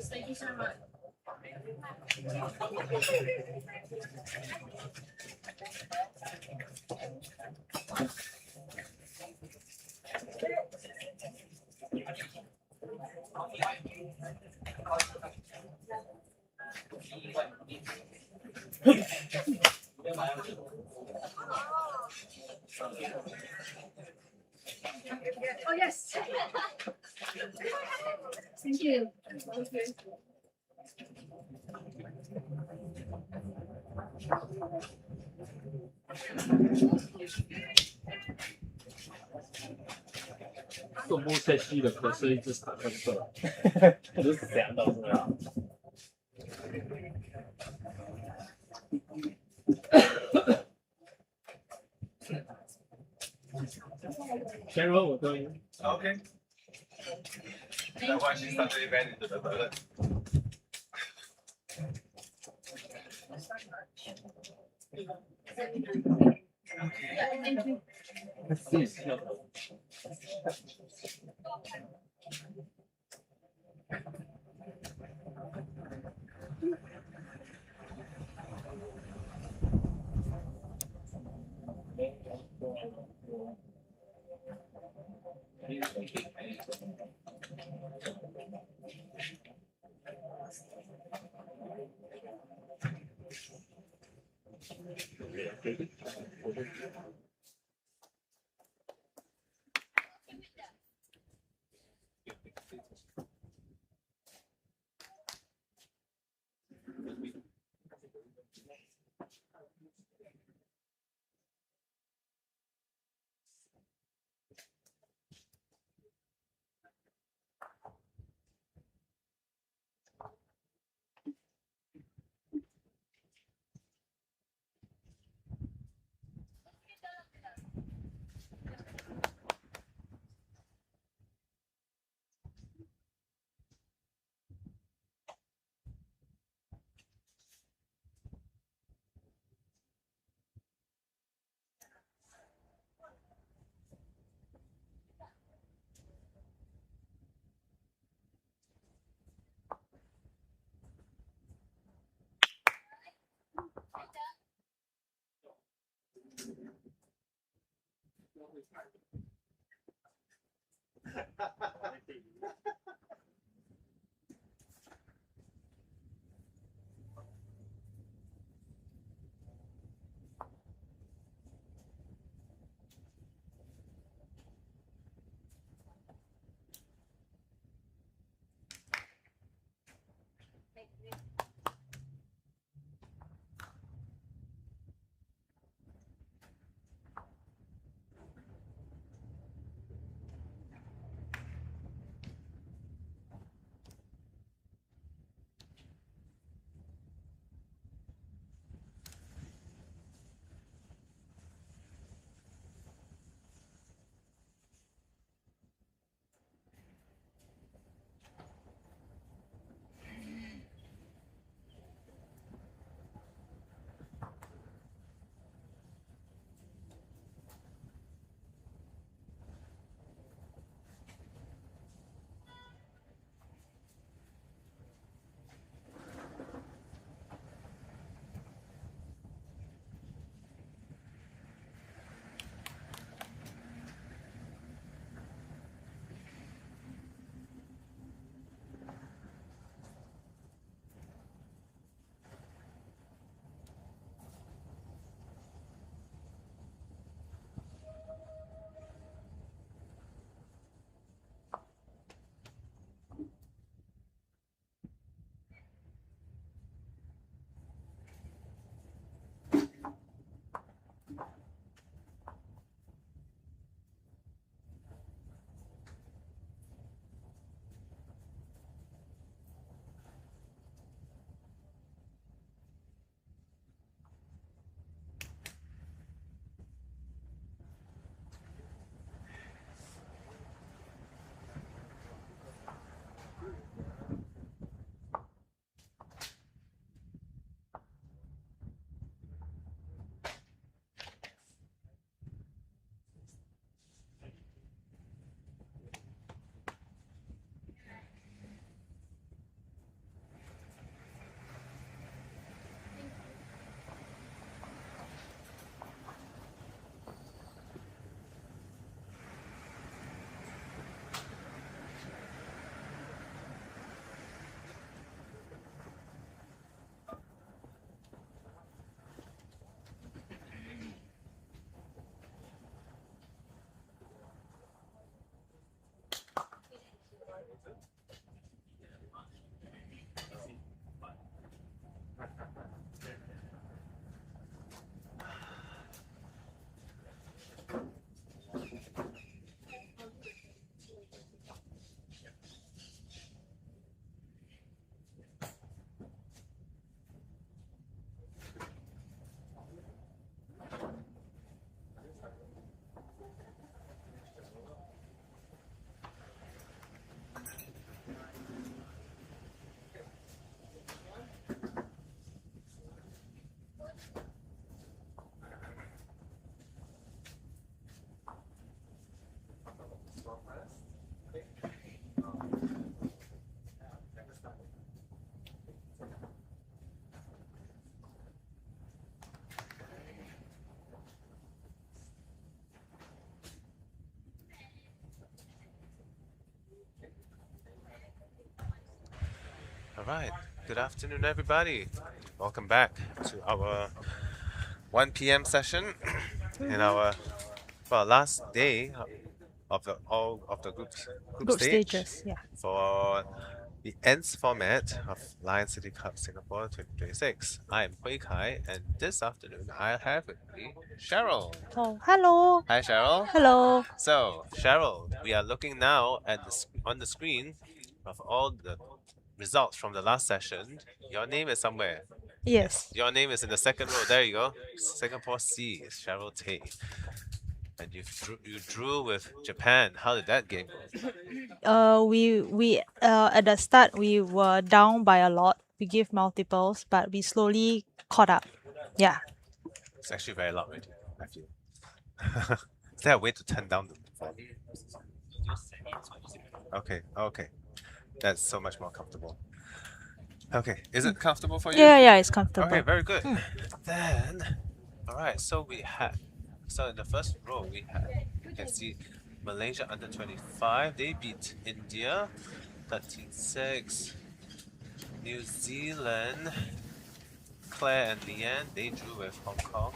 Thank you so much. Oh yes. Thank you. 动物设计的可是一只傻笨兽，都是想到是吧？先说我对 OK，没关系，上这一杯你的责任。谢谢。right. Good afternoon, everybody. Welcome back to our 1 p.m. session in our last day of the all of the group stage stages, yeah. for the ends format of Lion City Cup Singapore 2026. I am Hui Kai, and this afternoon I have with me Cheryl. Oh, hello. Hi, Cheryl. Hello. So, Cheryl, we are looking now at on the screen of all the results from the last session. Your name is somewhere. Yes. Your name is in the second row. There you go. Singapore C is Cheryl Tay. And you drew with Japan. How did that game go? We at the start we were down by a lot. We gave multiples, but we slowly caught up. Yeah. It's actually very loud already, I feel. Is there a way to turn down the volume? Okay. That's so much more comfortable. Okay, is it comfortable for you? Yeah, it's comfortable. Okay, very good. Then, all right. So in the first row we have, you can see Malaysia under 25. They beat India 13-6. New Zealand, Claire and Leanne, they drew with Hong Kong.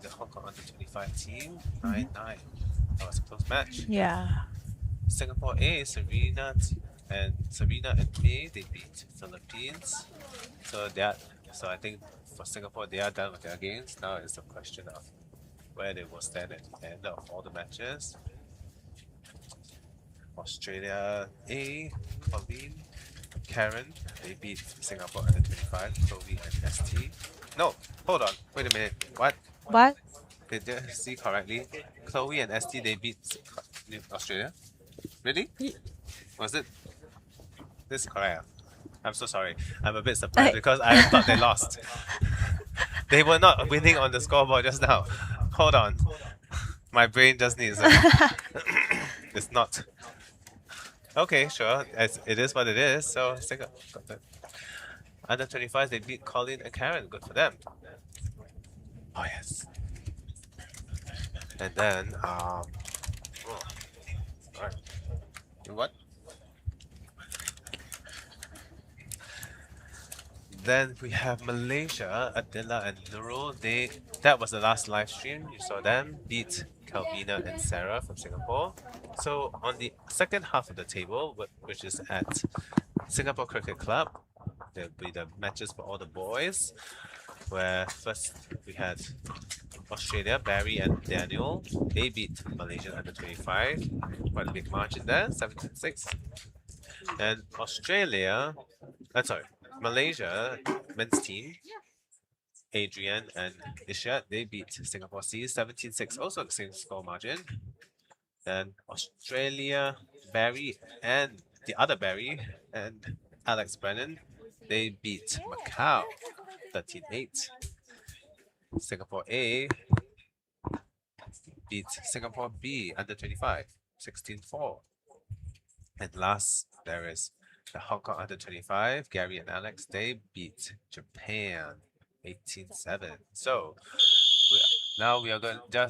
The Hong Kong under 25 team 9-9. That was a close match. Yeah. Singapore A, Serena and May, they beat Philippines. So I think for Singapore they are done with their games. Now it's a question of where they will stand at the end of all the matches. Australia A, Colleen, Karen, they beat Singapore under 25, Chloe and ST. No, hold on, wait a minute. What? Did I see correctly? Chloe and ST, they beat Australia? Really? Was it? This is correct. I'm so sorry. I'm a bit surprised because I thought they lost. They were not winning on the scoreboard just now. Hold on. My brain just needs it's not. Okay, sure. It is what it is. So under 25, they beat Colin and Karen. Good for them. Oh yes. And then alright. What? Then we have Malaysia, Adila and Nurul. That was the last live stream. You saw them beat Calvina and Sarah from Singapore. So on the second half of the table, which is at Singapore Cricket Club, there'll be the matches for all the boys. Where first we had Australia, Barry and Daniel. They beat Malaysia under 25. Quite a big margin there, 17-6. And Malaysia men's team, Adrian and Ishad, they beat Singapore C 17-6, also the same score margin. Then Australia, Barry and the other Barry and Alex Brennan, they beat Macau 13-8. Singapore A beat Singapore B under 25 16-4. And last there is the Hong Kong under 25, Gary and Alex, they beat Japan 18-7. So now we are going to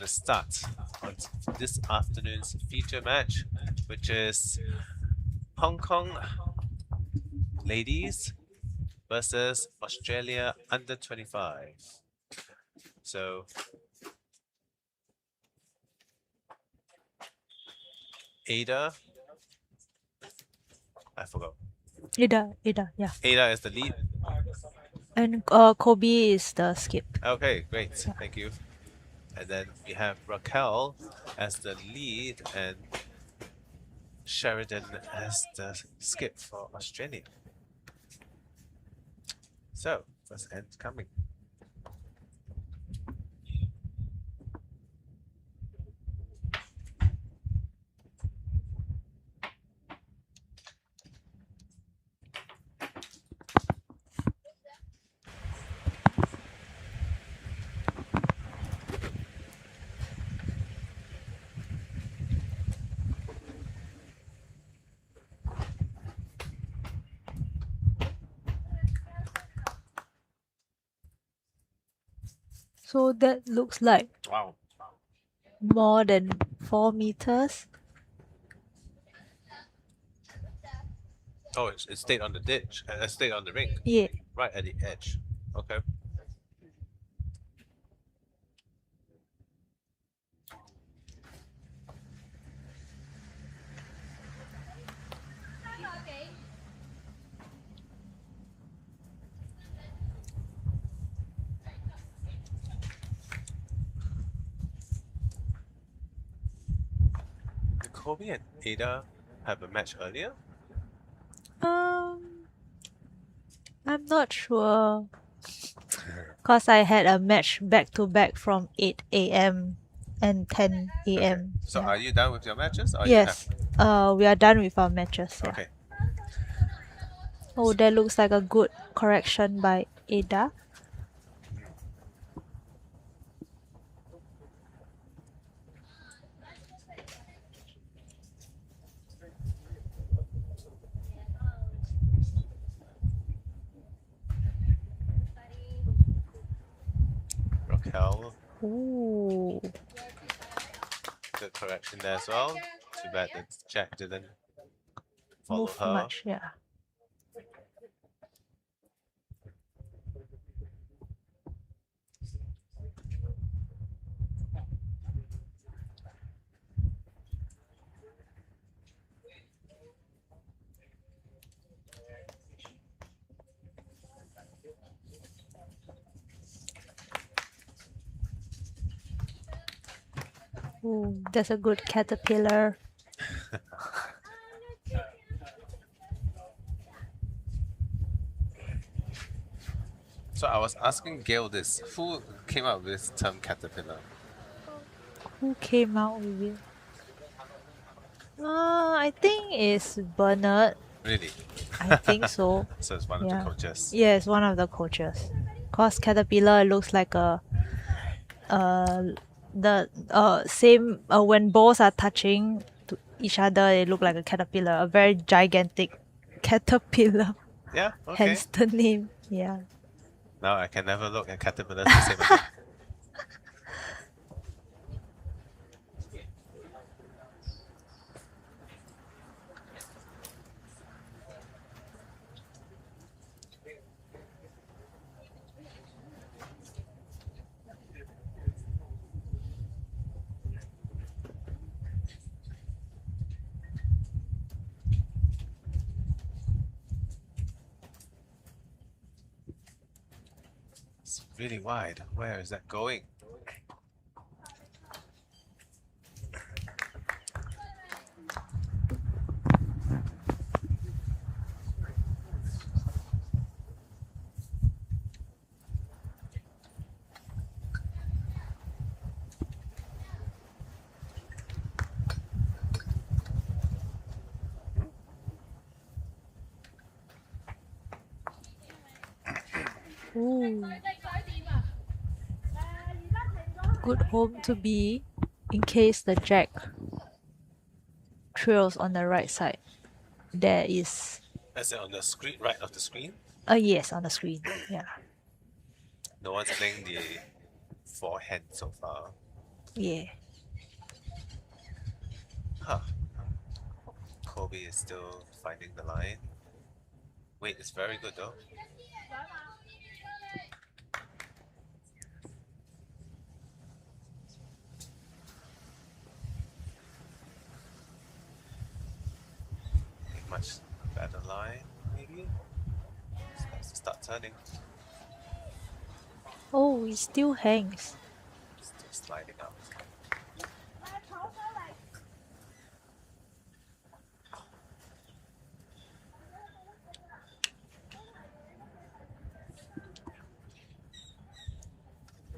start on this afternoon's feature match, which is Hong Kong ladies versus Australia under 25. So Ada, I forgot. Ada, yeah. Ada is the lead. And Kobe is the skip. Okay, great. Thank you. And then we have Raquel as the lead and Sheridan as the skip for Australia. So, first end coming. So that looks like Wow. more than 4 meters. Oh, it stayed on the ditch. It stayed on the ring. Yeah. Right at the edge. Okay. Did Kobe and Ada have a match earlier? I'm not sure. Cause I had a match back to back from 8 a.m. and 10 a.m. So Yeah. are you done with your matches? Or Yes. We are done with our matches. You Yeah. have... Okay. Oh, that looks like a good correction by Ada. Raquel, Ooh. good correction there as well. Too bad that Jack didn't follow Move her. much. Yeah. Ooh, that's a good caterpillar. So I was asking Gail this: who came up with this term caterpillar? Who came out with it? I think it's Bernard. Really? I think so. So it's one of Yeah. the coaches. Yes, one of the coaches. Cause caterpillar looks like a the same when balls are touching to each other, they look like a caterpillar, a very gigantic caterpillar. Yeah. Okay. Hence the name. Yeah. Now I can never look at caterpillars the same again. It's really wide. Where is that going? Ooh. Good home to be in case the jack trails on the right side. There is Is it on the screen, right of the screen? yes, on the screen. Yeah. No one's playing the forehand so far. Yeah. Huh. Kobe is still finding the line. Wait, it's very good though. Much better line, maybe? Starts to start turning. Oh, it still hangs. Still sliding out.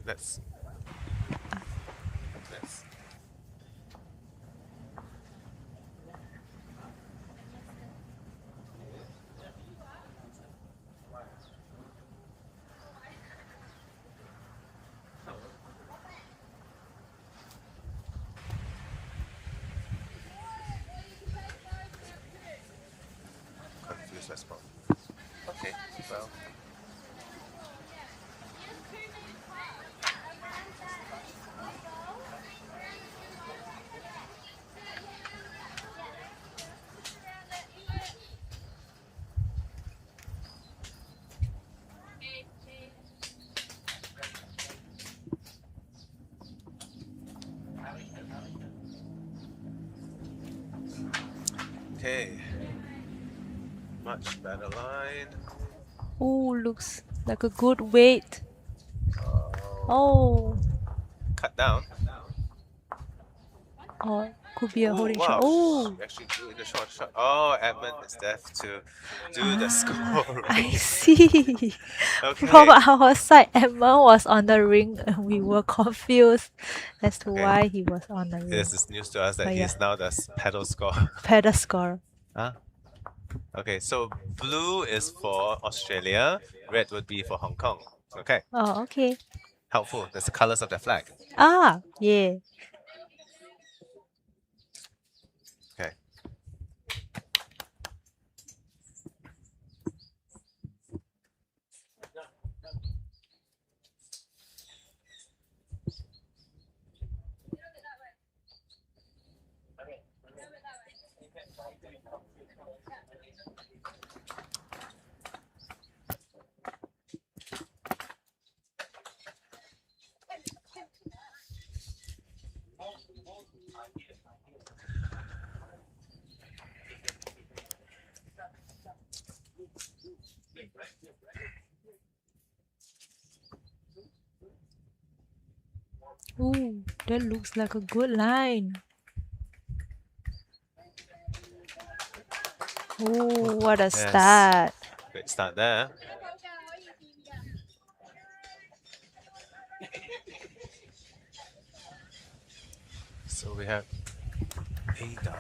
Let's confuse response. Okay, well. Okay. Much better line. Oh, looks like a good weight. Oh. Oh, Cut down. or could be a Ooh, holding wow. shot. Oh, We actually drew in the shot. Oh, Edmund is there to do the score. I see. Okay. From our side, Emma was on the ring and we were confused as to Okay. why he was on the ring. This is news to us that But he yeah. is now the pedal score. Pedal score. Huh? Okay, so blue is for Australia, red would be for Hong Kong. Okay, Oh, okay. helpful. That's the colors of the flag. Ah, yeah. Okay. Ooh, that looks like a good line. Ooh, what a Yes. start. Great start there. So we have Ada.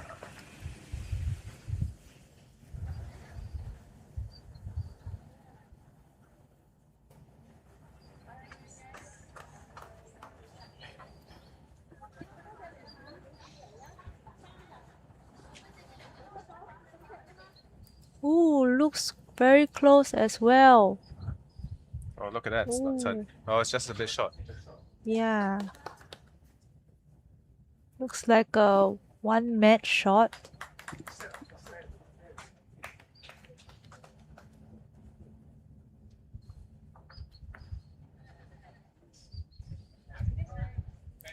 Ooh, looks very close as well. Oh, look at that. It's not turned. Oh, it's just a bit short. Yeah. Looks like a one match shot.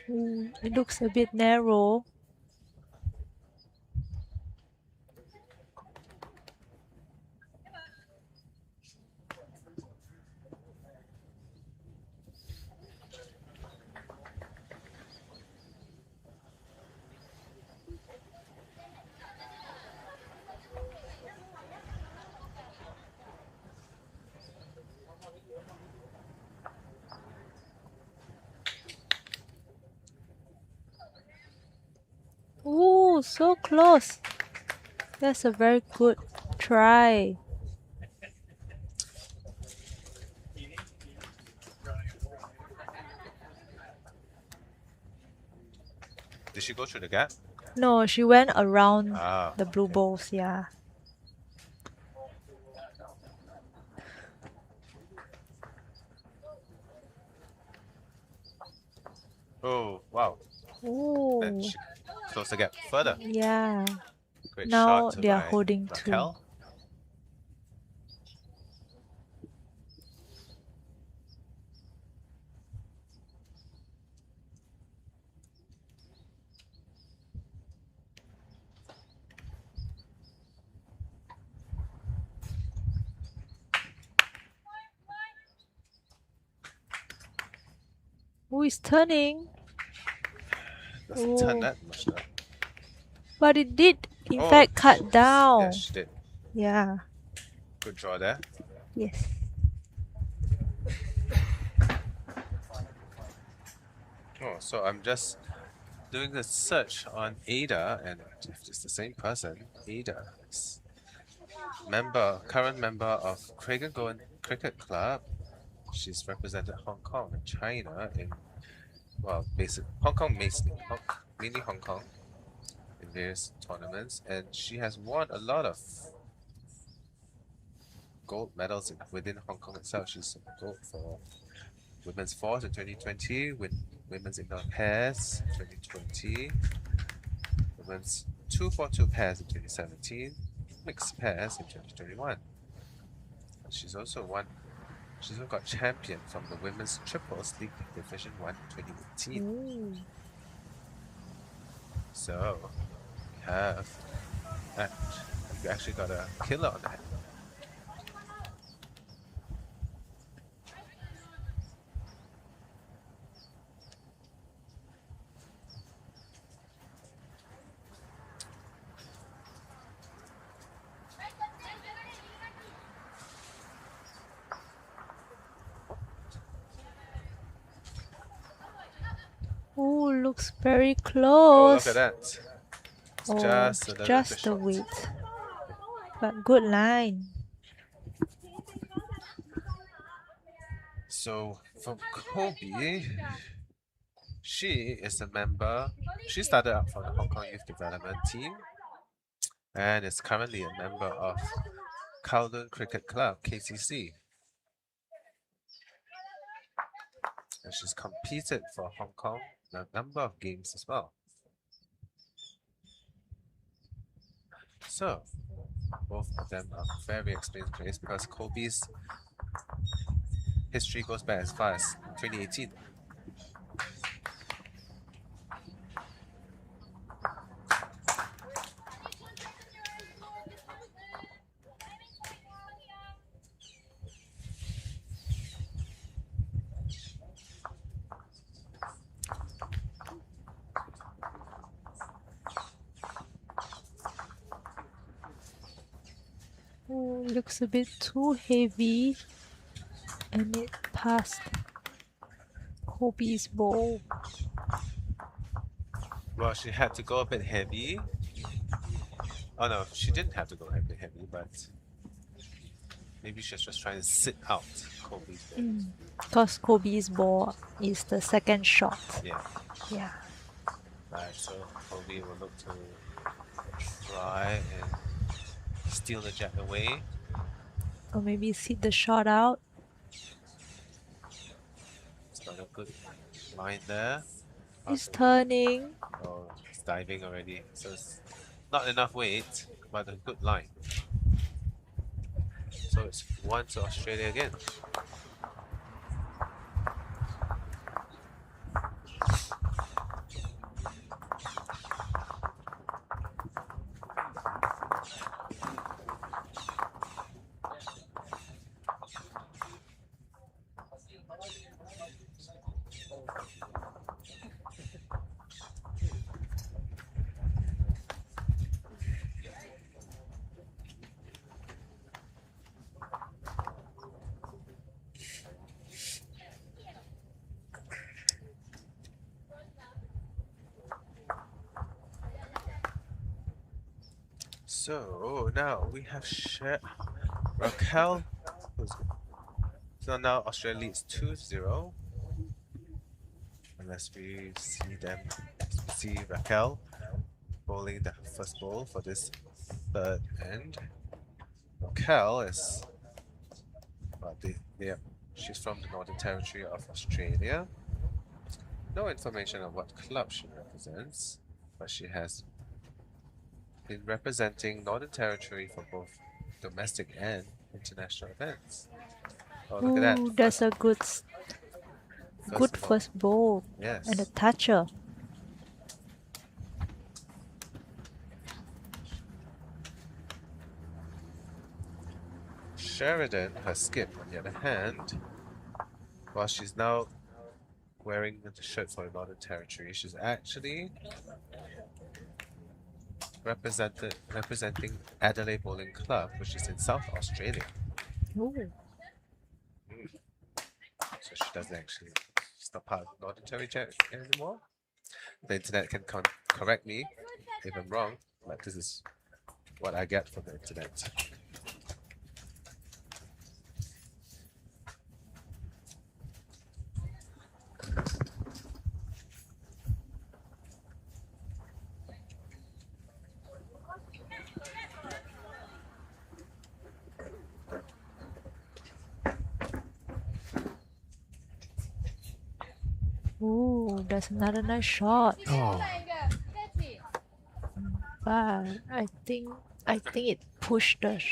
Ooh, it looks a bit narrow. Ooh, so close. That's a very good try. Did she go through the gap? No, she went around Ah. the blue balls, yeah. Oh, wow. Ooh, And she closed the gap further. yeah. Great Now shot to they are by holding two. Raquel. Who is turning? Doesn't turn Oh. that much though. But it did, in Oh, fact, cut down. Yes, she did. Yeah. Good draw there. Yes. Oh, so I'm just doing a search on Ada, and if it's the same person, Ada is current member of Craigengorn Cricket Club. She's represented Hong Kong and China in, well, Hong Kong mainly Hong Kong in various tournaments, and she has won a lot of gold medals within Hong Kong itself. She's gold for women's fours in 2020, with women's indoor pairs 2020, women's 2-4-2 pairs in 2017, mixed pairs in 2021. She's also got champion from the Women's Triples League Division 1 2018. Ooh. So we have And you actually got a killer on the hand. Oh, looks very Oh, close. look at that. It's Oh, just a little bit just the short. width. But good line. So from Kobe, she is a member. She started out from the Hong Kong Youth Development Team and is currently a member of Kowloon Cricket Club, KCC. And she's competed for Hong Kong in a number of games as well. So both of them are very experienced players because Kobe's history goes back as far as 2018. Oh, looks a bit too heavy. And it passed Kobe's ball. Well, she had to go a bit heavy. Oh no, she didn't have to go a bit heavy, but maybe she's just trying to sit out Kobe's ball. Because Kobe's ball is the second shot. Yeah. Yeah. Right, so Kobe will look to try and steal the jack away. Or maybe sit the shot out. It's got a good line there. It's turning. Oh, it's diving already. So it's not enough weight, but a good line. So it's 1 to Australia again. So now we have Raquel. So now Australia leads 2-0. Unless we see Raquel bowling the first ball for this third end. Raquel is she's from the Northern Territory of Australia. No information on what club she represents, but she has been representing Northern Territory for both domestic and international events. Oh, look at that. Ooh, that's a good first ball. Yes. And a toucher. Sheridan, her skip, on the other hand, while she's now wearing the shirt for the Northern Territory, she's actually representing Adelaide Bowling Club, which is in South Australia. Ooh. So she doesn't actually, she's not part of Northern Territory anymore. The internet can correct me if I'm wrong, but this is what I get from the internet. Ooh, that's another nice shot. Oh. But I think it pushed the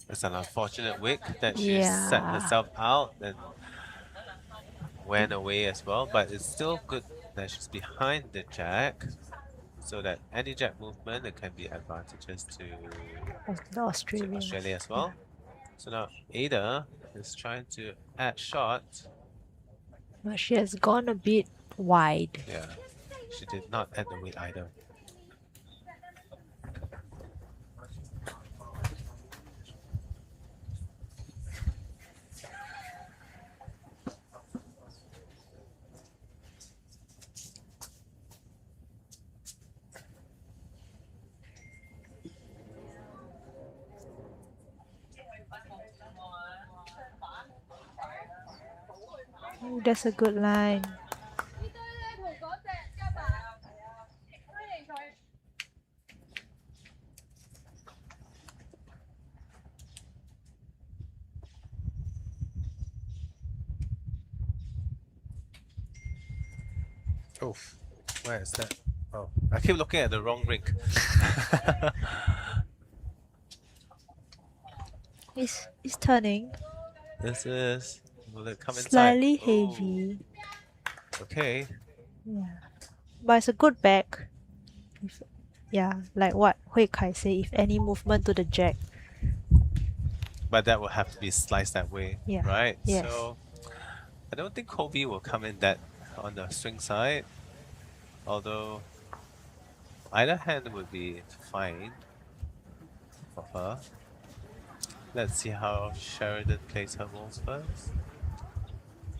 It's an unfortunate wick that she set herself out and went away as well, but it's still good that she's behind the jack. so that any jack movement it can be advantageous to The Australians. Australia as well. So now Ada is trying to add shot. But she has gone a bit wide. Yeah, she did not add the weight either. Ooh, that's a good line. Oof, where is that? Oh, I keep looking at the wrong rink. It's turning. This is. Will it come inside? Slightly Oh, heavy. okay. Yeah. But it's a good back. Yeah, like what Hui Kai say, if any movement to the jack. But that will have to be sliced that way, Yeah. right? Yes. So I don't think Kobe will come in that on the swing side. Although either hand would be fine for her. Let's see how Sheridan plays her moves first.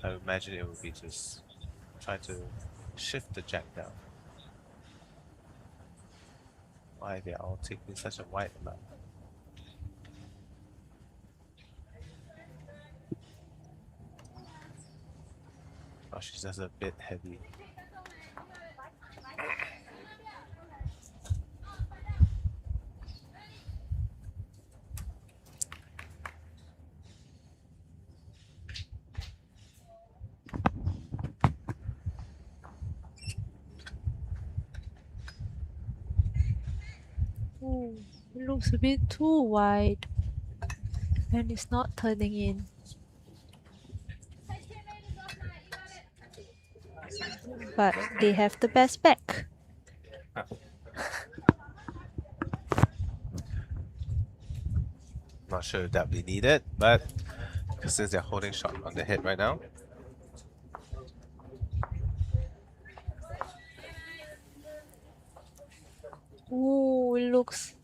I imagine it would be just try to shift the jack down. Why they are all taking such a wide amount? Oh, she's just a bit heavy. Ooh, it looks a bit too wide. And it's not turning in. But they have the best back. Not sure if that would be needed, but since they're holding shot on the head right now. Ooh, it looks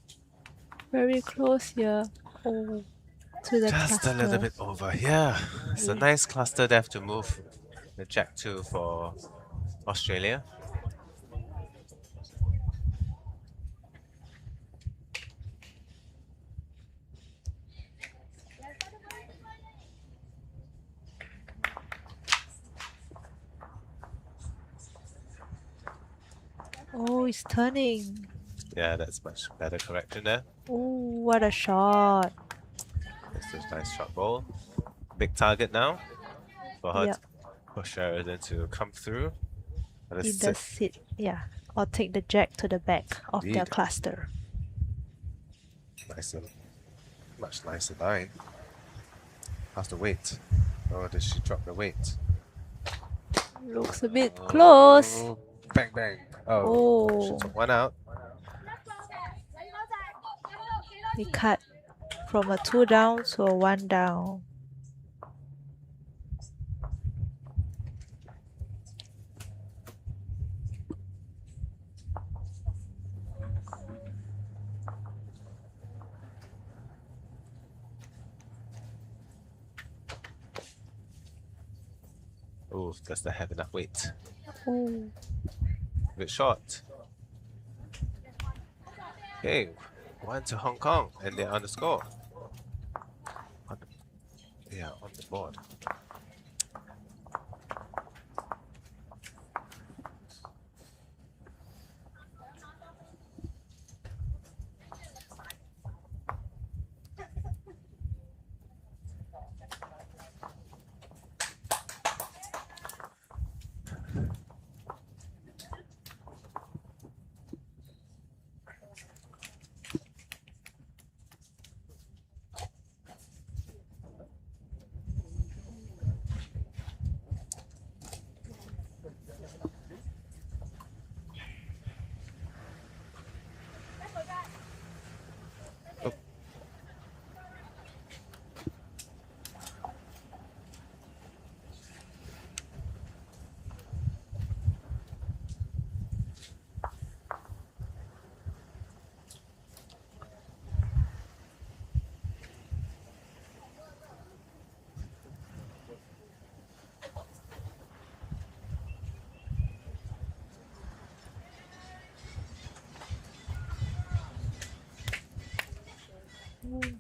very close here. Oh, to the Just cluster. a little bit over. Yeah, it's a Yeah. nice cluster they have to move the jack to for Australia. Oh, it's turning. Yeah, that's much better correction there. Oh, what a shot. It's a nice shot ball. Big target now for her, Yep. for Sheridan to come through. But it's Either sit, yeah, or take the jack to the back of their Indeed. cluster. nicer, much nicer line. How's the weight? Oh, did she drop the weight? Looks a bit close. Oh, bang bang. Oh, she Oh, took one out. we cut from a 2 down to a 1 down. Oh, does that have enough weight? Oh, A bit short. Okay, 1 to Hong Kong, and they're on the score. Yeah, on the board.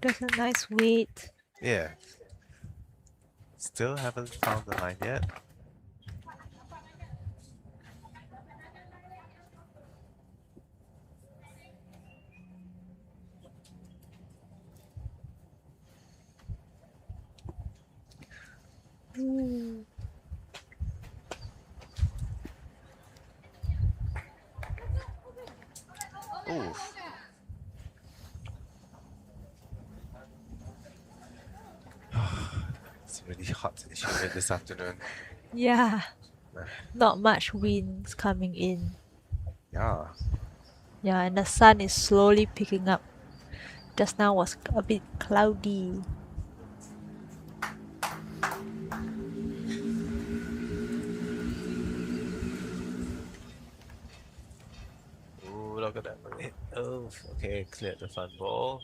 There's a nice weight. Yeah. Still haven't found the line yet. Ooh. Oof. It's really hot and humid this afternoon. Yeah. Not much winds coming in. Yeah. Yeah, and the sun is slowly picking up. Just now was a bit cloudy. Ooh, look at that. Oh, okay, cleared the front ball.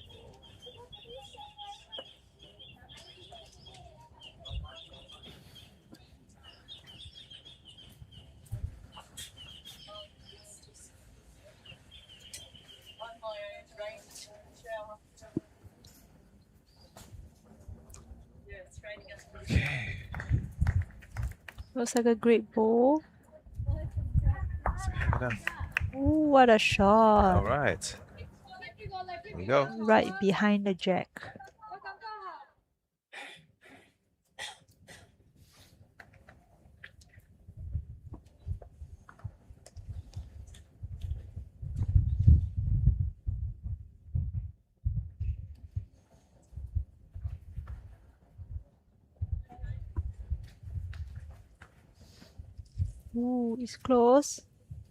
Okay. Looks like a great bowl. Good enough. Ooh, what a shot. Alright. Here we go. Right behind the jack. Ooh, it's close.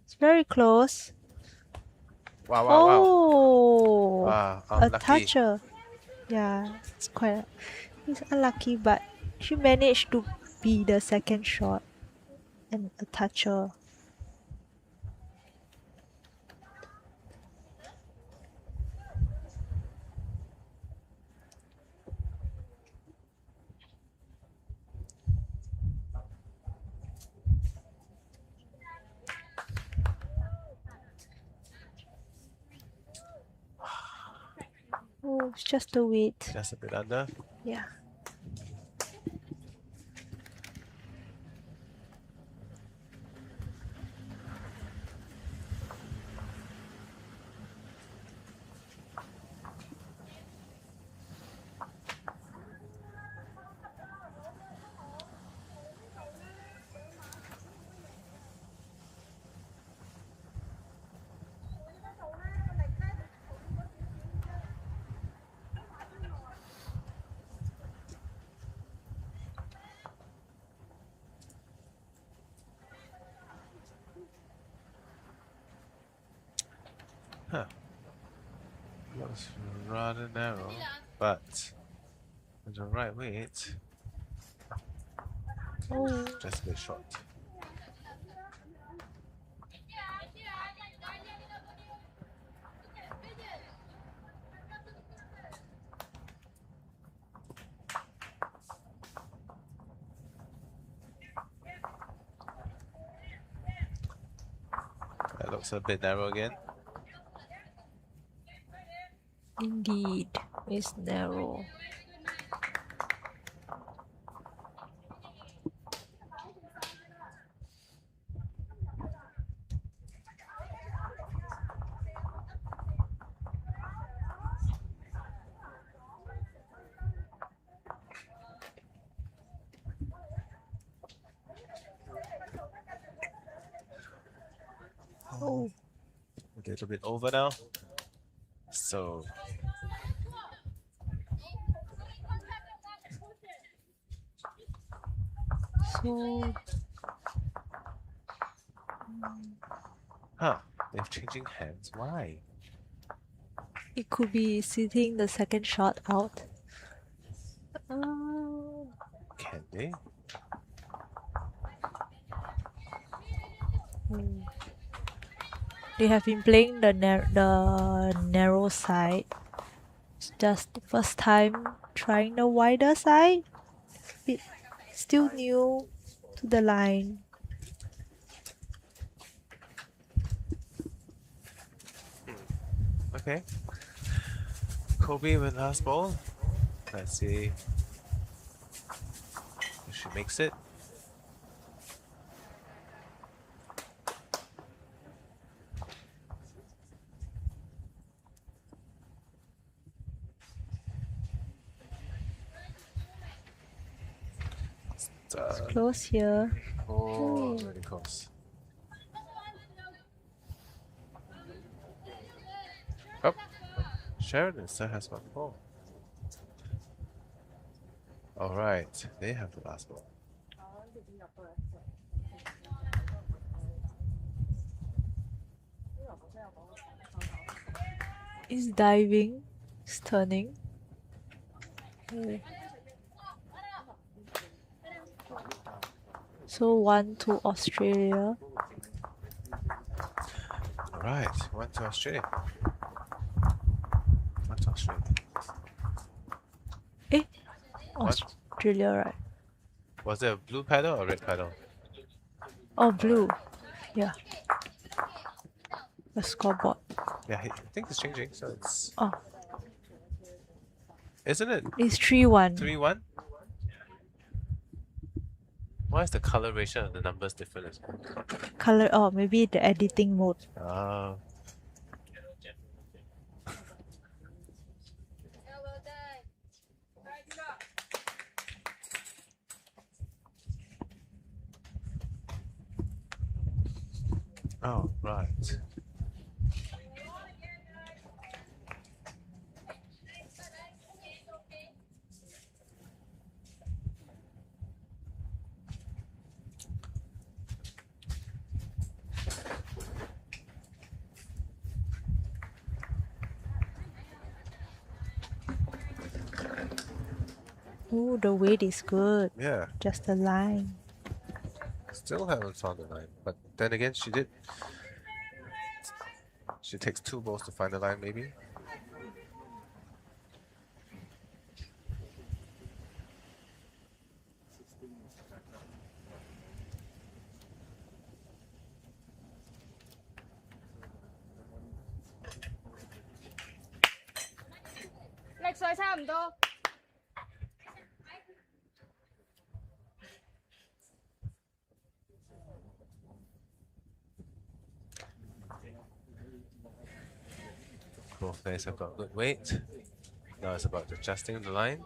It's very close. Wow, wow, wow. Oh, Wow, a unlucky. toucher. Yeah, it's unlucky, but she managed to be the second shot and a toucher. Oh, it's just the weight. Just a bit under. Yeah. Huh. Looks rather narrow, but with the right weight, Oh, just a bit short. That looks a bit narrow again. indeed, it's narrow. Oh, A little bit over now. So so huh, they're changing hands. Why? it could be sitting the second shot out. Uh, Can they? hmm. They have been playing the narrow side. It's just the first time trying the wider side. Bit still new to the line. Okay. Kobe with last ball. Let's see if she makes it. Close here. Oh, really close. Oh, Sheridan still has one ball. Alright, they have the last ball. It's diving. It's turning. So 1 to Australia. Alright, one to Australia. One to Australia. Eh? What? Australia, right? Was it a blue paddle or red paddle? Oh, blue. Yeah. The scoreboard. Yeah, I think it's changing, so it's... Oh, Isn't it it's 3-1. 3-1? Why is the coloration of the numbers different as well? Color. Oh, maybe the editing mode. Ah. Oh, right. Oh, the weight is good. Yeah, Just the line. still haven't found the line. But then again, she did. She takes 2 balls to find the line, maybe. Both players have got good weight. Now it's about adjusting the line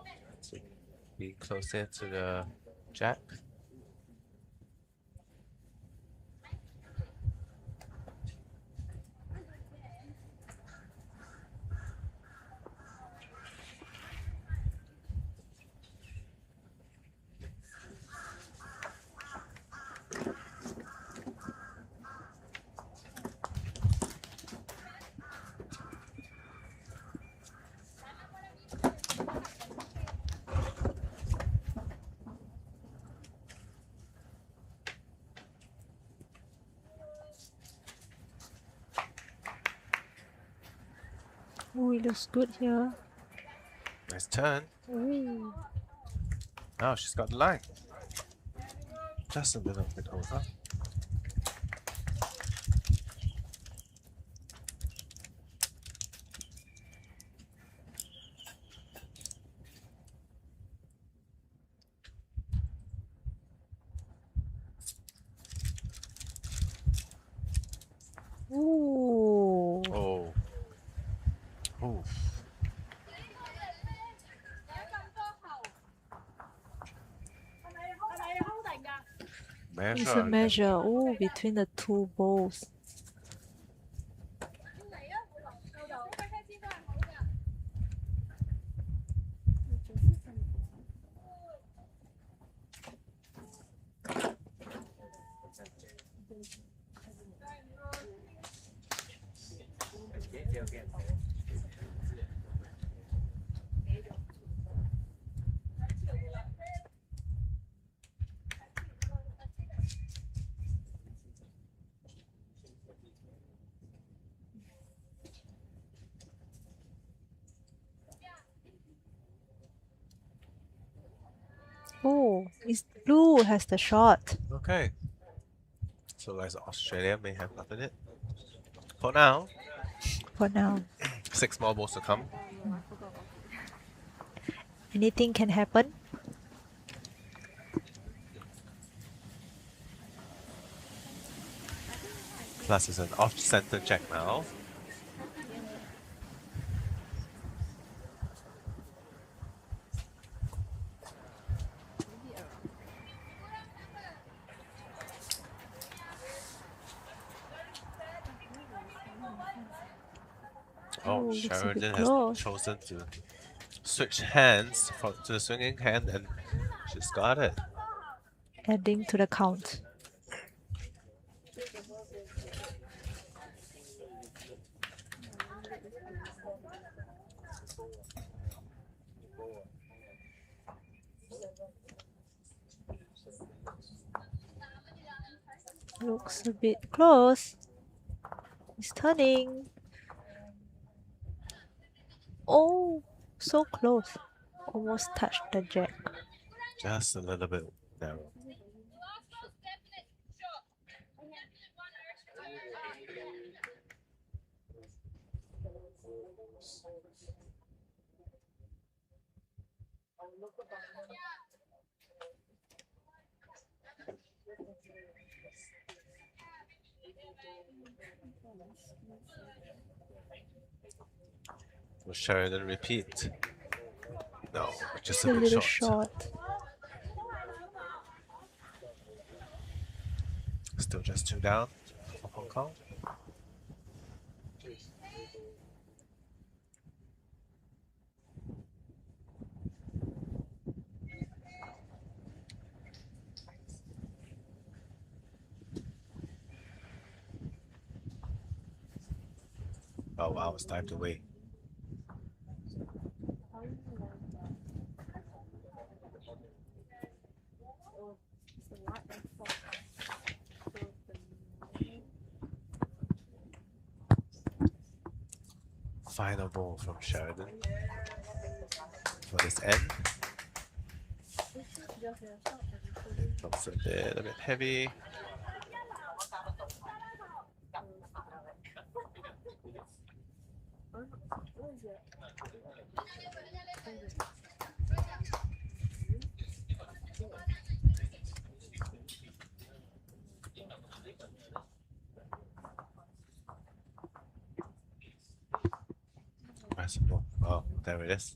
to be closer to the jack. Oh, it looks good here. Nice turn. Ooh. Now she's got the line. Just a little bit over. Ooh. Oh. Oof. It's a measure. Oh, between the 2 bowls. Oh, it's blue has the shot. Okay. So as Australia may have gotten it. For now, For now. 6 more balls to come. Anything can happen. Plus it's an off-center jack now. Oh, Ooh, looks a bit Sheridan has close. chosen to switch hands to the swinging hand, and she's got it. Adding to the count. Looks a bit close. It's turning. Oh, so close. Almost touched the jack. Just a little bit narrow. Will Sheridan repeat? No, just A a bit little short. short. Still just 2 down for Hong Kong. Oh wow, it's dived away. Final ball from Sheridan for this end. Looks a bit heavy. Oh, there it is.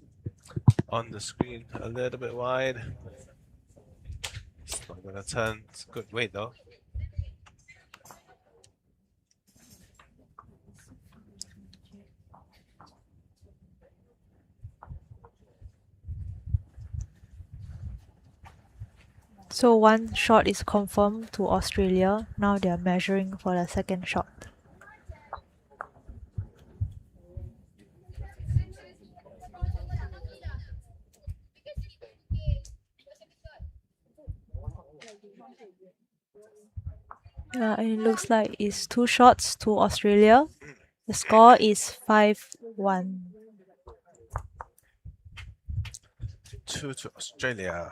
On the screen, a little bit wide. It's not gonna turn. It's good weight though. So one shot is confirmed to Australia. Now they are measuring for the second shot. Yeah, and it looks like it's 2 shots to Australia. The score is 5-1. 2 to Australia.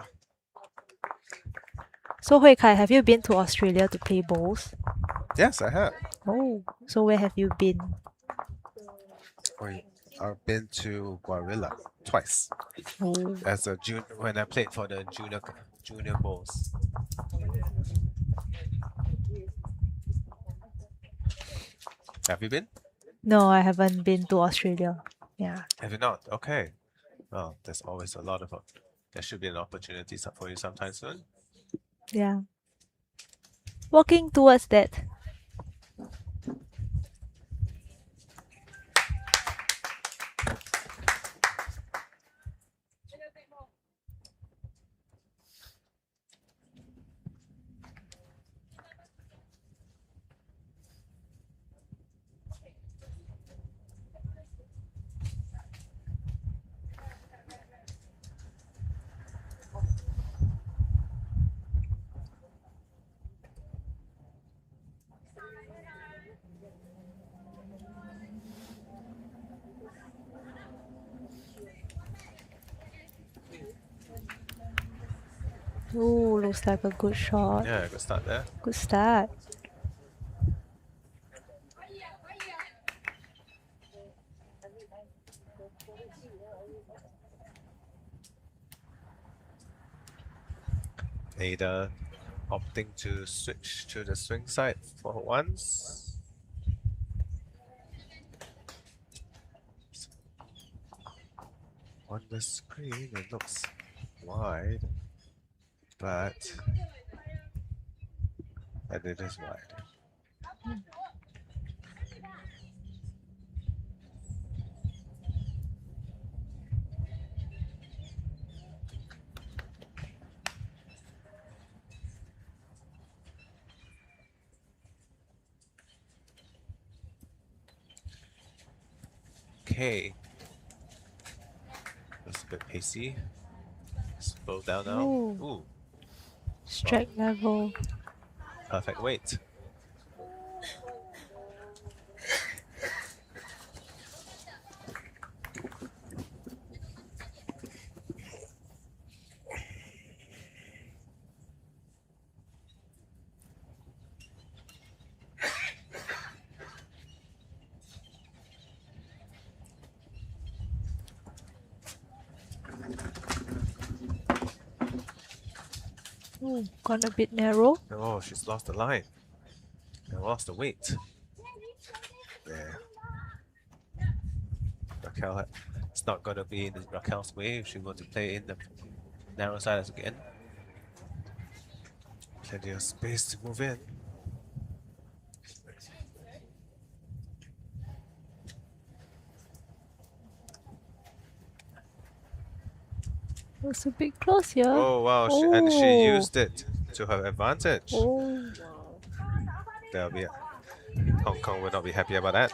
So Hui Kai, have you been to Australia to play bowls? Yes, I have. Oh, so where have you been? I've been to Guarilla twice Oh, as a when I played for the junior bowls. Have you been? no, I haven't been to Australia. Yeah. Have you not? Okay. Well, there's always a lot of. There should be an opportunity for you sometime soon. Yeah. Working towards that. Oh, looks like a good shot. Yeah, good start there. Good start. Ada opting to switch to the swing side for once. On the screen it looks wide, and it is wide. Okay. That's a bit pacey. Slow down now. Ooh. Ooh, Strike level. perfect weight. Ooh, gone a bit narrow. Oh, she's lost the line. And lost the weight. There. Raquel, it's not going to be in Raquel's way if she were to play in the narrow side again. Plenty of space to move in. It's a bit close here. Oh wow, and she used it to her advantage. Oh. That'll be Hong Kong will not be happy about that.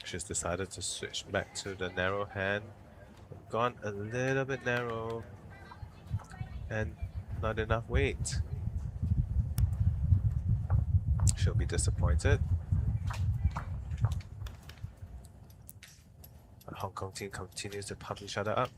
She's decided to switch back to the narrow hand. Gone a little bit narrow and not enough weight. She'll be disappointed. The Hong Kong team continues to pump each other up.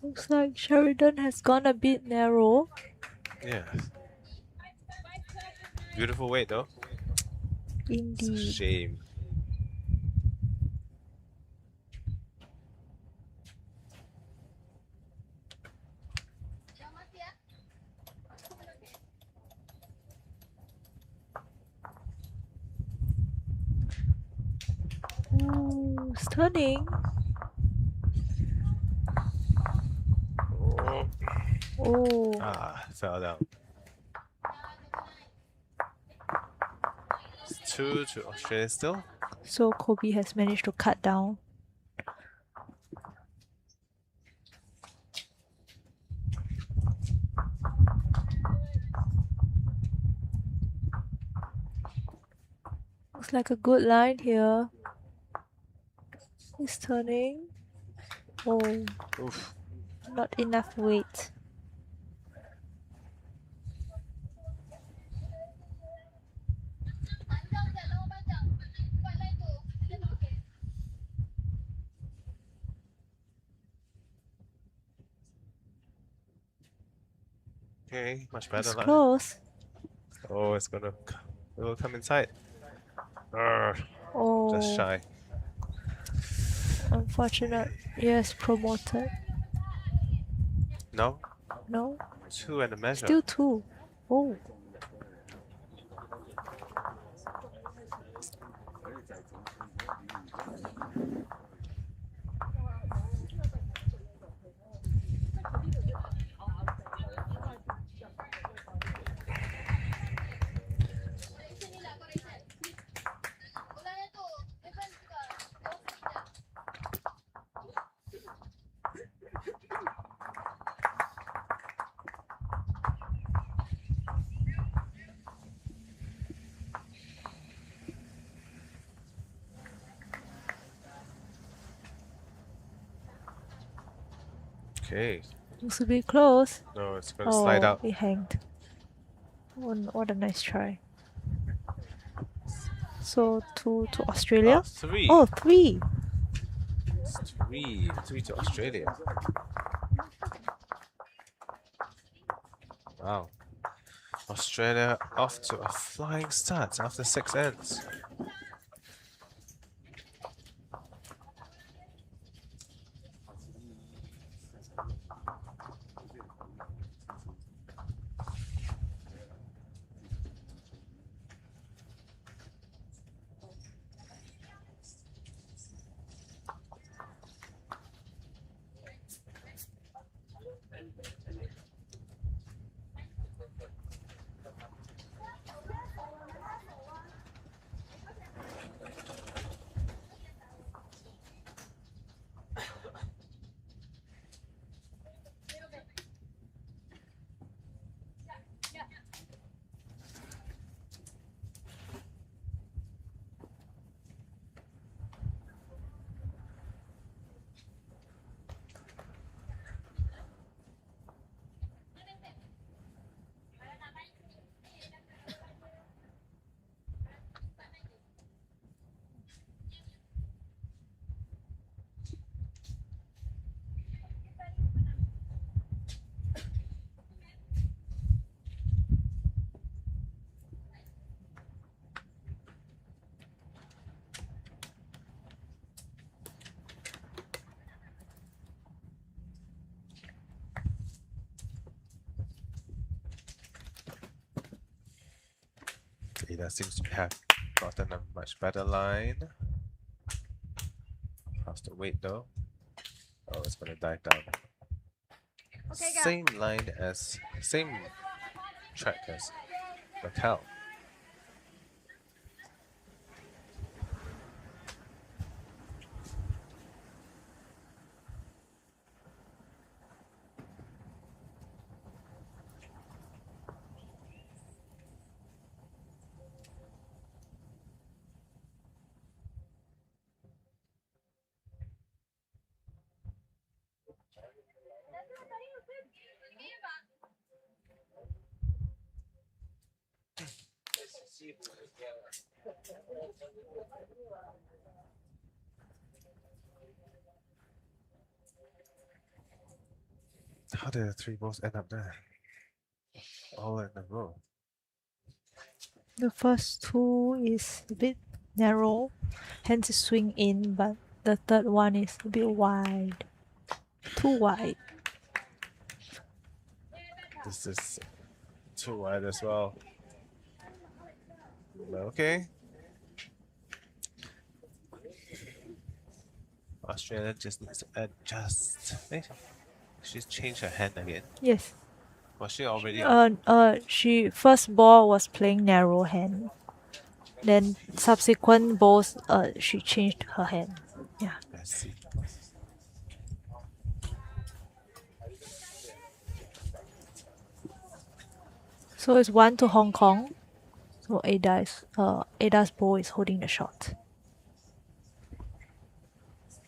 Looks like Sheridan has gone a bit narrow. Yeah. Beautiful weight though. It's a Indeed. shame. Ooh, stunning. Oh. Ah, fell down. It's 2 to Australia still. So Kobe has managed to cut down. Looks like a good line here. He's turning. Oh, Oof. not enough weight. Okay, much better It's line. close. Oh, it will come inside. Urgh, Oh, just shy. unfortunate. Yes, promoted. No, No, 2 and a measure. still two. Oh, Okay. Looks to be close. No, it's gonna slide out. It hanged. What a nice try. So two to Australia. Oh, three. Oh, three. It's three to Australia. Wow. Australia off to a flying start after 6 ends. Ada seems to have gotten a much better line. Has to wait though. Oh, it's gonna die down. Same line as same track as Raquel. How did the three balls end up there? All in a row. The first two is a bit narrow, hence swing in, but the third one is a bit wide. Too wide. This is too wide as well. Okay. Australia just needs to adjust. Hey, she's changed her hand again. Yes. Was she already She first ball was playing narrow hand. Then subsequent balls, she changed her hand. Yeah. I see. So it's 1 to Hong Kong. So Ada's ball is holding the shot.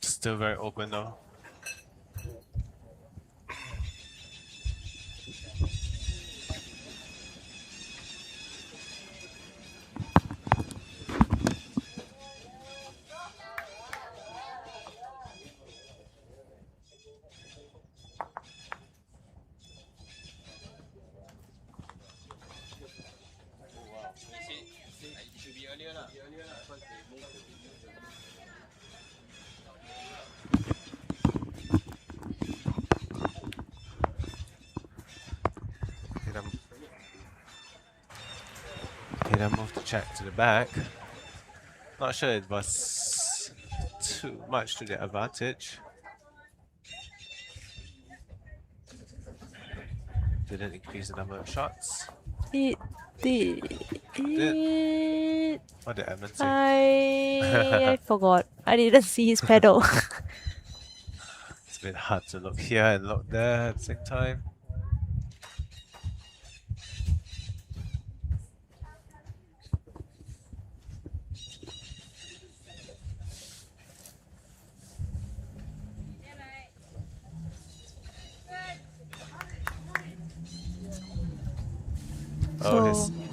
Still very open though. Did I move the check to the back? Not sure it was too much to their advantage. Didn't increase the number of shots. It did. What did Edmund say? I forgot. I didn't see his pedal. It's a bit hard to look here and look there at the same time.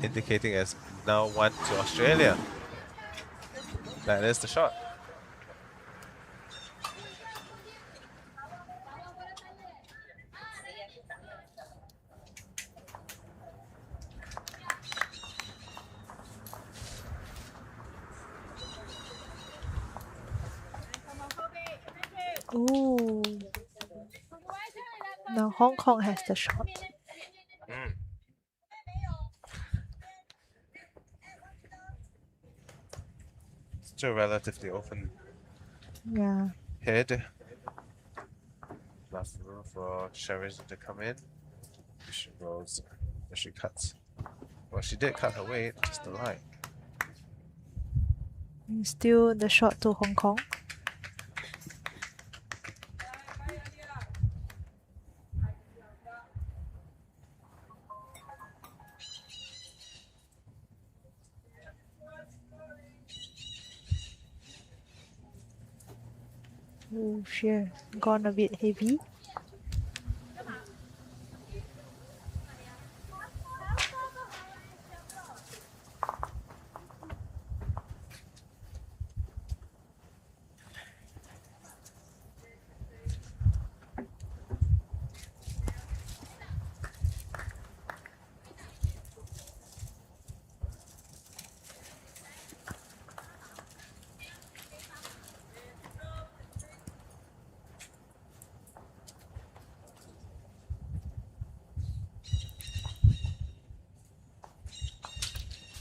indicating as now 1 to Australia. That is the shot. Ooh. Now Hong Kong has the shot. Mm. Still relatively open Yeah. head. Enough room for Sherry to come in. She rolls. She cuts. Well, she did cut her weight, just the right. Still the shot to Hong Kong. Oh, sure. Gone a bit heavy.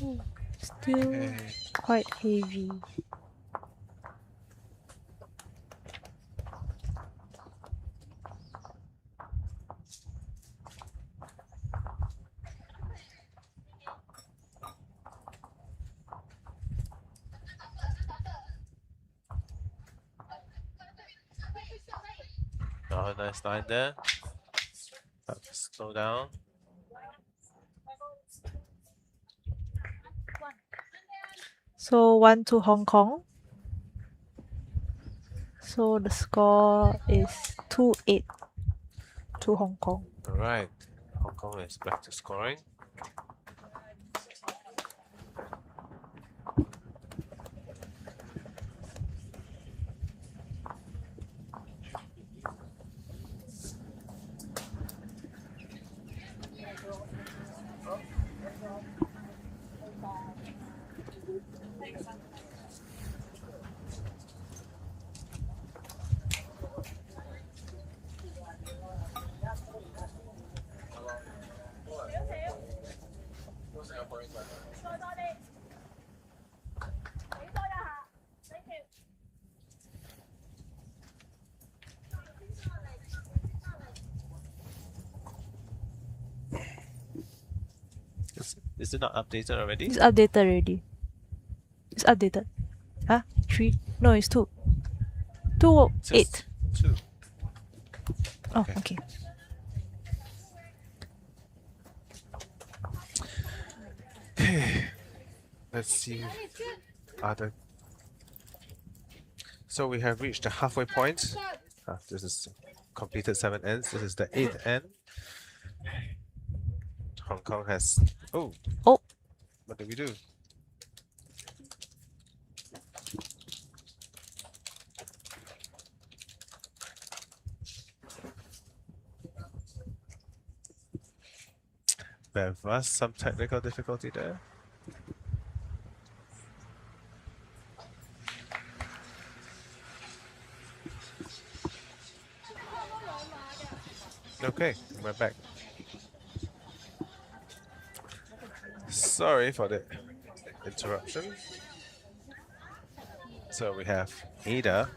Oh, still Okay. quite heavy. Oh, nice line there. Slow down. So 1 to Hong Kong. So the score is 2-8 to Hong Kong. Alright. Hong Kong is back to scoring. Is it not updated already? It's updated already. It's updated. Huh? 3? No, it's 2. 2 Just 8. 2. Oh, Okay. okay. Okay. Let's see other. So we have reached the halfway point. This is completed 7 ends. This is the 8th end. Hong Kong has. Oh. Oh. What did we do? There was some technical difficulty there. Okay, we're back. Sorry for the interruption. So we have Ada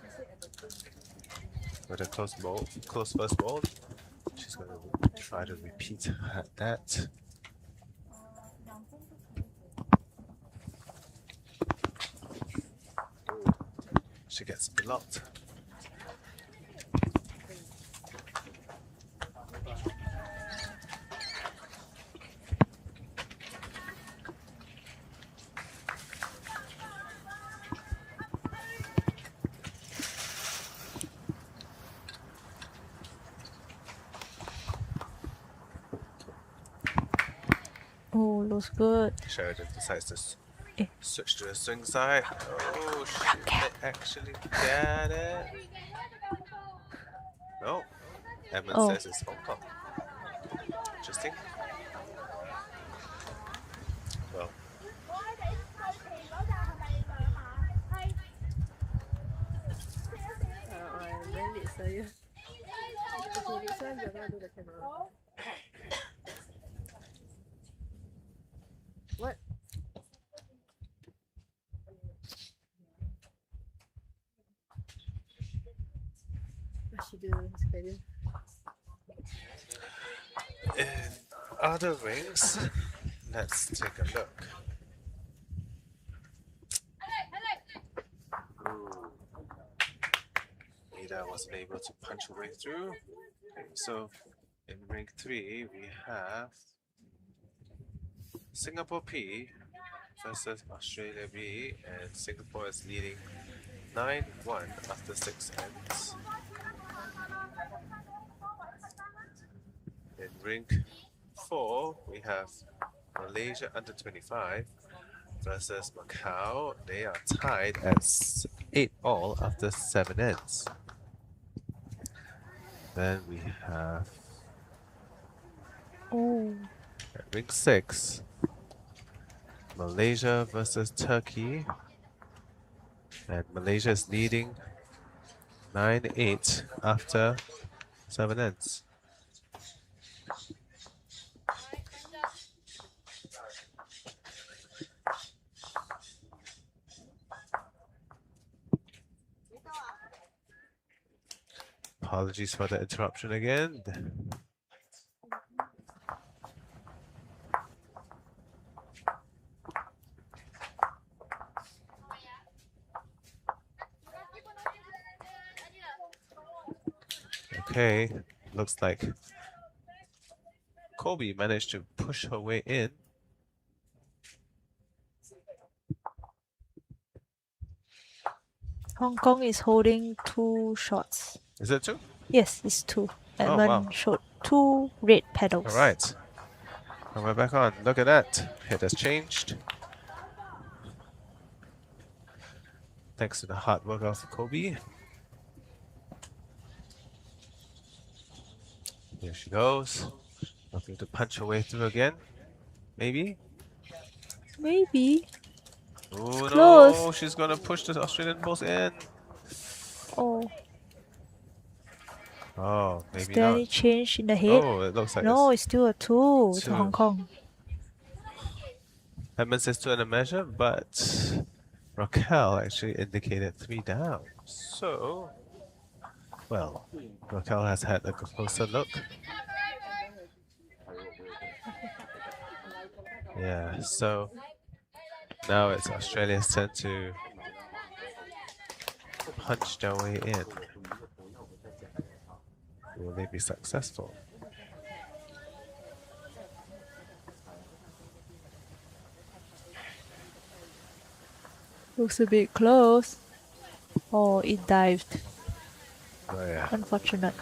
with a close first ball. She's going to try to repeat that. She gets blocked. Oh, looks good. Sheridan decides to Eh. switch to the swing side. Oh, should they actually get it? No. Edmund Oh. says it's Hong Kong. Interesting. Well, Then it's okay, this one we're gonna do the camera. What? What she do? Schedule. in other rings, let's take a look. Ooh. Ada wasn't able to punch her way through. Okay, so in ring 3, we have Singapore P versus Australia B, and Singapore is leading 9-1 after 6 ends. In ring 4, we have Malaysia under 25 versus Macau. They are tied at 8-all after 7 ends. Then we have at ring 6, Malaysia versus Turkey, and Malaysia is leading 9-8 after 7 ends. Apologies for the interruption again. Okay, looks like Kobe managed to push her way in. Hong Kong is holding 2 shots. Is it 2? Yes, it's 2. Oh, Edmund wow. showed 2 red pedals. All right. And we're back on. Look at that. It has changed. Thanks to the hard work of Kobe. Here she goes. Looking to punch her way through again. Maybe? Maybe. Oh Close. no, she's gonna push the Australian balls in. Oh, Oh, is maybe there not. any change in the head? Oh, it looks like No, it's still a 2 to 2. Hong Kong. Edmund says 2 and a measure, but Raquel actually indicated 3 down. So, well, Raquel has had a closer look. Yeah, so now it's Australia's turn to punch their way in. Will they be successful? Looks a bit close. Oh, it dived. Oh yeah. Unfortunate.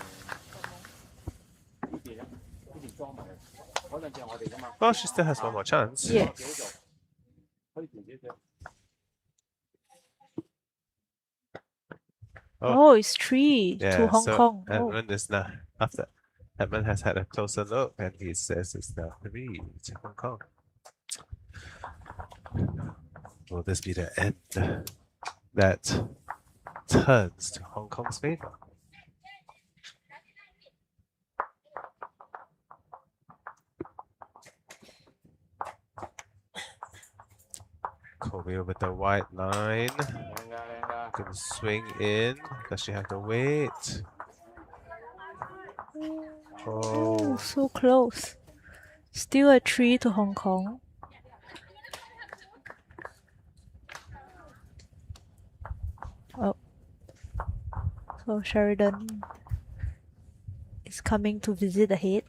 Well, she still has one more chance. Yes. Oh, it's 3 to Yeah, Hong so Kong. Oh. Edmund is now, after Edmund has had a closer look, and he says it's now 3 to Hong Kong. Will this be the end that turns to Hong Kong's favor? Kobe with the white line. Gonna swing in. Does she have to wait? Oh, Oh, so close. Still a 3 to Hong Kong. Oh. So Sheridan is coming to visit the head.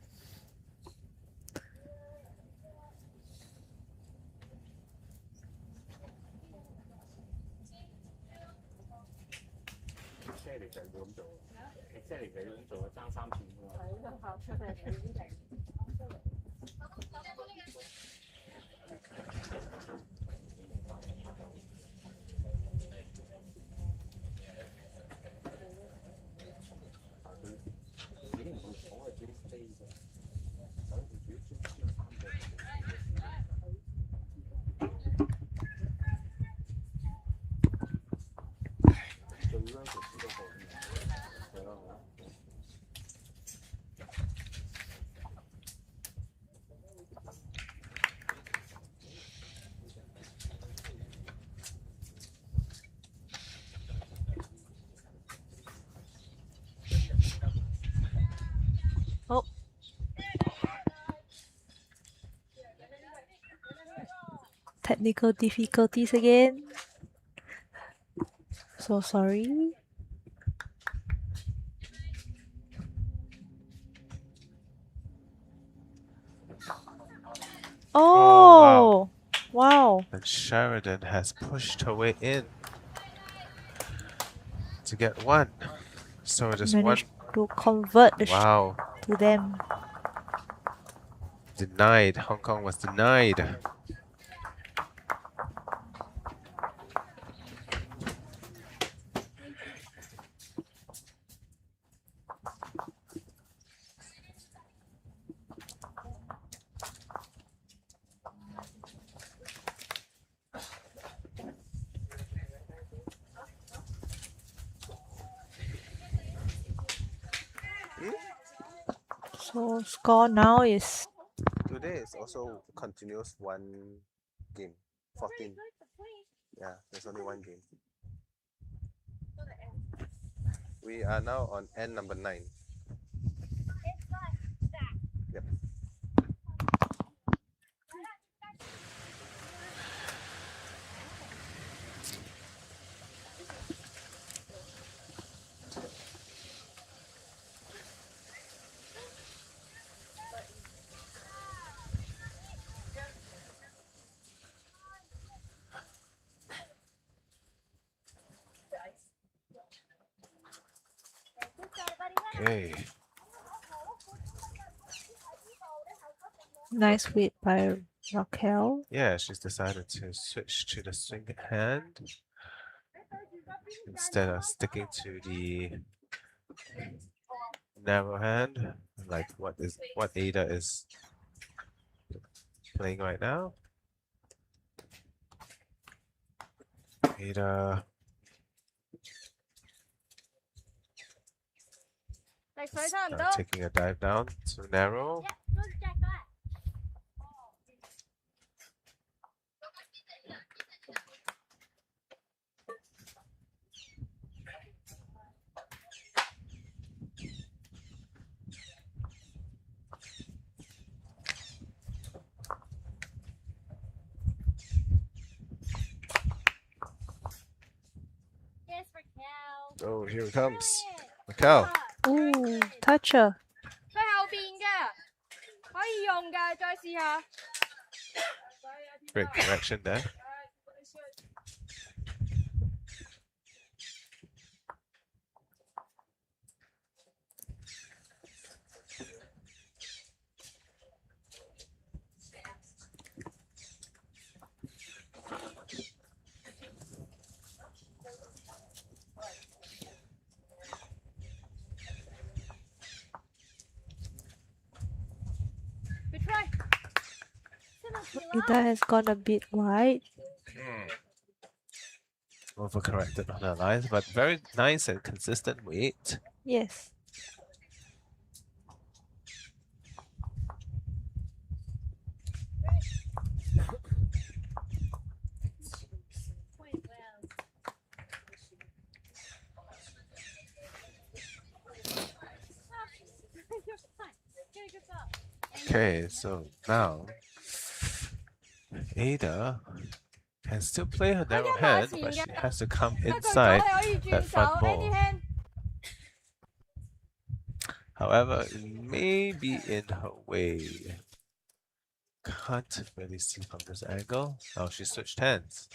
Oh. Technical difficulties again. So sorry. Oh, wow. And Sheridan has pushed her way in to get one. So just Managed one. to convert the Wow. to them. Denied. Hong Kong was denied. So score now is Today is also continuous one game. 14. Yeah, there's only one game. We are now on end number 9. Yep. Okay. nice read by Raquel. Yeah, she's decided to switch to the swing hand instead of sticking to the narrow hand, like what Ada is playing right now. Ada taking a dive down to narrow. Oh, here it comes. Raquel. Ooh, toucher. Great correction there. Ida has gone a bit wide. Overcorrected on her lines, but very nice and consistent weight. Yes. Okay, so now Ada can still play her narrow hand, but she has to come inside that front ball. However, it may be in her way. Can't really see from this angle. Oh, she switched hands.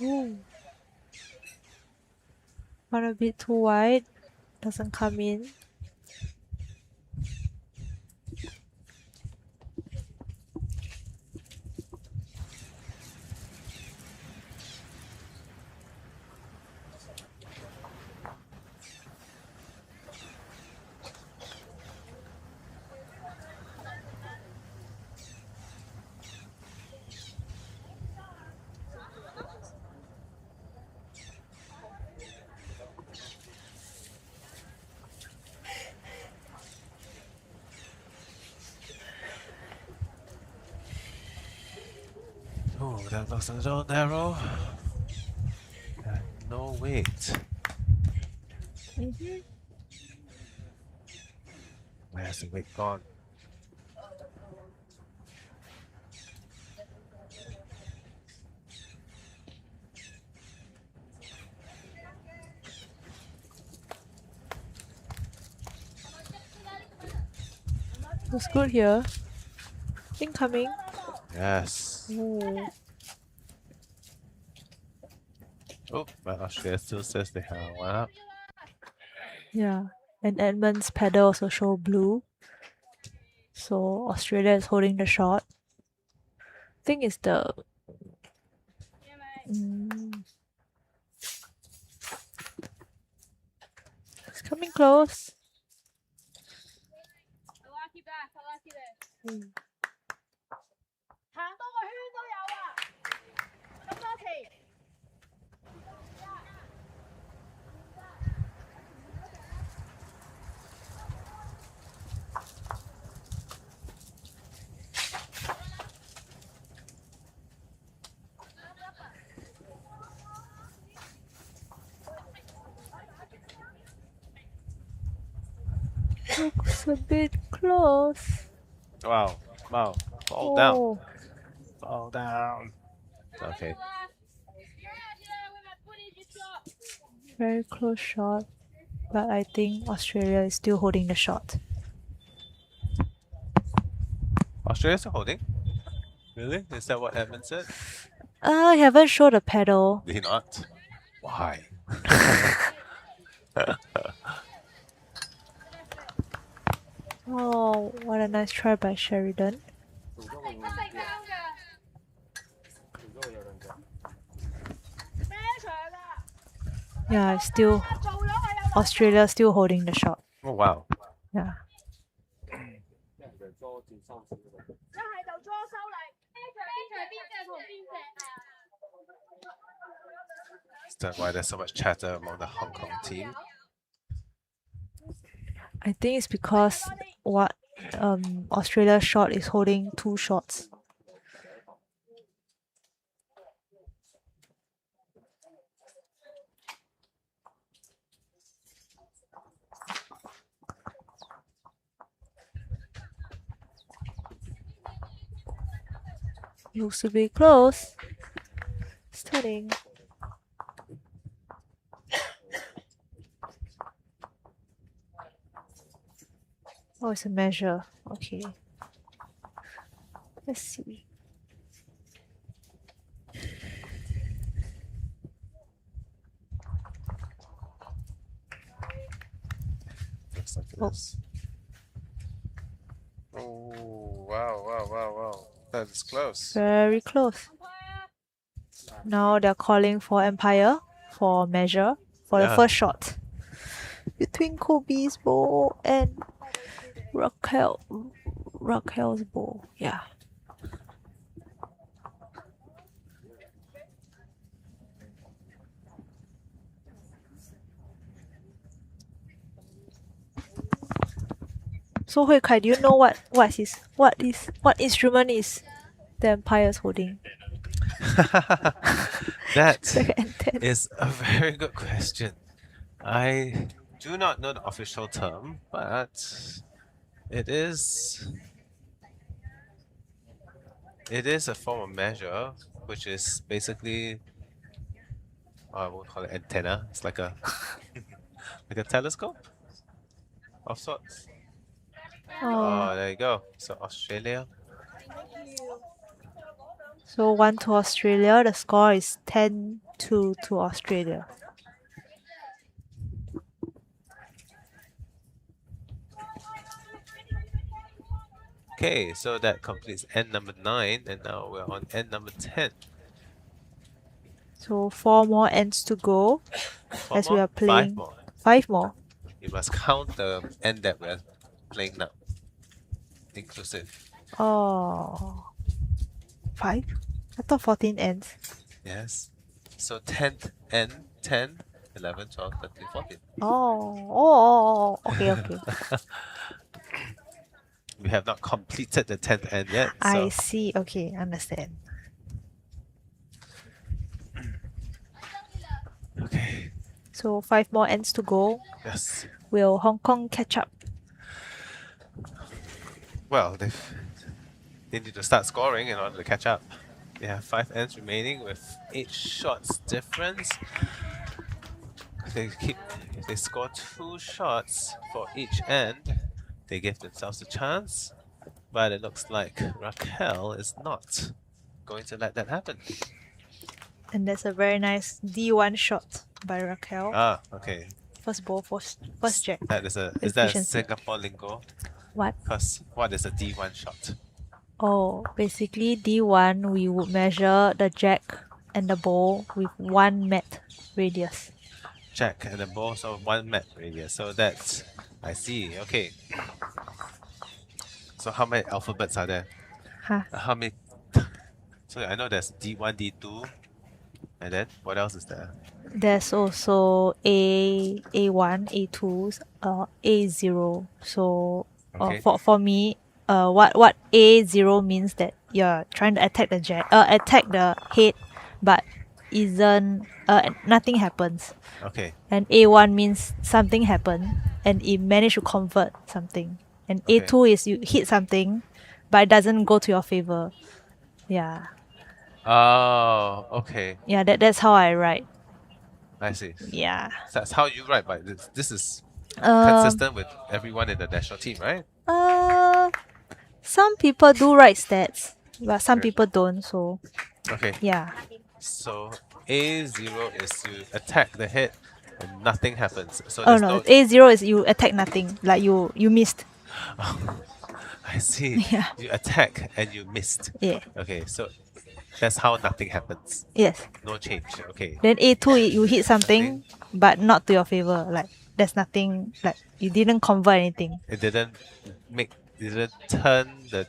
Ooh. One a bit too wide. Doesn't come in. Oh, that looks a little narrow. No weight. Where's the weight gone? Looks good here. Incoming. Yes. Oh. Oh, but Australia still says they have one up. Yeah. And Edmund's pedal also show blue. So Australia is holding the shot. Thing is the it's coming close. Looks a bit close. Wow. Wow. Fall down. Fall down. Okay. Very close shot. But I think Australia is still holding the shot. Australia's still holding? Really? Is that what Edmund said? I haven't showed the pedal. Did he not? Why? Oh, what a nice try by Sheridan. Yeah, still Australia still holding the shot. Oh wow. Yeah. Is that why there's so much chatter among the Hong Kong team? I think it's because what Australia's shot is holding two shots. Looks to be close. Stunning. Oh, it's a measure. Okay. Let's see. Looks like it is. Oh wow, wow, wow, wow. That is close. Very close. Now they're calling for Empire for measure for the first shot. Between Kobe's bow and Raquel's bow. Yeah. So Hui Kai, do you know what instrument is the Empire's holding? That is a very good question. I do not know the official term, but it is a form of measure, which is basically I won't call it antenna. It's like a like a telescope of sorts. Oh, there you go. So Australia. So 1 to Australia. The score is 10-2 to Australia. Okay, so that completes end number 9, and now we're on end number 10. So 4 more ends to go as we are playing. 5 more. 5 more. You must count the end that we're playing now. Inclusive. Oh. 5? I thought 14 ends. Yes. So 10th end, 10, 11, 12, 13, 14. Oh. Okay. We have not completed the 10th end yet. I So see. Okay, understand. So 5 more ends to go. Yes. Will Hong Kong catch up? Well, they need to start scoring in order to catch up. They have 5 ends remaining with 8 shots difference. If they score 2 shots for each end, they give themselves a chance. But it looks like Raquel is not going to let that happen. And that's a very nice D1 shot by Raquel. Ah, okay. First ball, first jack. Is that Efficiency. Singapore lingo? What? Because what is a D1 shot? Oh, basically D1 we would measure the jack and the ball with 1 mat radius. Jack and the ball, so 1 mat radius. So that's, I see. Okay. So how many alphabets are there? Huh? How many? So I know there's D1, D2, and then what else is there? There's also A1, A2, A0. So Okay. for me, what A0 means that you're trying to attack attack the head, but isn't nothing happens. Okay. And A1 means something happened and it managed to convert something. And Okay. A2 is you hit something, but it doesn't go to your favor. Yeah, Oh, okay. yeah. That's how I write. I see. Yeah. So that's how you write, but this is Um, consistent with everyone in the national team, right? Some people do write stats, but some Okay. people don't. So Okay. yeah, So A0 is you attack the head and nothing happens. So oh there's no, no. A0 is you attack nothing, like you missed. I see. Yeah. You attack and you missed. Yeah. Okay, so that's how nothing happens. Yes. No change. Okay. Then A2 you hit something, but not to your favor. Like there's nothing. Like you didn't convert anything. It didn't turn the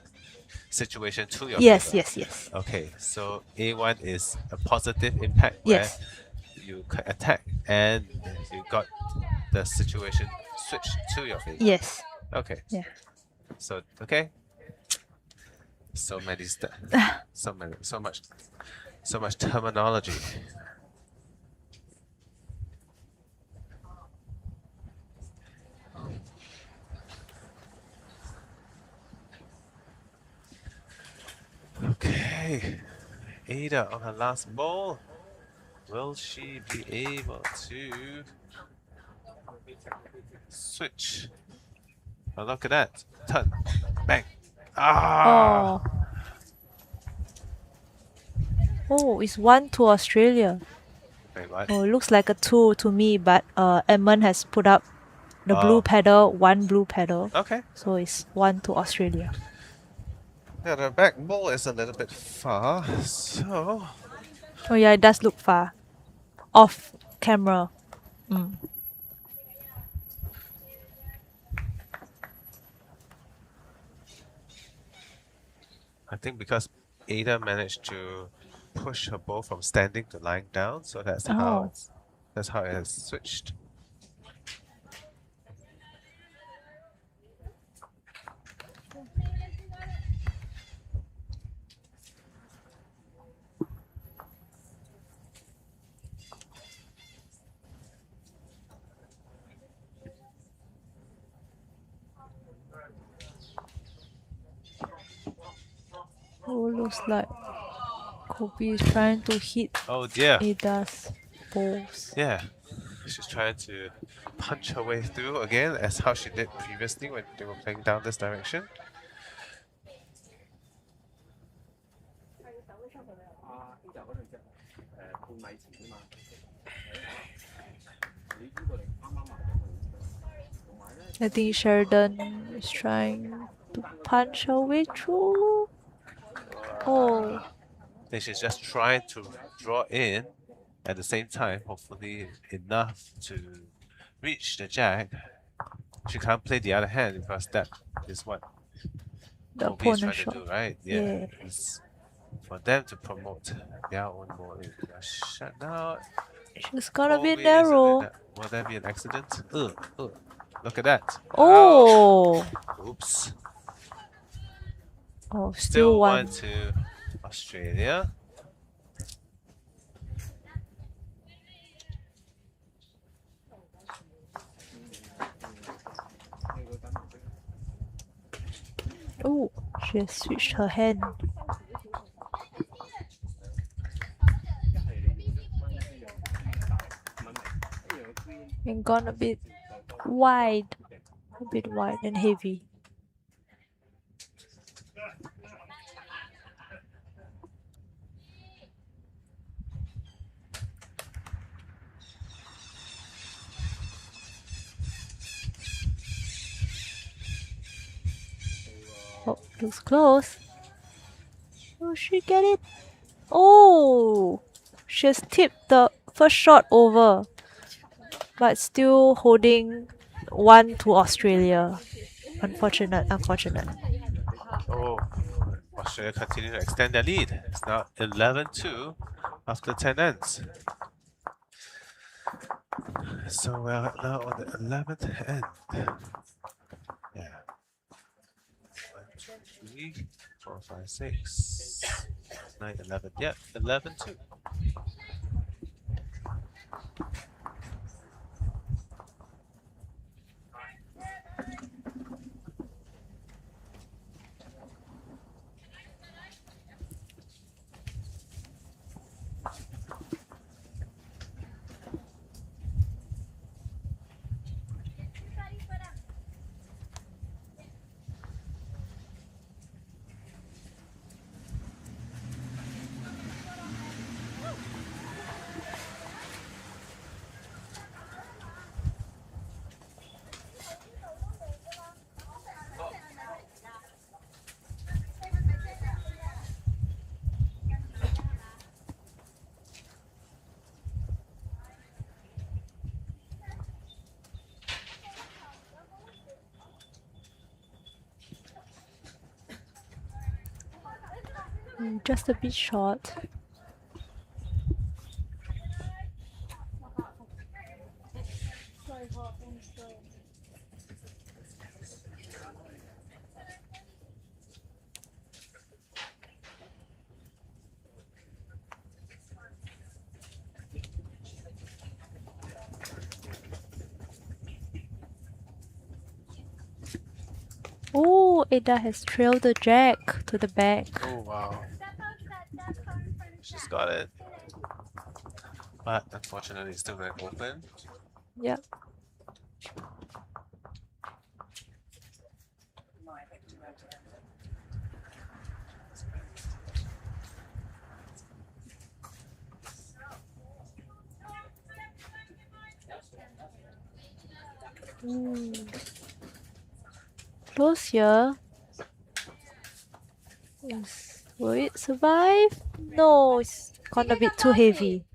situation to your Yes. favor. Yes. Okay, so A1 is a positive impact where Yes. you attack and you got the situation switched to your favor. Yes. Okay. Yeah. So okay. So many so much terminology. Okay. Ada on her last ball. Will she be able to switch? Oh, look at that. Turn. Bang. Ah! Oh, it's 1 to Australia. Wait, what? Oh, it looks like a 2 to me, but Edmund has put up the blue Oh. pedal, 1 blue pedal. Okay. So it's 1 to Australia. Yeah, the back ball is a little bit far, so Oh yeah, it does look far. Off camera. I think because Ada managed to push her ball from standing to lying down, so that's how it has switched. Oh, looks like Kobe is trying to hit Oh dear. Ada's balls. Yeah. She's trying to punch her way through again as how she did previously when they were playing down this direction. I think Sheridan is trying to punch her way through. Oh, I think she's just trying to draw in at the same time, hopefully enough to reach the jack. She can't play the other hand because that is what the Kobe is opponent trying shot. to do, right? Yeah. It's for them to promote their own ball. Shut down. She's gonna be Kobe narrow. will there be an accident? Look at that. Oh. Oops. Oh, Still still 1 1. to Australia. Oh, she has switched her hand. And gone a bit wide. A bit wide and heavy. Oh, looks close. Will she get it? Oh! She has tipped the first shot over. But still holding 1 to Australia. Unfortunate. Oh, Australia continue to extend their lead. It's now 11-2 after 10 ends. So we're now on the 11th end. Yeah. 1, 2, 3, 4, 5, 6, 9, 11. Yeah, 11-2. Just a bit short. Oh, Ada has trailed the jack to the back. Oh, wow. She's got it. But unfortunately, it's still going open. Yep. Close here. Will it survive? No, it's gone a bit too heavy.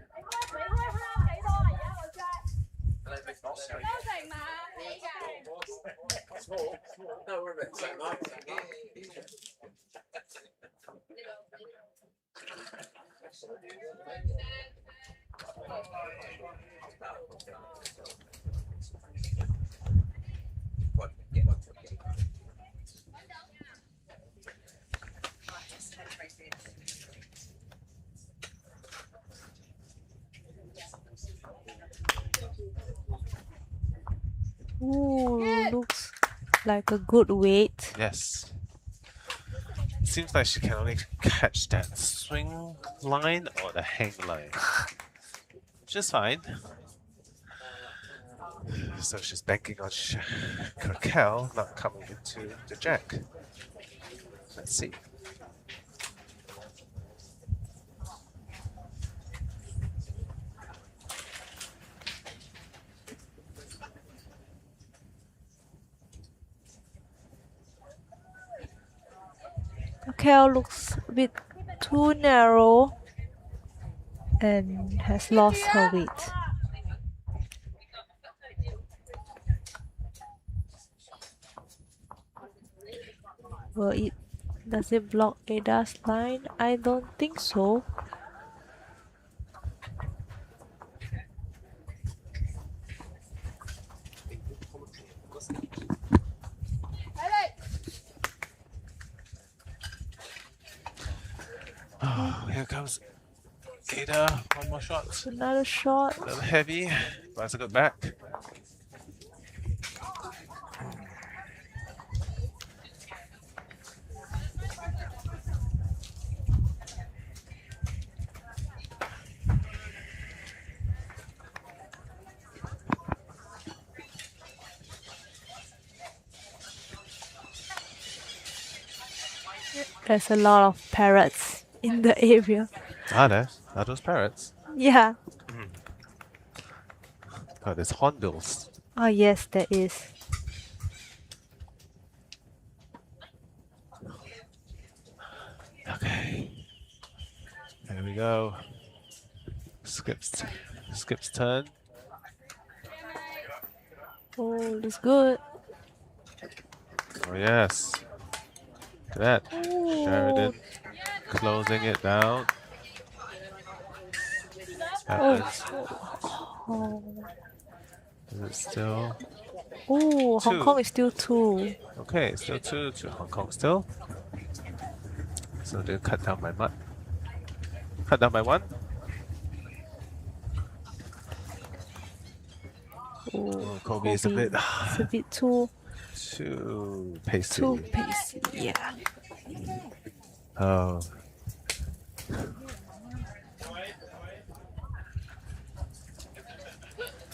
Ooh, looks like a good weight. Yes. Seems like she can only catch that swing line or the hang line. Which is fine. So she's banking on Raquel not coming into the jack. Let's see. Raquel looks a bit too narrow and has lost her weight. Does it block Ada's line? I don't think so. Oh, here comes Ada. One more shot. Another shot. A little heavy, but it's a good back. There's a lot of parrots in the area. Are those parrots? Yeah. Oh, there's hornbills. Oh yes, there is. Okay. There we go. Skip's turn. Oh, looks good. Oh yes. Look at that. Oh, Sheridan closing it down. Happens. oh, Is it still? oh, Hong Two. Kong is still 2. Okay, still 2 to Hong Kong still. So they cut down by what? Cut down by 1? Oh, Kobe is a bit it's a bit too pacey. too pacey. Yeah. Oh.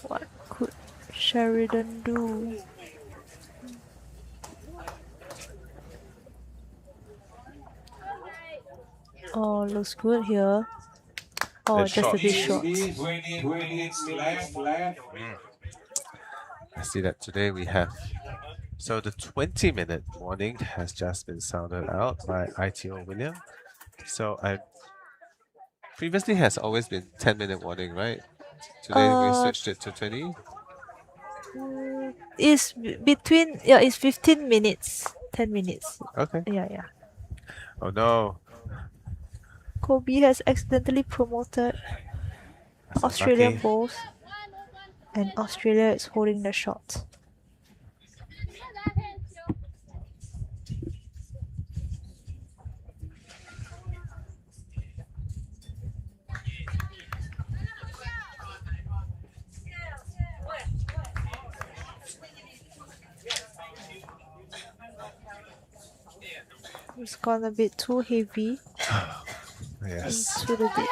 What could Sheridan do? Oh, looks good here. Oh, That's just a short. bit short. I see that today we have. So the 20-minute warning has just been sounded out by ITO William. So I previously has always been 10-minute warning, right? Today we switched it to 20. It's between, yeah, it's 15 minutes, 10 minutes. Okay. Yeah. Oh no. Kobe has accidentally promoted That's Australian unlucky. balls, and Australia is holding the shot. It's gone a bit too heavy Yes. into the ditch.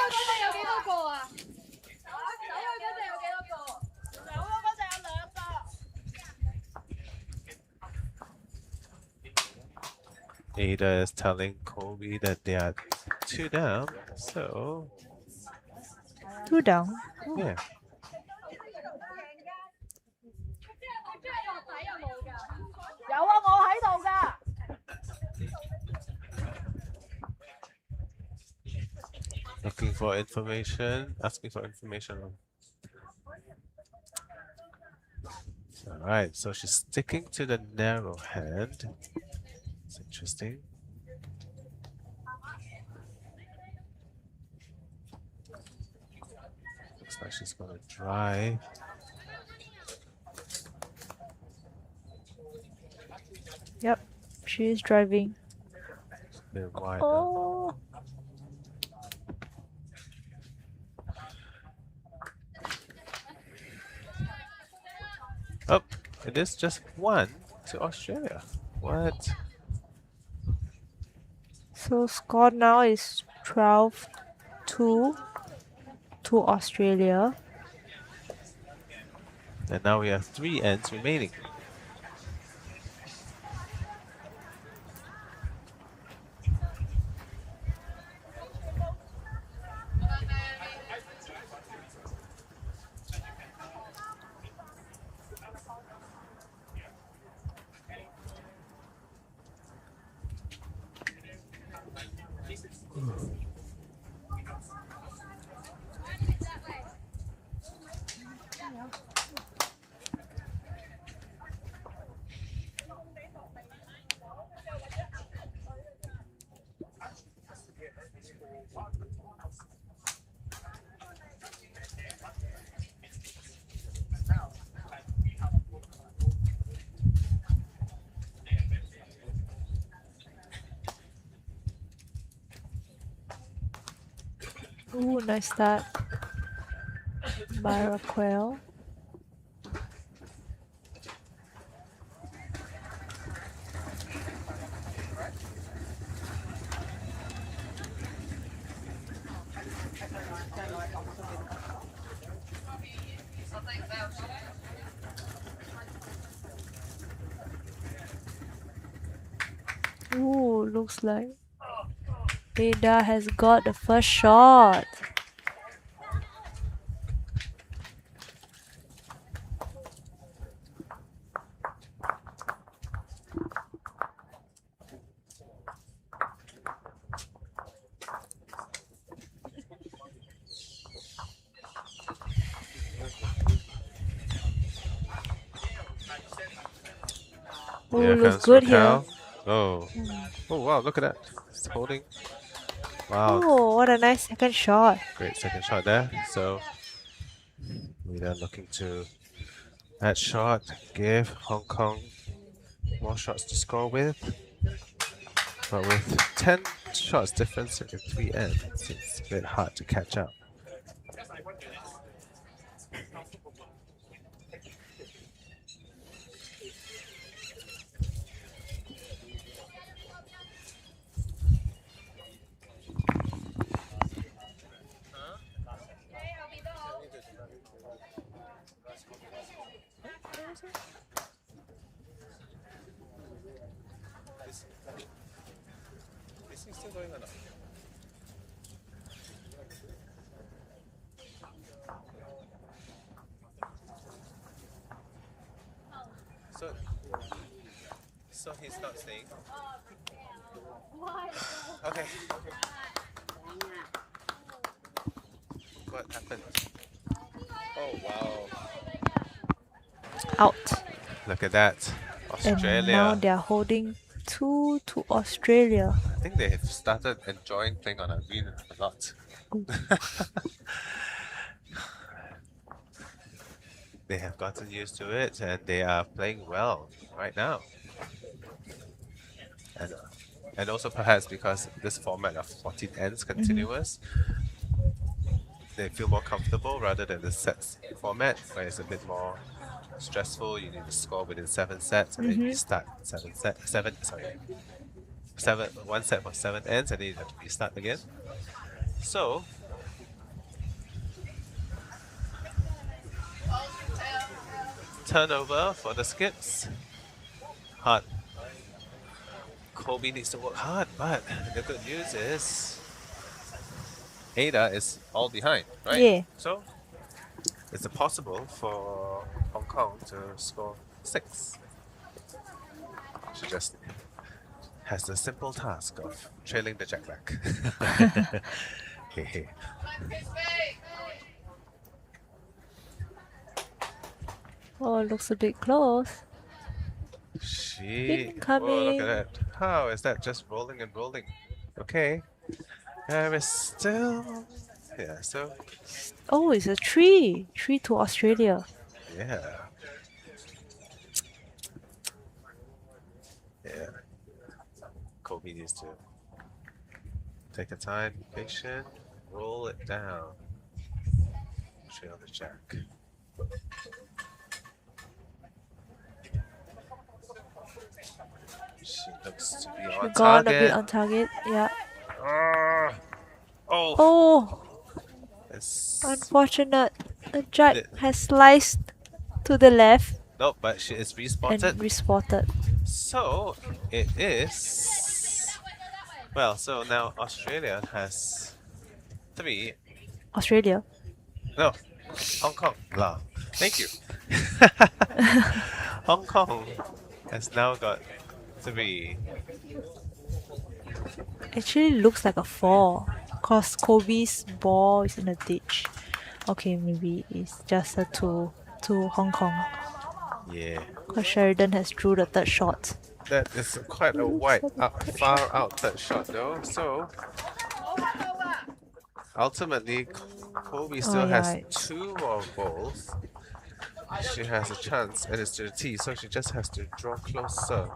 Ada is telling Kobe that they are 2 down. So 2 down. yeah. Looking for information, asking for information. Alright, so she's sticking to the narrow hand. It's interesting. Looks like she's gonna drive. Yep, she is driving. A bit wide. Oh, Oh, it is just 1 to Australia. What? so score now is 12-2 to Australia. And now we have 3 ends remaining. Ooh, nice start by Raquel. Ooh, looks like Ada has got the first shot. Oh, Here looks comes good here. Raquel. Oh. Oh wow, look at that. It's holding. Wow. Oh, what a nice second shot. Great second shot there. So we are looking to add shot, give Hong Kong more shots to score with. But with 10 shots difference in 3 ends, it's a bit hard to catch up. Is he still going or not? So he's not staying? Okay. What happened? Oh wow. Out. Look at that. And now Australia. they are holding 2 to Australia. I think they have started enjoying playing on a green a lot. They have gotten used to it and they are playing well right now. And also perhaps because this format of 14 ends continuous, they feel more comfortable rather than the sets format where it's a bit more stressful. You need to score within 7 sets and then you restart 1 set for 7 ends and then you have to restart again. So turnover for the skips. Hard. Kobe needs to work hard, but the good news is Ada is all behind, right? Yeah. So it's possible for Hong Kong to score 6. She just has the simple task of trailing the jackback. Hey. Oh, looks a bit close. Whoa, look at that. How is that just rolling and rolling? Okay. There is still... Yeah, so... Oh, it's a 3. 3 to Australia. Yeah. Yeah. Kobe needs to take a time, be patient, roll it down. Trail the jack. She looks to be on Gone target. a bit on target. Yeah. Oh! Oh, It's... unfortunate. The jack has sliced to the left Nope, but she is and respotted. respotted. So it is. Well, so now Australia has 3. Australia. No, Hong Kong. La. Thank you. Hong Kong has now got 3. Actually looks like a 4. Cause Kobe's ball is in the ditch. Okay, maybe it's just a 2 to Hong Kong. Yeah. Cause Sheridan has drew the third shot. That is quite a wide, far out third shot though. So ultimately, Kobe still has 2 more balls. She has a chance, and it's to the tee, so she just has to draw closer.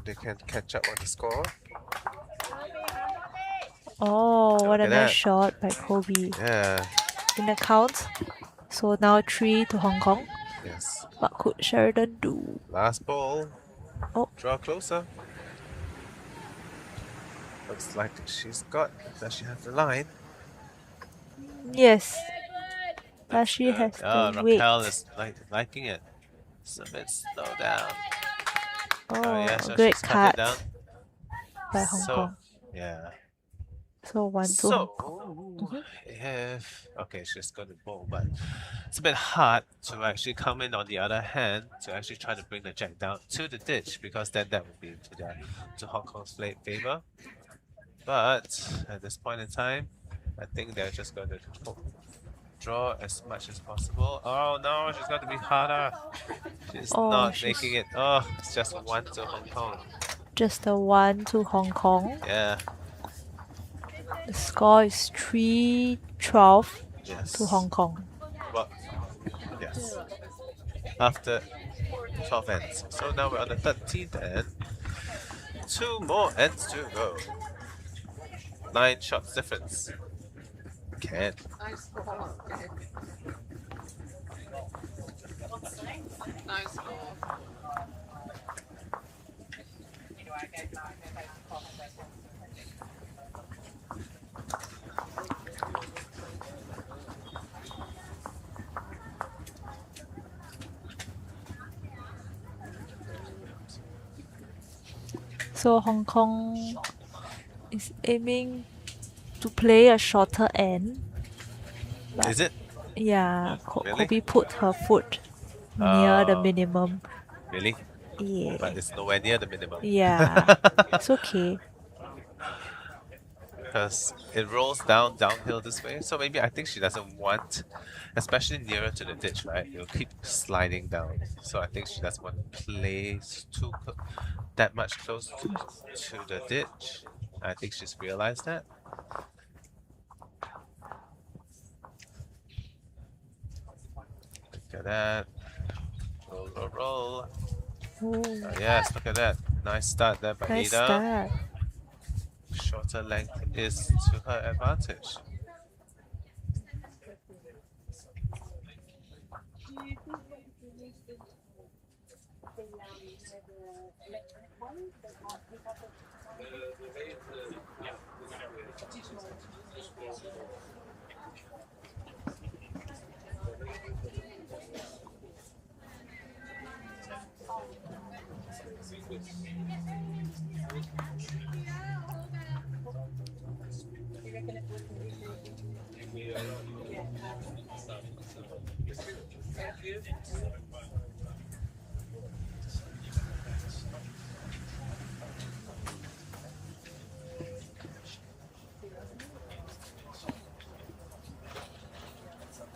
They can catch up on the score. Oh, what a Look at nice that. shot by Kobe. Yeah. In the count. So now 3 to Hong Kong. Yes. What could Sheridan do? Last ball. Oh. Draw closer. Looks like she's got. Does she have the line? Yes. But she has the weight. Raquel is liking it. So let's slow down. Oh, Yeah, so great she's cut it cut down. by Hong So Kong. Yeah. So 1-2 Hong So, Kong. if okay, she's got the ball, but it's a bit hard to actually come in on the other hand to actually try to bring the jack down to the ditch because then that would be to Hong Kong's favor. But at this point in time, I think they're just going to draw as much as possible. Oh no, she's got to be harder. She's Oh, not she's making it. Oh, it's just 1 to Hong Kong. just a 1-2 Hong Kong. Yeah. The score is 3-12 Yes. to Hong Kong. Well, yes. After 12 ends. So now we're on the 13th end. 2 more ends to go. 9 shots difference. Can. Nice ball. Okay. Nice ball. So Hong Kong is aiming to play a shorter end. But Is it? yeah, Really? Kobe put her foot near the Oh. minimum. Really? Yeah. But it's nowhere near the minimum. Yeah. It's okay. Because it rolls downhill this way. So maybe I think she doesn't want, especially nearer to the ditch, right? It'll keep sliding down. So I think she doesn't want to place that much close to the ditch. I think she's realized that. Look at that. Roll, roll, roll. Oh, Yes, look at that. Nice start there by nice Ada. start. Shorter length is to her advantage.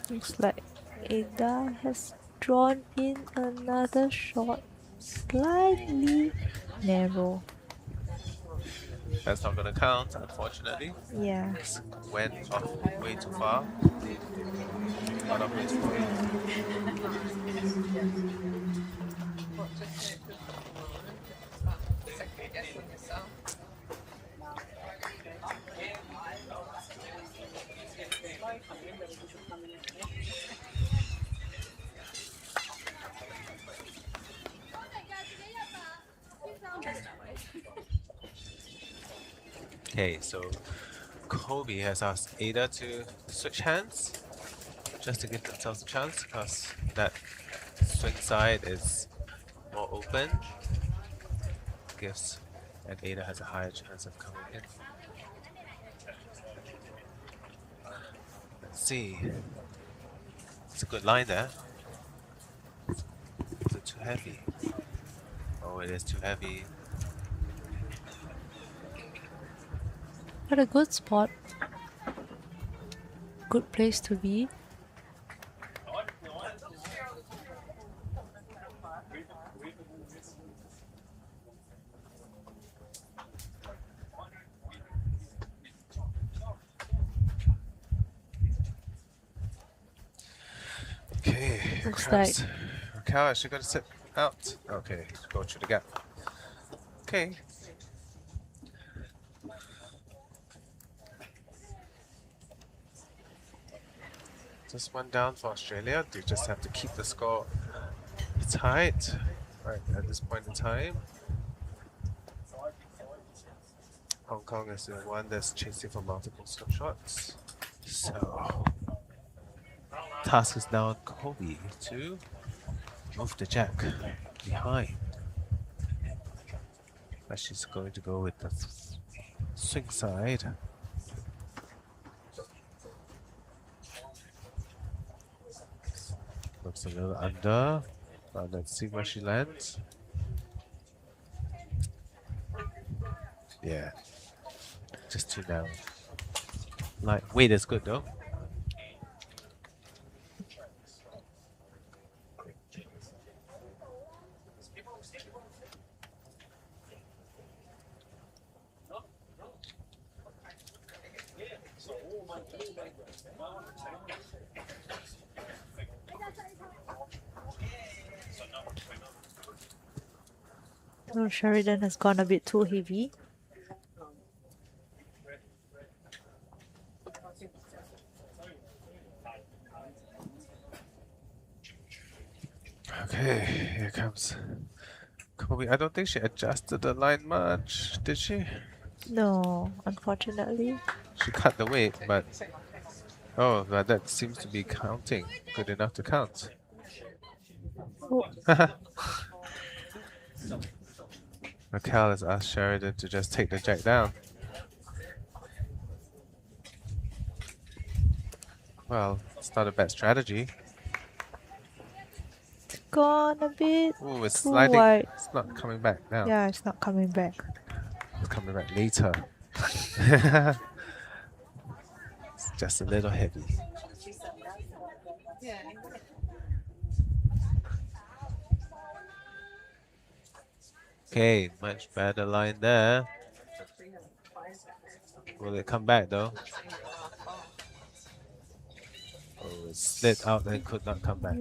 Looks like Ada has drawn in another shot, slightly narrow. That's not gonna count, unfortunately. Yeah. Went off way too far. Got off way too far. What, just second guessing yourself. Okay, so Kobe has asked Ada to switch hands just to give themselves a chance because that swing side is more open. Gives and Ada has a higher chance of coming in. Let's see. It's a good line there. Is it too heavy? Oh, it is too heavy. What a good spot. Good place to be. Okay, Looks crabs. Raquel, is she gonna sit out? Okay, go through the gap. Okay. Just one down for Australia. They just have to keep the score tight right at this point in time. Hong Kong is the one that's chasing for multiple scope shots. So task is now on Kobe to move the jack behind. But she's going to go with the Swing side. Looks a little under. Let's see where she lands. Yeah. Just too narrow. Like, weight is good though. Oh, Sheridan has gone a bit too heavy. Okay, here comes Kobe. I don't think she adjusted the line much, did she? No, unfortunately. She cut the weight, but oh, but that seems to be counting. Good enough to count. Oh, Raquel has asked Sheridan to just take the jack down. Well, it's not a bad strategy. gone a bit Ooh, it's too sliding. wide. It's not coming back now. Yeah, it's not coming back. It's coming back later. It's just a little heavy. Okay, much better line there. Will it come back though? Oh, it slid out and could not come back.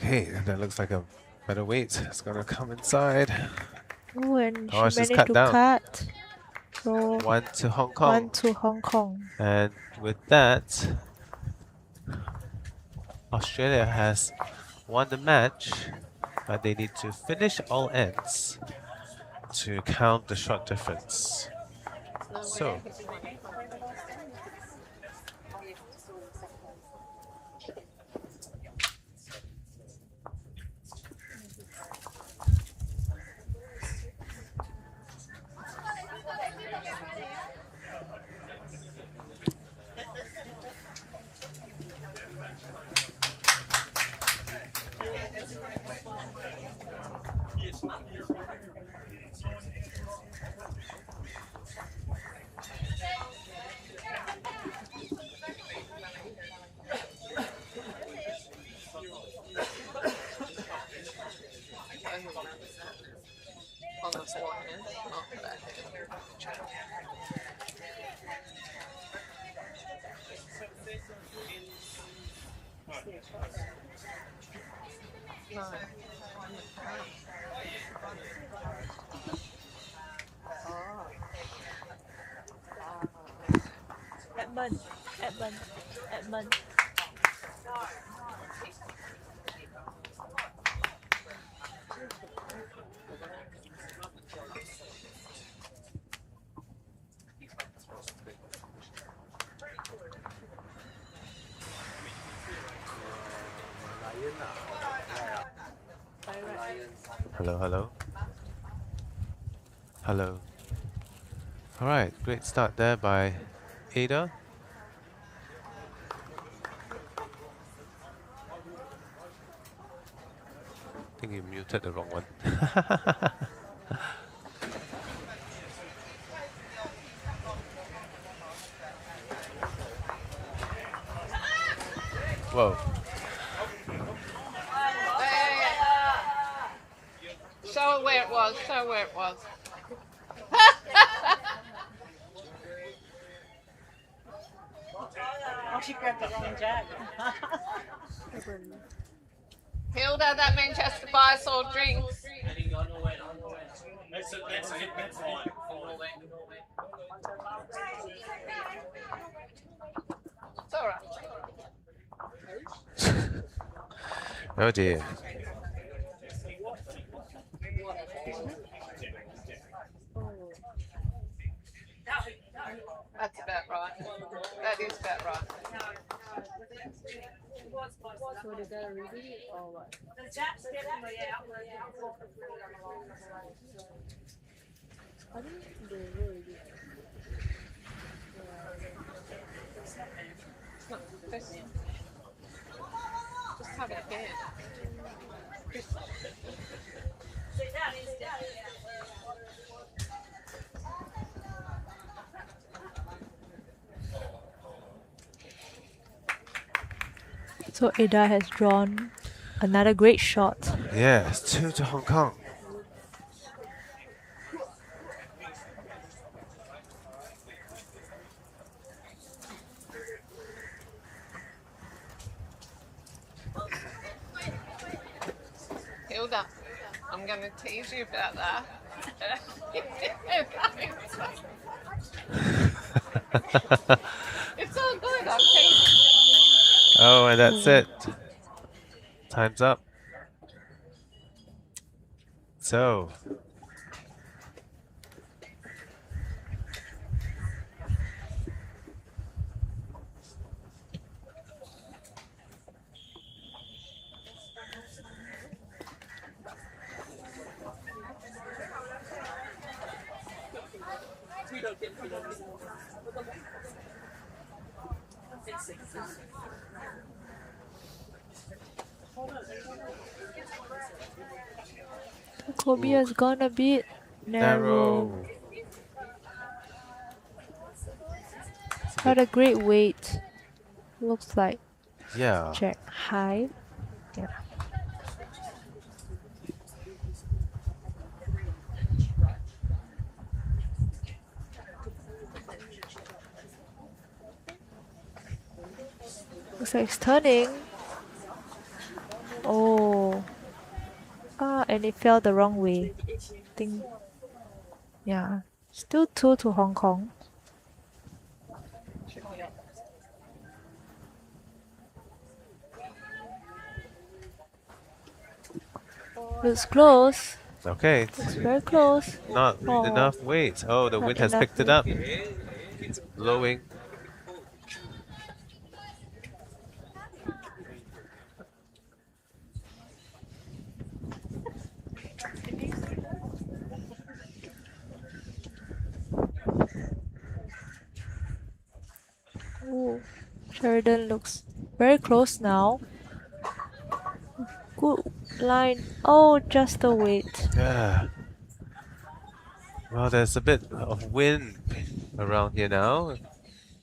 Okay, that looks like a better weight. It's gonna come inside. Oh, and Oh, she it's just managed cut to down. cut. So, 1 to Hong Kong. 1 to Hong Kong. And with that, Australia has won the match, but they need to finish all ends to count the shot difference. So, Edmund. hello, hello. Hello. Alright, great start there by Ada. I think you muted the wrong one. Whoa. Show her where it was. Show her where it was. Oh, she grabbed the wrong jack. Hilda, that Manchester buy us all drinks. Let's fine. Oh dear. Oh, That's about right. That is about right. so they gotta redo it or what? I think they will redo it. Yeah. It's not just have it again. So Ada has drawn another great shot. Yes, 2 to Hong Kong. Hilda, I'm going to tease you about that. It's all good. I'm teasing. Oh, and that's it. Time's up. So, Kobe has gone a bit narrow. narrow. Got a great weight. Looks like Yeah. Jack high. Yeah. Looks like it's turning. Oh. And it fell the wrong way. Think. Yeah. Still 2 to Hong Kong. Looks close. Okay. Looks very close. Not Oh. enough weight. Oh, the Not wind has enough picked it weight. up. It's blowing. Ooh. Sheridan looks very close now. Good line. Oh, just the weight. Yeah. Well, there's a bit of wind around here now.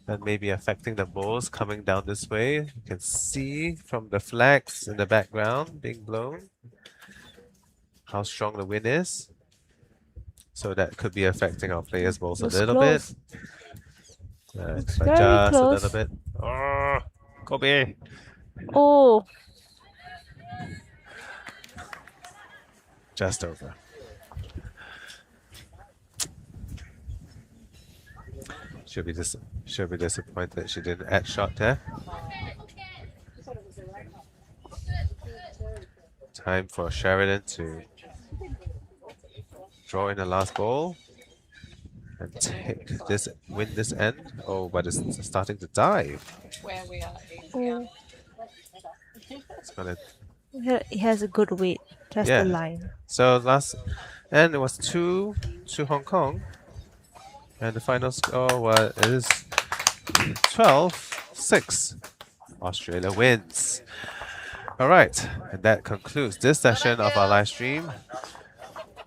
That may be affecting the balls coming down this way. You can see from the flags in the background being blown how strong the wind is. So that could be affecting our players' balls a Looks little close. bit. Looks But very just a little close. bit. Oh, Kobe! Oh, Just over. She'll be disappointed she didn't add shot there. Time for Sheridan to draw in the last ball and win this end. Oh, but it's starting to dive. Where we are oh. easier. It's gonna It has a good weight. Just Yeah. the line. So last and it was 2 to Hong Kong. And the final score is 12-6. Australia wins. All right, and that concludes this session of our live stream.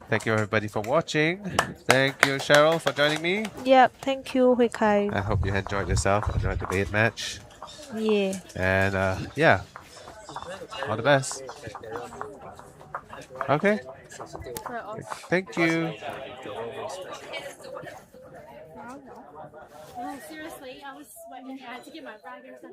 Thank you everybody for watching. Thank you Cheryl for joining me. Yep, thank you, Hui Kai. I hope you enjoyed yourself, enjoyed the debate match. Yeah. And yeah, all the best. Okay, thank you. Seriously, I was sweating. I had to get my braggers on.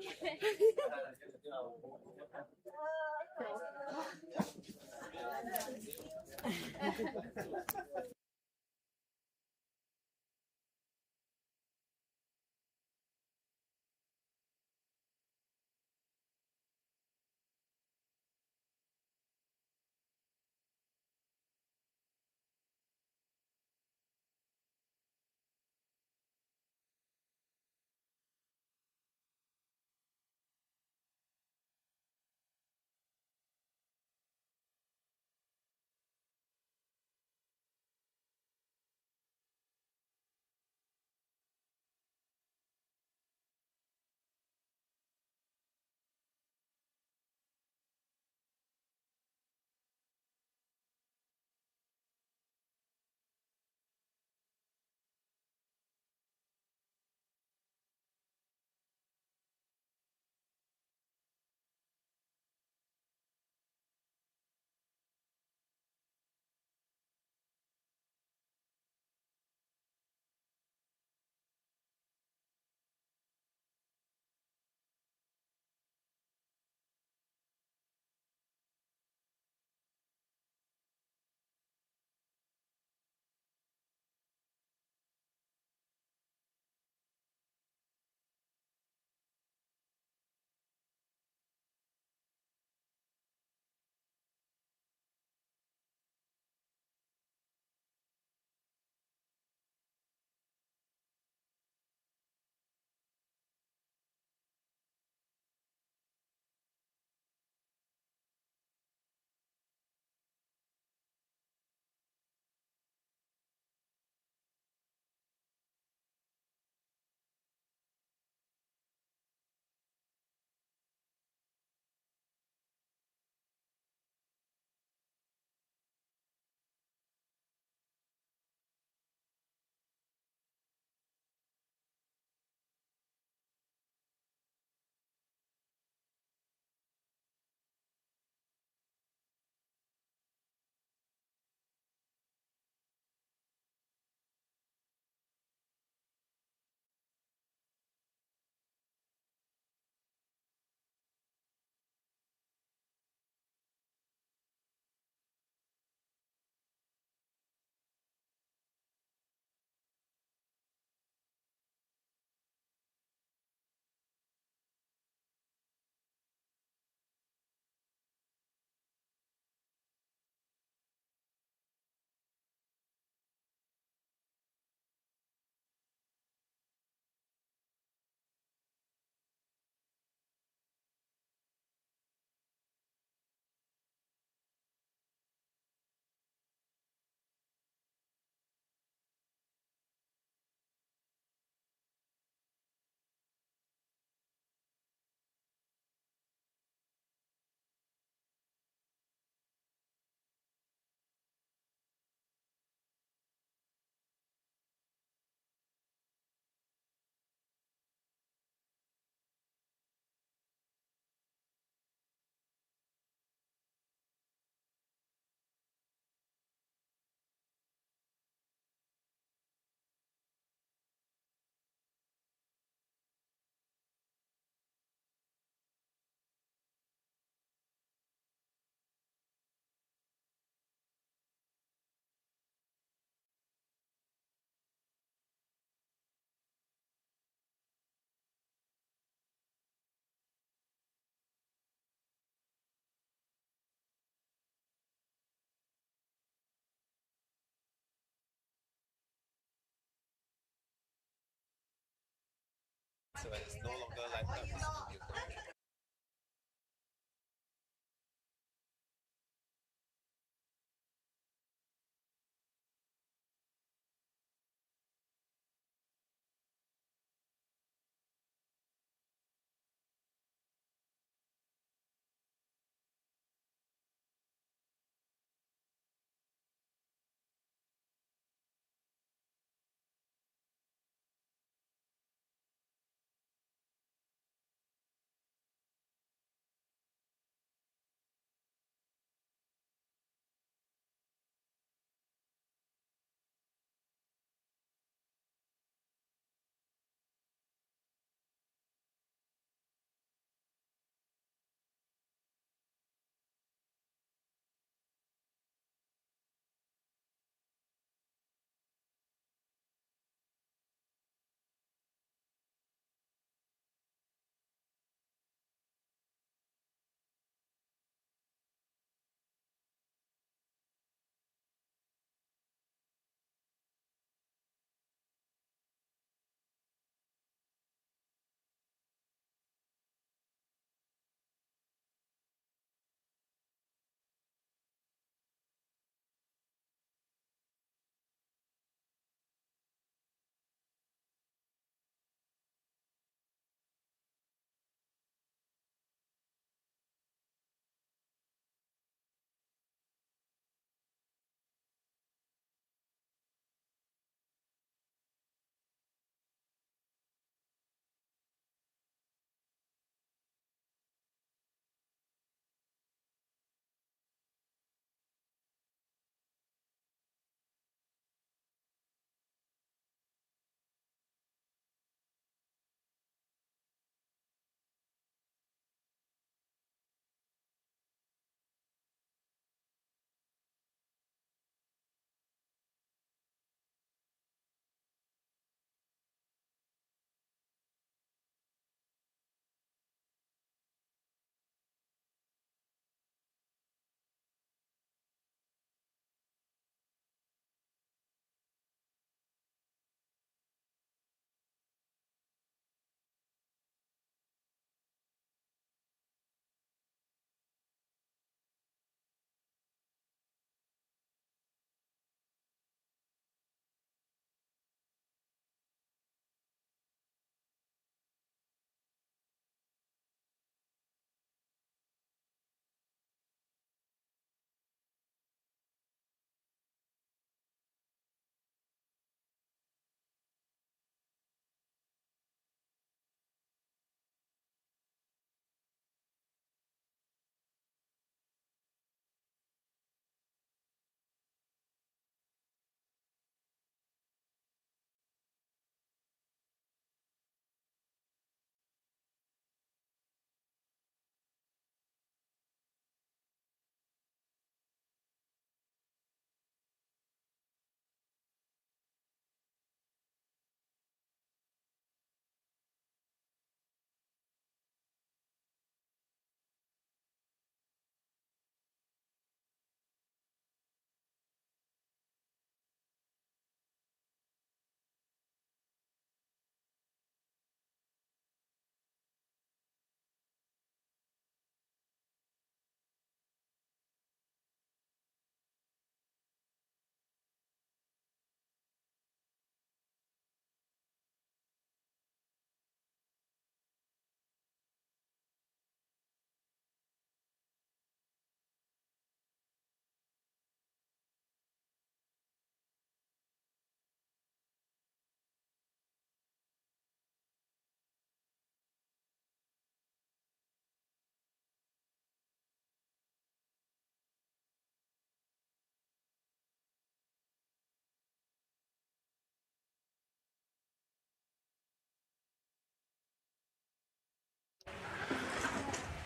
So when it's no longer light up, it's medium dark.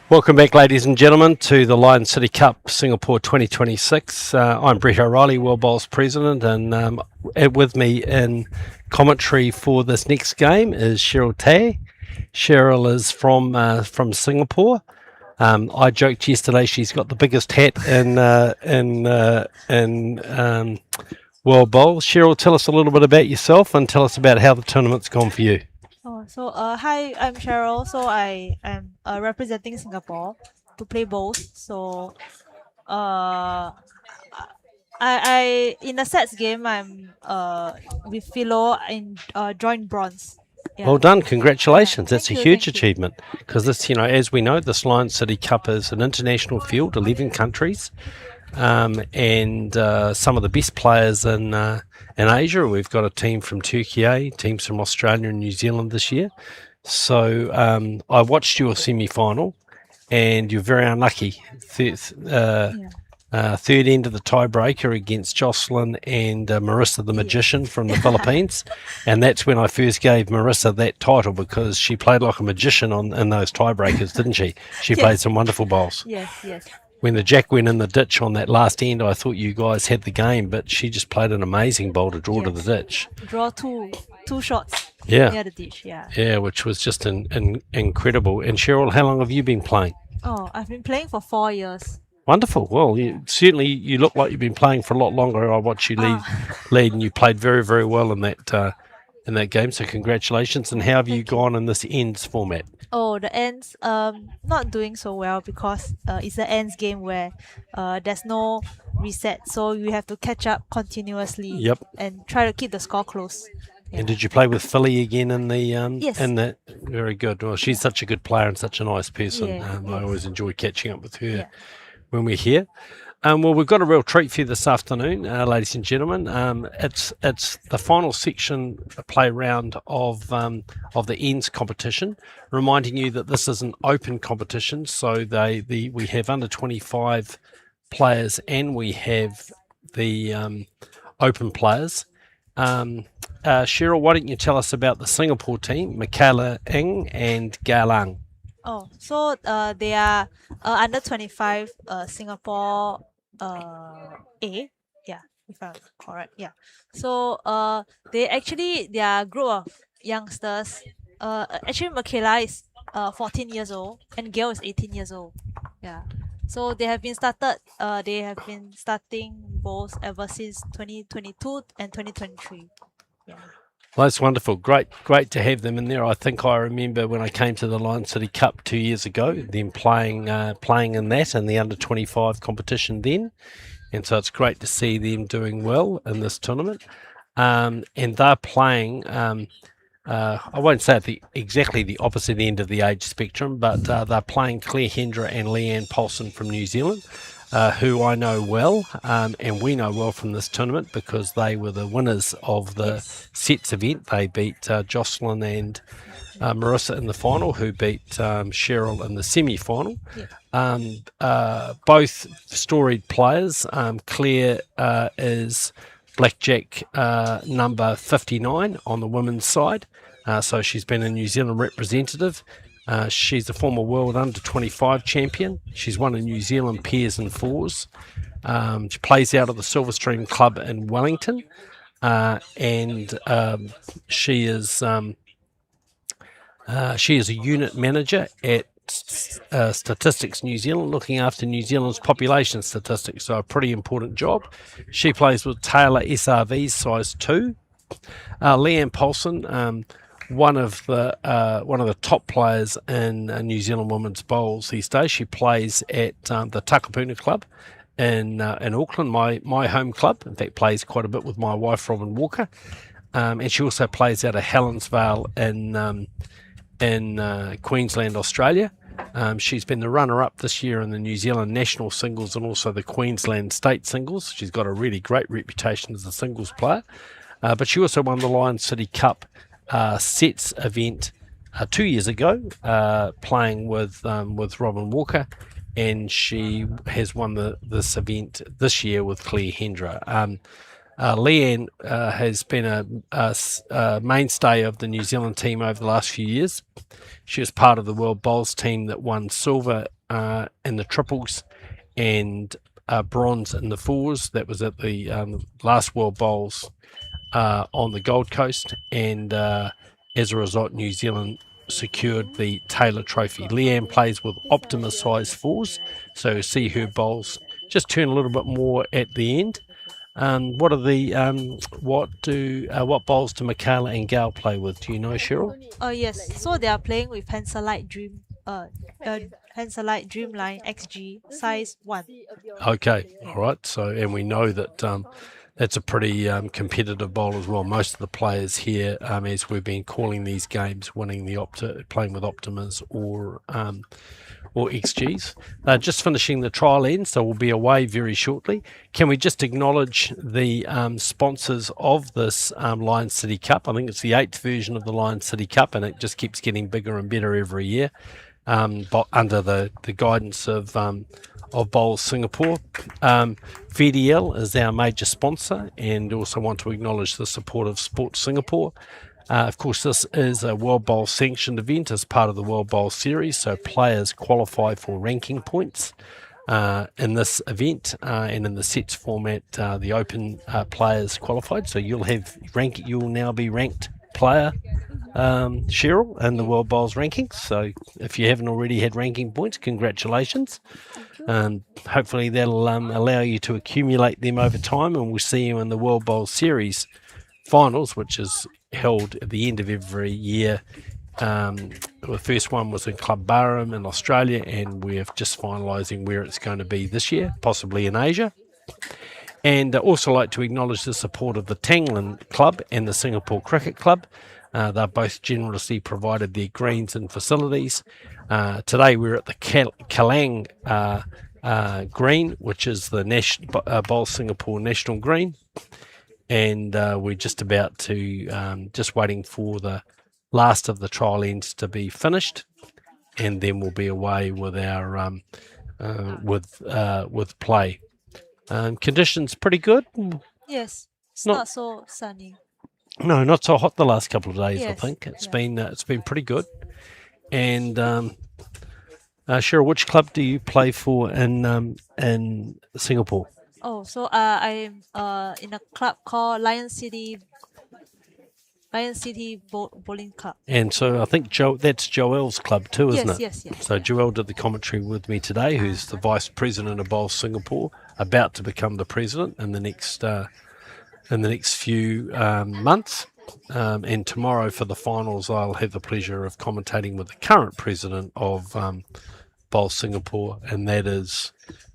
Welcome back, ladies and gentlemen, to the Lion City Cup Singapore 2026. I'm Brett O'Reilly, World Bowls President, and with me in commentary for this next game is Cheryl Tay. Cheryl is from Singapore. I joked yesterday she's got the biggest hat in World Bowls. Cheryl, tell us a little bit about yourself and tell us about how the tournament's gone for you. Hi, I'm Cheryl. So I am representing Singapore to play bowls. So uh, I in the sets game I'm with Philo in joint bronze. Yeah. Well done, Yeah. congratulations. That's a Thank you. huge Thank you. achievement because this, as we know, this Lion City Cup is an international field, 11 countries, and some of the best players in Asia. We've got a team from Turkey, teams from Australia and New Zealand this year. So I watched your semi-final, and you're very unlucky. Third end of the tiebreaker against Jocelyn and Marissa the Magician from the Philippines. And that's when I first gave Marissa that title because she played like a magician in those tiebreakers, didn't she? She played some wonderful bowls. Yes. When the jack went in the ditch on that last end, I thought you guys had the game, but she just played an amazing bowl to draw to the ditch. Draw two shots Yeah. near the ditch. Yeah. Yeah, which was just incredible. And Cheryl, how long have you been playing? Oh, I've been playing for 4 years. Wonderful. Well, you look like you've been playing for a lot longer. I watched you lead, and you played very, very well in that game. So congratulations. And how have you gone in this ends format? Oh, the ends not doing so well because it's an ends game where there's no reset, so you have to catch up continuously. Yep. And try to keep the score close. Yeah. And did you play with Philly again in the Yes. in the very good. Well, she's such a good player and such a nice person. Yeah, I always enjoy catching up with her Yeah. when we're here. Well, we've got a real treat for you this afternoon, ladies and gentlemen. It's the final section play round of the ends competition. Reminding you that this is an open competition, so we have under 25 players and we have the open players. Cheryl, why don't you tell us about the Singapore team, Michaela Ng and Kallang? Oh, so they are under 25 Singapore A. Yeah, if I'm correct. Yeah. So they are a group of youngsters. Actually Michaela is 14 years old and Gail is 18 years old. Yeah. So they have been starting bowls ever since 2022 and 2023. Yeah. Well, that's wonderful. Great to have them in there. I think I remember when I came to the Lion City Cup 2 years ago, them playing in that in the under 25 competition then, and so it's great to see them doing well in this tournament. And they're playing. I won't say at exactly the opposite end of the age spectrum, but they're playing Claire Hendra and Leanne Paulson from New Zealand, who I know well, and we know well from this tournament because they were the winners of the sets event. They beat Jocelyn and Marissa in the final, who beat Cheryl in the semi-final. Both storied players. Claire is blackjack number 59 on the women's side. So she's been a New Zealand representative. She's a former world under 25 champion. She's won a New Zealand pairs and fours. She plays out of the Silverstream Club in Wellington. And she is a unit manager at Statistics New Zealand, looking after New Zealand's population statistics, so a pretty important job. She plays with Taylor SRV's size 2. Leanne Paulson, one of the top players in New Zealand women's bowls these days. She plays at the Takapuna Club in Auckland, my home club. In fact, plays quite a bit with my wife Robin Walker, and she also plays out of Helensvale in Queensland, Australia. She's been the runner-up this year in the New Zealand national singles and also the Queensland state singles. She's got a really great reputation as a singles player, but she also won the Lion City Cup sets event 2 years ago, playing with Robin Walker, and she has won this event this year with Claire Hendra. Leanne has been a mainstay of the New Zealand team over the last few years. She was part of the World Bowls team that won silver in the triples and bronze in the fours. That was at the last World Bowls on the Gold Coast, and as a result, New Zealand secured the Taylor Trophy. Leanne plays with Optima size fours, so see her bowls just turn a little bit more at the end. What are the what bowls do Michaela and Gal play with? Do you know, Cheryl? Oh yes, so they are playing with Hanselite Hanselite Dreamline XG size 1. Okay, all right. So, and we know that that's a pretty competitive bowl as well. Most of the players here, as we've been calling these games, winning the playing with Optimas or XGs. Just finishing the trial end, so we'll be away very shortly. Can we just acknowledge the sponsors of this Lion City Cup? I think it's the 8th version of the Lion City Cup, and it just keeps getting bigger and better every year. But under the guidance of Bowls Singapore. VDL is our major sponsor, and also want to acknowledge the support of Sports Singapore. Of course, this is a World Bowl sanctioned event as part of the World Bowl series, so players qualify for ranking points in this event, and in the sets format, the open players qualified. So you'll now be ranked player, Cheryl, in the World Bowls rankings. So if you haven't already had ranking points, congratulations. Hopefully that'll allow you to accumulate them over time, and we'll see you in the World Bowl series finals, which is held at the end of every year. The first one was in Club Barham in Australia, and we're just finalising where it's going to be this year, possibly in Asia. And I'd also like to acknowledge the support of the Tangland Club and the Singapore Cricket Club. They've both generously provided their greens and facilities. Today we're at the Kallang green, which is the Bowl Singapore National Green. And we're just about to just waiting for the last of the trial ends to be finished, and then we'll be away with our with play. Conditions pretty good. Yes, it's not so sunny. No, not so hot the last couple of days. Yes, I think it's been pretty good. And Cheryl, which club do you play for in Singapore? Oh, so I'm in a club called Lion City Bowling Club. And so I think that's Joel's club too, isn't it? Yes. So Joel did the commentary with me today, who's the vice president of Bowls Singapore, about to become the president in the next few months. And tomorrow for the finals, I'll have the pleasure of commentating with the current president of Bowls Singapore, and that is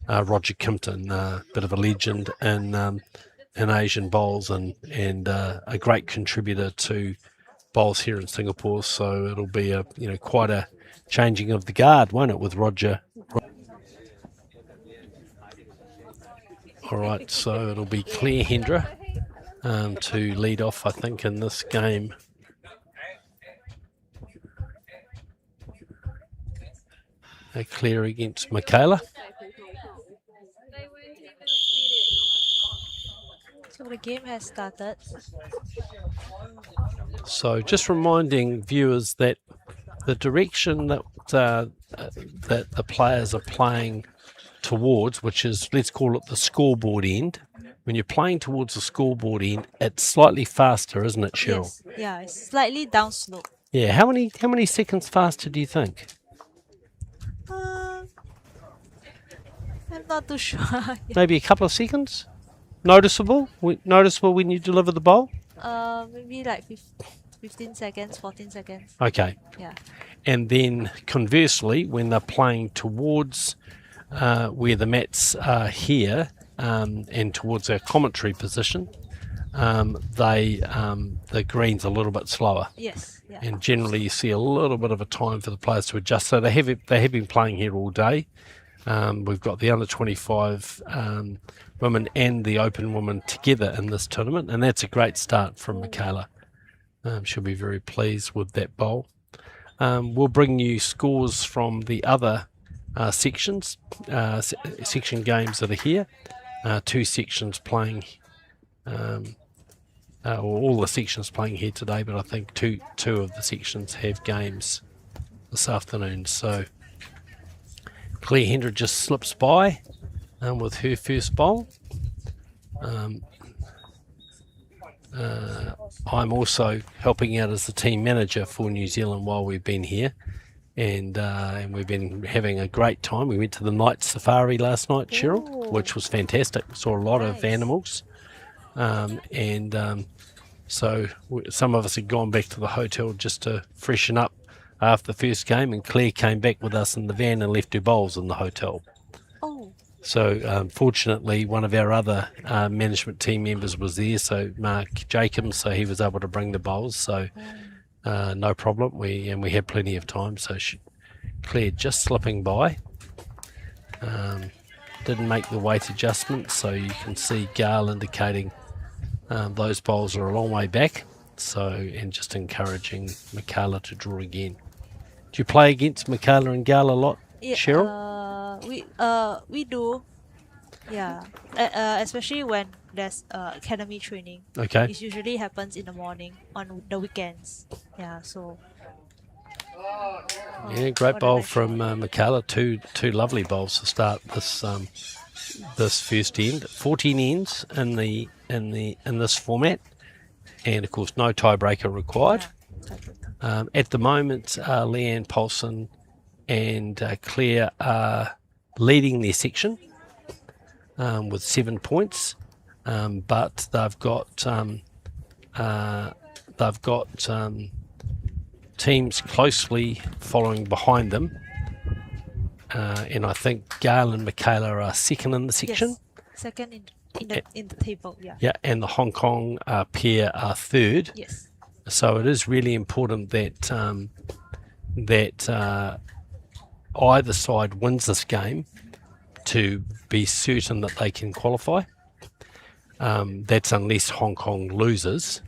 Roger Kimpton, a bit of a legend in Asian bowls and a great contributor to bowls here in Singapore. So it'll be quite a changing of the guard, won't it, with Roger? All right, so it'll be Claire Hendra to lead off, I think, in this game. Claire against Michaela. So the game has started. So just reminding viewers that the direction that the players are playing towards, which is, let's call it the scoreboard end. When you're playing towards the scoreboard end, it's slightly faster, isn't it, Cheryl? Yes, yeah, it's slightly downslope. Yeah, how many seconds faster do you think? I'm not too sure. Maybe a couple of seconds? Noticeable when you deliver the bowl? Maybe like 15 seconds, 14 seconds. Okay. Yeah. And then conversely, when they're playing towards where the mats are here and towards our commentary position, the green's a little bit slower. Yes. Yeah. And generally you see a little bit of a time for the players to adjust. So they have been playing here all day. We've got the under 25 women and the open women together in this tournament, and that's a great start from Michaela. She'll be very pleased with that bowl. We'll bring you scores from the other sections, section games that are here. Two sections playing, or all the sections playing here today, but I think two of the sections have games this afternoon. So Claire Hendra just slips by with her first bowl. I'm also helping out as the team manager for New Zealand while we've been here, and we've been having a great time. We went to the night safari last night, Cheryl, which was fantastic. Saw a lot of animals, So some of us had gone back to the hotel just to freshen up after the first game, and Claire came back with us in the van and left her bowls in the hotel. Oh, So fortunately, one of our other management team members was there, so Mark Jacobs, so he was able to bring the bowls. So no problem. We had plenty of time. So Claire just slipping by. Didn't make the weight adjustment, so you can see Gail indicating those bowls are a long way back. So, and just encouraging Michaela to draw again. Do you play against Michaela and Gail a lot, yeah. Cheryl? We do. Yeah. Especially when there's academy training. Okay. It usually happens in the morning on the weekends. Yeah. So. Yeah, great what a bowl nice from shot. Michaela. Two lovely bowls to start this first end. 14 ends in this format, and of course no tiebreaker required. At the moment, Leanne Paulson and Claire are leading their section with 7 points, but they've got teams closely following behind them, and I think Gail and Michaela are second in the section. Yes. Second in the table. Yeah. Yeah, and the Hong Kong pair are third. Yes. So it is really important that either side wins this game to be certain that they can qualify. That's unless Hong Kong loses,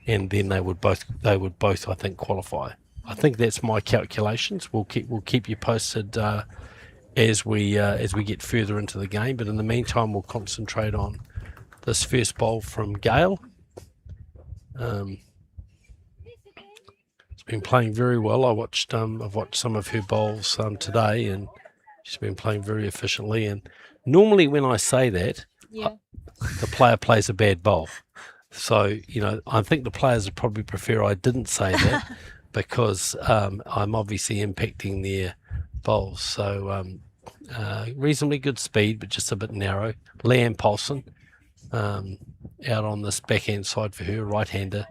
and then they would both I think qualify. I think that's my calculations. We'll keep you posted as we get further into the game. But in the meantime, we'll concentrate on this first bowl from Gail. Been playing very well. I've watched some of her bowls today, and she's been playing very efficiently. And normally when I say that, Yeah. the player plays a bad bowl. So, I think the players would probably prefer I didn't say that because I'm obviously impacting their bowls. So reasonably good speed, but just a bit narrow. Leanne Paulson out on this backhand side for her, right-hander.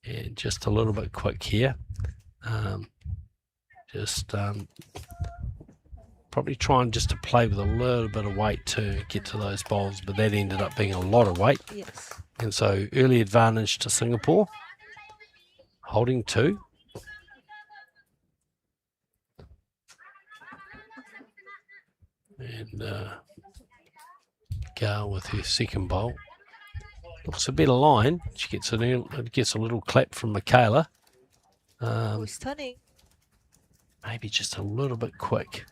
And just a little bit quick here. Probably trying just to play with a little bit of weight to get to those bowls, but that ended up being a lot of weight. Yes. And so early advantage to Singapore. Holding 2. And Gail with her second bowl. Looks a better line. She gets a little clap from Michaela. Who's turning? Maybe just a little bit quick.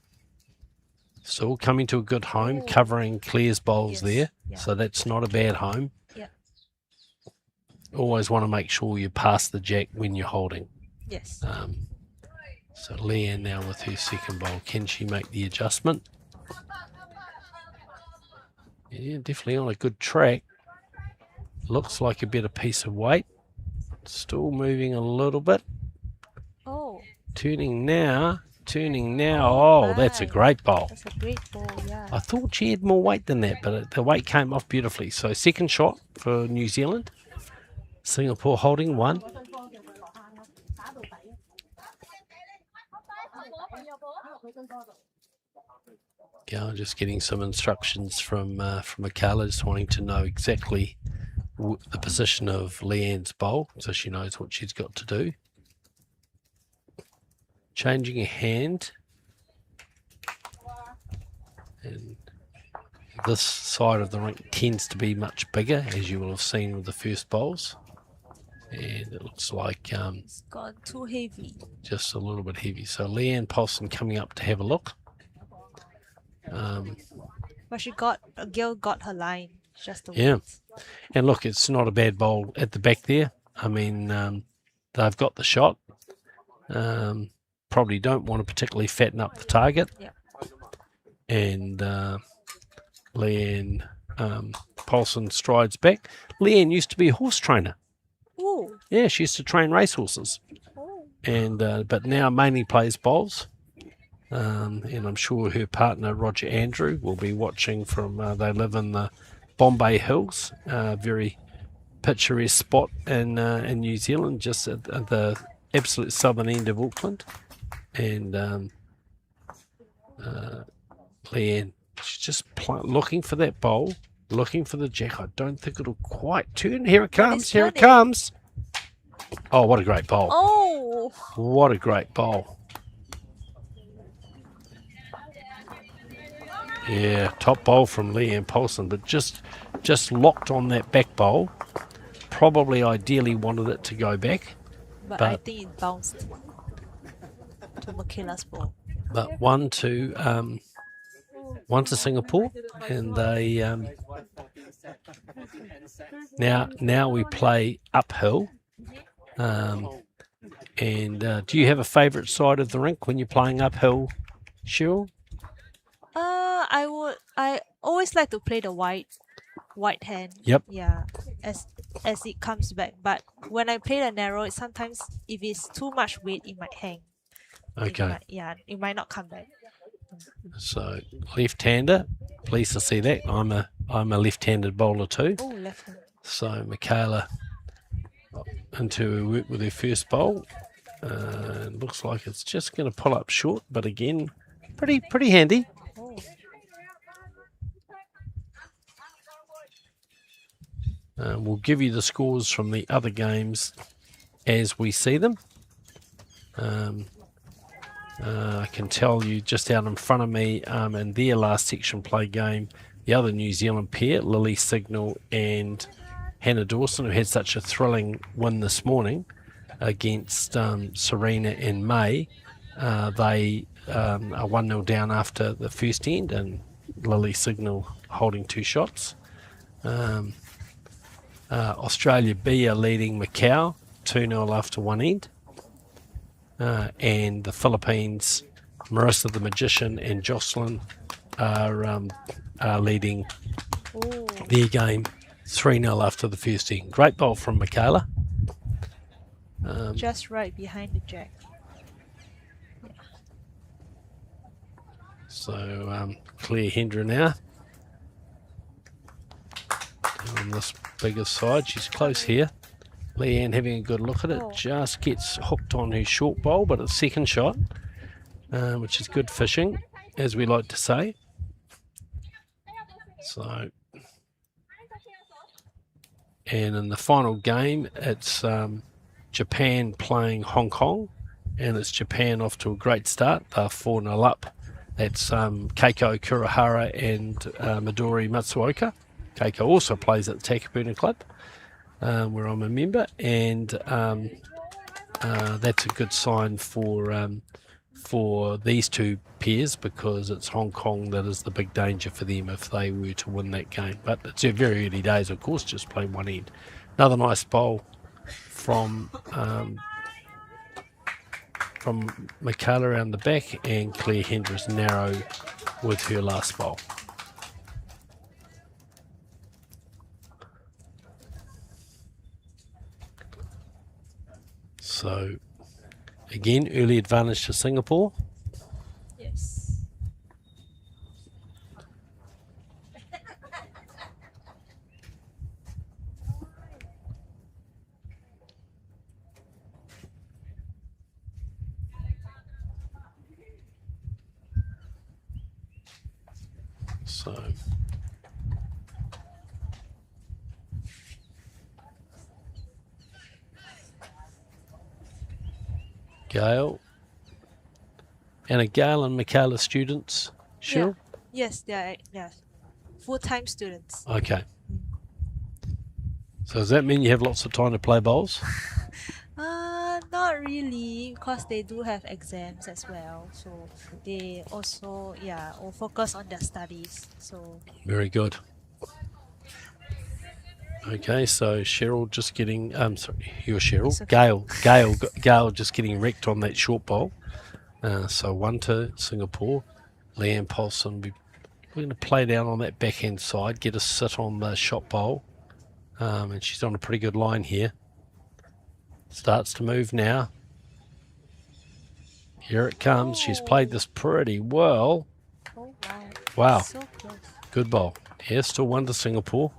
Still coming to a good home, covering Claire's bowls Yes. there. Yeah. So that's not a bad home. Yeah. Always want to make sure you pass the jack when you're holding. Yes. So Leanne now with her second bowl. Can she make the adjustment? Yeah, definitely on a good track. Looks like a better piece of weight. Still moving a little bit. Oh. Turning now. Oh, that's a nice. great bowl. That's a great ball. Yeah. I thought she had more weight than that, but the weight came off beautifully. So second shot for New Zealand. Singapore holding 1. Yeah, just getting some instructions from Michaela, just wanting to know exactly the position of Leanne's bowl, so she knows what she's got to do. Changing a hand. And this side of the rink tends to be much bigger, as you will have seen with the first bowls. And it looks like It's gone too heavy. just a little bit heavy. So Leanne Paulson coming up to have a look. But Gail got her line. Just the Yeah. weight. And look, it's not a bad bowl at the back there. I mean, they've got the shot. Probably don't want to particularly fatten up the target. Yeah. And Leanne Paulson strides back. Leanne used to be a horse trainer. Ooh. Yeah, she used to train racehorses. Oh. And but now mainly plays bowls. And I'm sure her partner Roger Andrew will be watching from. They live in the Bombay Hills, very picturesque spot in New Zealand, just at the absolute southern end of Auckland. And Leanne, she's just looking for that bowl, looking for the jack. I don't think it'll quite turn. Here it comes. Here it comes. Oh, what a great bowl. Oh! What a great bowl. Yeah, top bowl from Leanne Paulson, but just locked on that back bowl. Probably ideally wanted it to go back. But I think it bounced to Michaela's ball. But one to Singapore, and they now we play uphill. And do you have a favourite side of the rink when you're playing uphill, Cheryl? I always like to play the white hand. Yep. Yeah, as it comes back. But when I play the narrow, sometimes if it's too much weight, it might hang. Okay. It might not come back. So left-hander, pleased to see that. I'm a left-handed bowler too. Oh, left-hand. So Michaela into her work with her first bowl. Looks like it's just going to pull up short, but again, pretty handy. Oh. We'll give you the scores from the other games as we see them. I can tell you just out in front of me in their last section play game, the other New Zealand pair, Lily Signal and Hannah Dawson, who had such a thrilling win this morning against Serena and May. They are 1-0 down after the first end, and Lily Signal holding 2 shots. Australia B are leading Macau 2-0 after one end. And the Philippines, Marissa the Magician and Jocelyn are leading their game 3-0 after the first end. Great bowl from Michaela. Just right behind the jack. So Claire Hendra now. On this bigger side, she's close here. Leanne having a good look at it, just gets hooked on her short bowl, but it's second shot, which is good fishing, as we like to say. So, and in the final game, it's Japan playing Hong Kong, and it's Japan off to a great start. They're 4-0 up. That's Keiko Kurihara and Midori Matsuoka. Keiko also plays at the Takapuna Club, where I'm a member, and that's a good sign for these two pairs, because it's Hong Kong that is the big danger for them if they were to win that game. But it's very early days, of course, just playing one end. Another nice bowl from Michaela around the back, and Claire Hendris narrow with her last bowl. So, again, early advantage to Singapore. Yes. So, Gail. And are Gail and Michaela students, Cheryl? Yeah. Yes, they are full-time students. Okay. So does that mean you have lots of time to play bowls? Not really, because they do have exams as well. So they also, will focus on their studies. So Very good. Okay, so Cheryl just getting, sorry, you're Cheryl. Okay. Gail just getting wrecked on that short bowl. So 1-2 Singapore. Leanne Paulson, we're going to play down on that backhand side, get a sit on the shot bowl. And she's on a pretty good line here. Starts to move now. Here it comes. She's played this pretty well. oh wow. Wow, So close. good bowl. Yeah, still 1 to Singapore,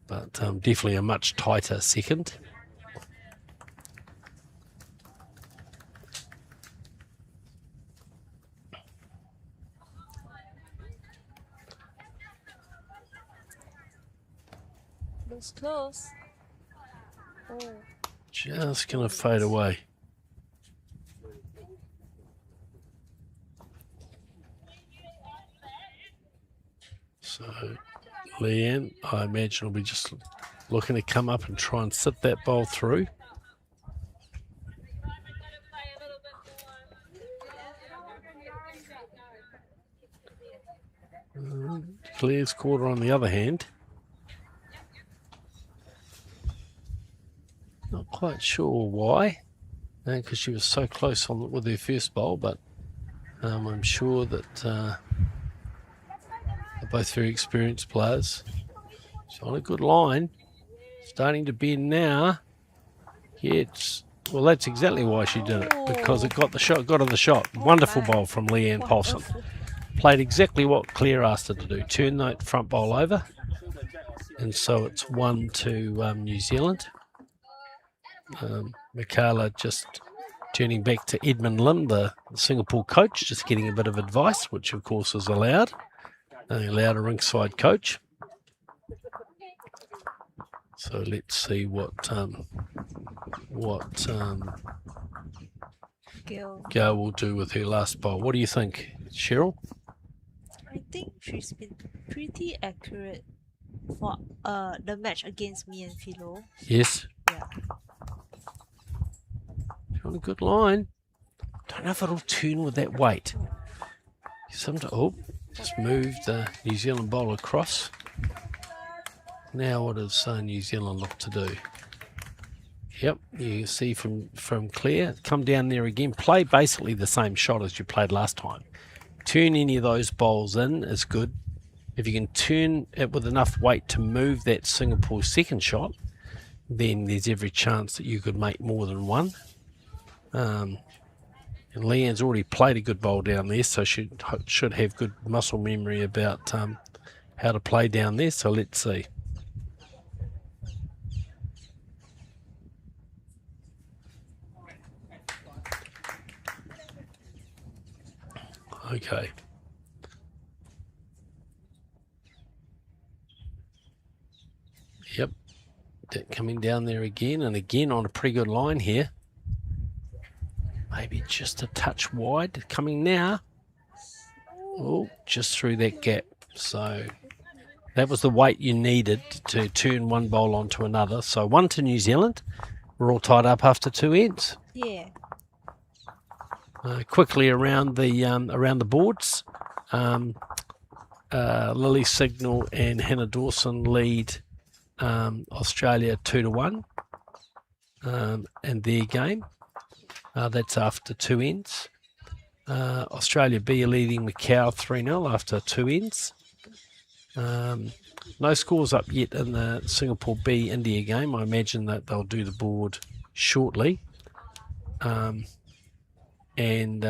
but definitely a much tighter second. Looks close. Oh, Just going to fade away. So Leanne, I imagine, will be just looking to come up and try and sit that bowl through. Claire's quarter on the other hand. Not quite sure why, because she was so close on with her first bowl, but I'm sure that they're both very experienced players. She's on a good line, starting to bend now. Yeah, well, that's exactly why she did it, because it got her the shot. Wonderful bowl from Leanne Paulson. Played exactly what Claire asked her to do. Turn that front bowl over, and so it's 1 to New Zealand. Michaela just turning back to Edmund Lim, the Singapore coach, just getting a bit of advice, which of course is allowed. They allowed a ringside coach. So let's see what Gail will do with her last bowl. What do you think, Cheryl? I think she's been pretty accurate for the match against me and Philo. Yes. Yeah. On a good line. Don't know if it'll turn with that weight. Just moved the New Zealand bowl across. Now what does New Zealand look to do? Yep, you can see from Claire, come down there again, play basically the same shot as you played last time. Turn any of those bowls in is good. If you can turn it with enough weight to move that Singapore second shot, then there's every chance that you could make more than one. And Leanne's already played a good bowl down there, so she should have good muscle memory about how to play down there. So let's see. Okay. Yep. Coming down there again and again on a pretty good line here. Maybe just a touch wide. Coming now. Oh, just through that gap. So that was the weight you needed to turn one bowl onto another. So 1 to New Zealand. We're all tied up after 2 ends. Yeah. Quickly around the boards. Lily Signal and Hannah Dawson lead Australia 2-1 in their game. That's after 2 ends. Australia B are leading Macau 3-0 after 2 ends. No scores up yet in the Singapore B India game. I imagine that they'll do the board shortly. And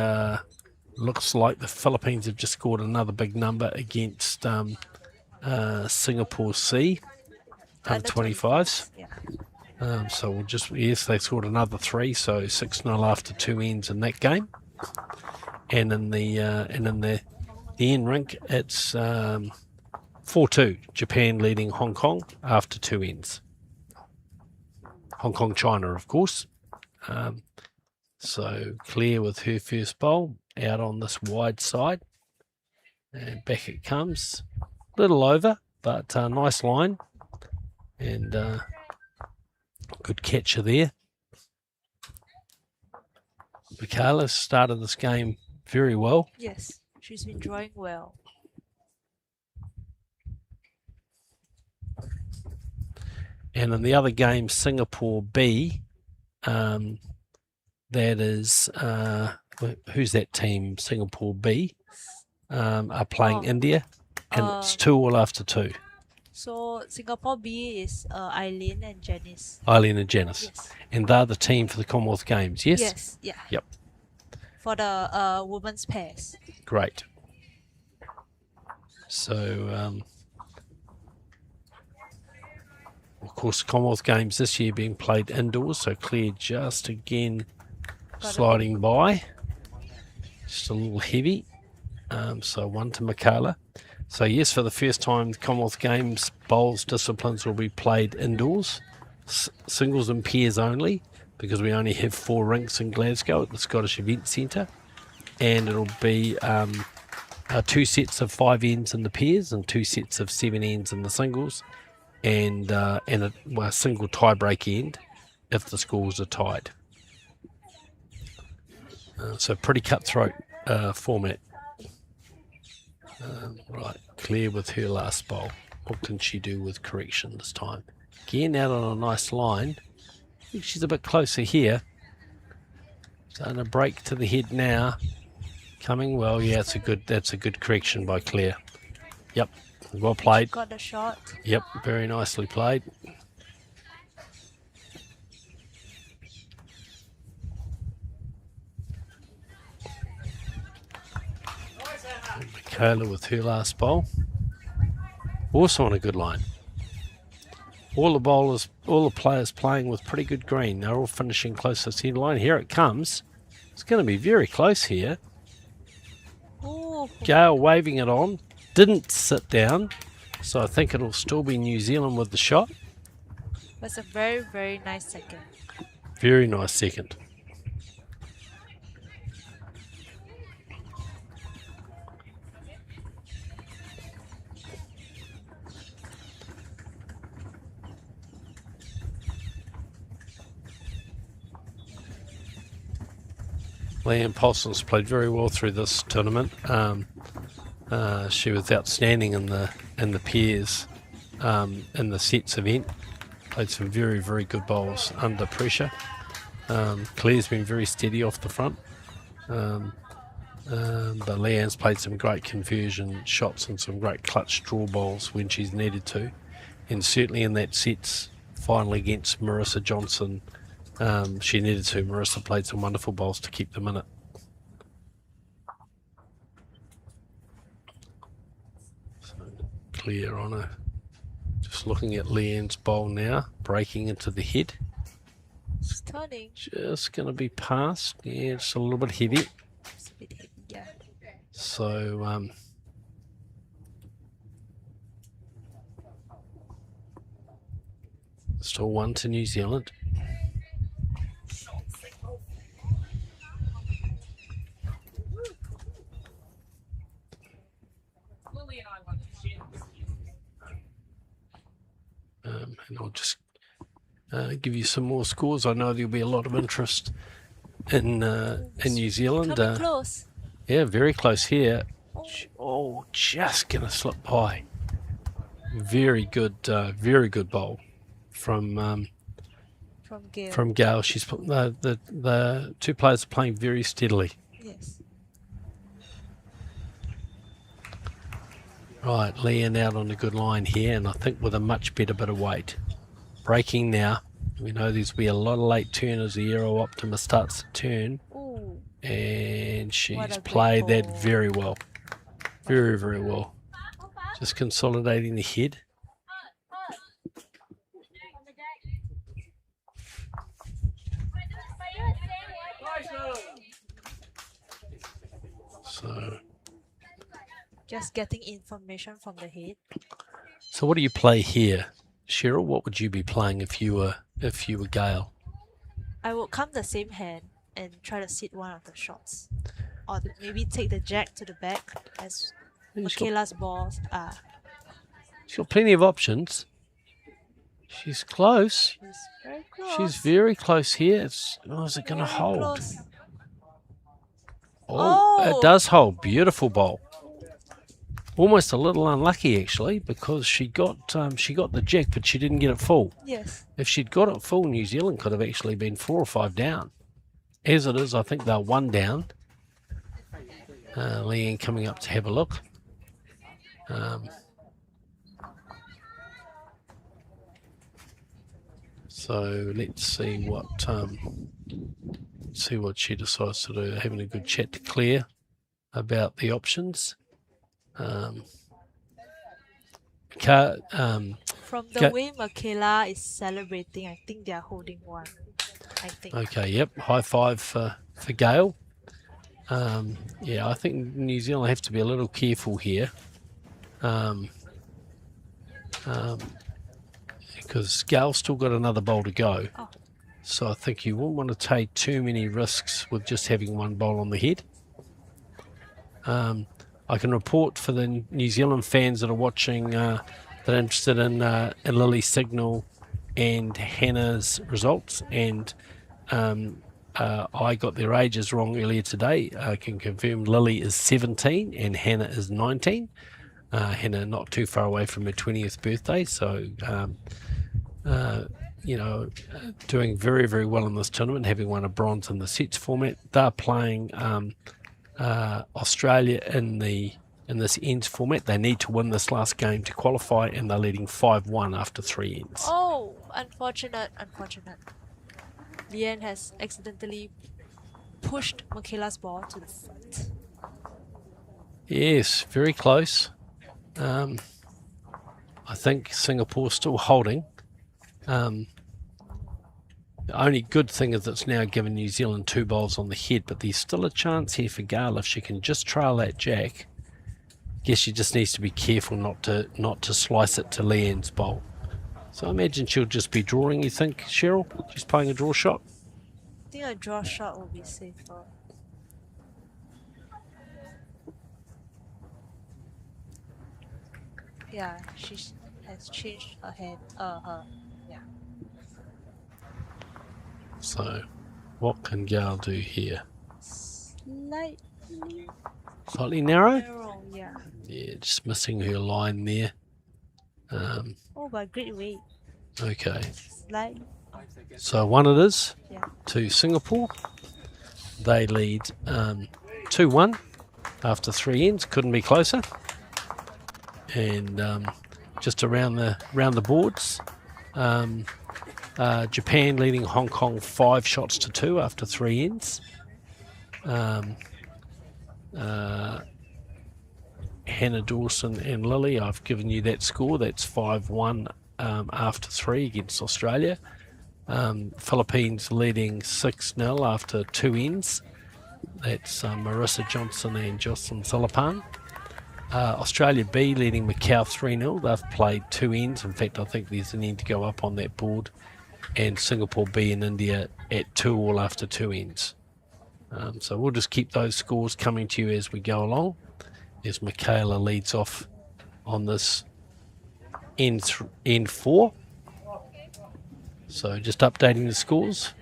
looks like the Philippines have just scored another big number against Singapore C, under 25s. Yeah. So we'll yes, they scored another 3, so 6-0 after 2 ends in that game. And in the end rink, it's 4-2. Japan leading Hong Kong after 2 ends. Hong Kong, China, of course. So Claire with her first bowl out on this wide side, and back it comes. Little over, but nice line, and good catcher there. Michaela started this game very well. Yes, she's been drawing well. And in the other game, Singapore B, that is, who's that team? Singapore B are playing India, and it's 2-2 after 2. So Singapore B is Eileen and Janice. Eileen and Janice. Yes. And they're the team for the Commonwealth Games, yes? Yes, yeah. Yep. For the women's pairs. Great. So Of course, Commonwealth Games this year being played indoors, so Claire just again sliding by. Just a little heavy. So 1 to Michaela. So yes, for the first time, the Commonwealth Games bowls disciplines will be played indoors, singles and pairs only, because we only have 4 rinks in Glasgow at the Scottish Event Centre, and it'll be 2 sets of 5 ends in the pairs and 2 sets of 7 ends in the singles, and a single tie-break end if the scores are tied. So pretty cutthroat format. Right, Claire with her last bowl. What can she do with correction this time? Again, out on a nice line. I think she's a bit closer here. Starting a break to the head now. Coming well. Yeah, that's a good correction by Claire. Yep, well played. Got the shot. Yep, very nicely played. Michaela with her last bowl. Also on a good line. All the players playing with pretty good green. They're all finishing close to the centre line. Here it comes. It's going to be very close here. Ooh. Gail waving it on. Didn't sit down. So I think it'll still be New Zealand with the shot. That's a very, very nice second. Very nice second. Leanne Paulson's played very well through this tournament. She was outstanding in the pairs in the sets event. Played some very, very good bowls under pressure. Claire's been very steady off the front. But Leanne's played some great conversion shots and some great clutch draw bowls when she's needed to. And certainly in that sets final against Marissa Johnson, she needed to. Marissa played some wonderful bowls to keep them in it. So Claire on her. Just looking at Leanne's bowl now, breaking into the head. It's turning. Just going to be past. Yeah, it's a little bit heavy. It's a bit heavy, yeah. So, still 1 to New Zealand. And I'll just give you some more scores. I know there'll be a lot of interest in New Zealand. Coming close. Yeah, very close here. Oh, just gonna slip by. Very good bowl from Gail. From Gail. She's the 2 players are playing very steadily. Yes. Right, Leanne out on a good line here, and I think with a much better bit of weight. Breaking now. We know there's be a lot of late turners. The Aero Optima starts to turn. Ooh. And she's What a played great that ball. very well. Very, very well. Just consolidating the head. So Just getting information from the head. So what do you play here? Cheryl, what would you be playing if you were Gail? I would come the same hand and try to sit one of the shots. Or maybe take the jack to the back as Michaela's balls are. She's got plenty of options. She's close. She's very close. She's very close here. Is it going to Very hold? close. Oh, Oh. it does hold. Beautiful bowl. Almost a little unlucky actually, because she got the jack, but she didn't get it full. Yes. If she'd got it full, New Zealand could have actually been 4 or 5 down. As it is, I think they're 1 down. Leanne coming up to have a look. So let's see what she decides to do. Having a good chat to Claire about the options. From the Okay. way Michaela is celebrating, I think they are holding one. I think. Okay, yep. High five for Gail. Yeah, I think New Zealand have to be a little careful here. Because Gail's still got another bowl to go. Oh. So I think you wouldn't want to take too many risks with just having one bowl on the head. I can report for the New Zealand fans that are watching that are interested in Lily's signal and Hannah's results, and I got their ages wrong earlier today. I can confirm Lily is 17 and Hannah is 19. Hannah not too far away from her 20th birthday, so doing very, very well in this tournament, having won a bronze in the sets format. They're playing Australia in this ends format. They need to win this last game to qualify, and they're leading 5-1 after 3 ends. Oh, unfortunate. Leanne has accidentally pushed Michaela's ball to the front. Yes, very close. I think Singapore's still holding. The only good thing is it's now given New Zealand 2 bowls on the head, but there's still a chance here for Gail if she can just trail that jack. Guess she just needs to be careful not to slice it to Leanne's bowl. So I imagine she'll just be drawing, you think, Cheryl? She's playing a draw shot? I think a draw shot will be safer. Yeah, she has changed her hand. Yeah. So what can Gail do here? Slightly narrow? Narrow, yeah. Yeah, just missing her line there. Oh, but great weight. Okay. Slightly. So 1 it is Yeah. to Singapore. They lead 2-1 after 3 ends. Couldn't be closer. And just around the boards, Japan leading Hong Kong 5 shots to 2 after 3 ends. Hannah Dawson and Lily, I've given you that score. That's 5-1 after 3 against Australia. Philippines leading 6-0 after 2 ends. That's Marissa Johnson and Jocelyn Salapan. Australia B leading Macau 3-0. They've played 2 ends. In fact, I think there's an end to go up on that board. And Singapore B and India at 2-all after 2 ends. So we'll just keep those scores coming to you as we go along, as Michaela leads off on this end 4. So just updating the scores.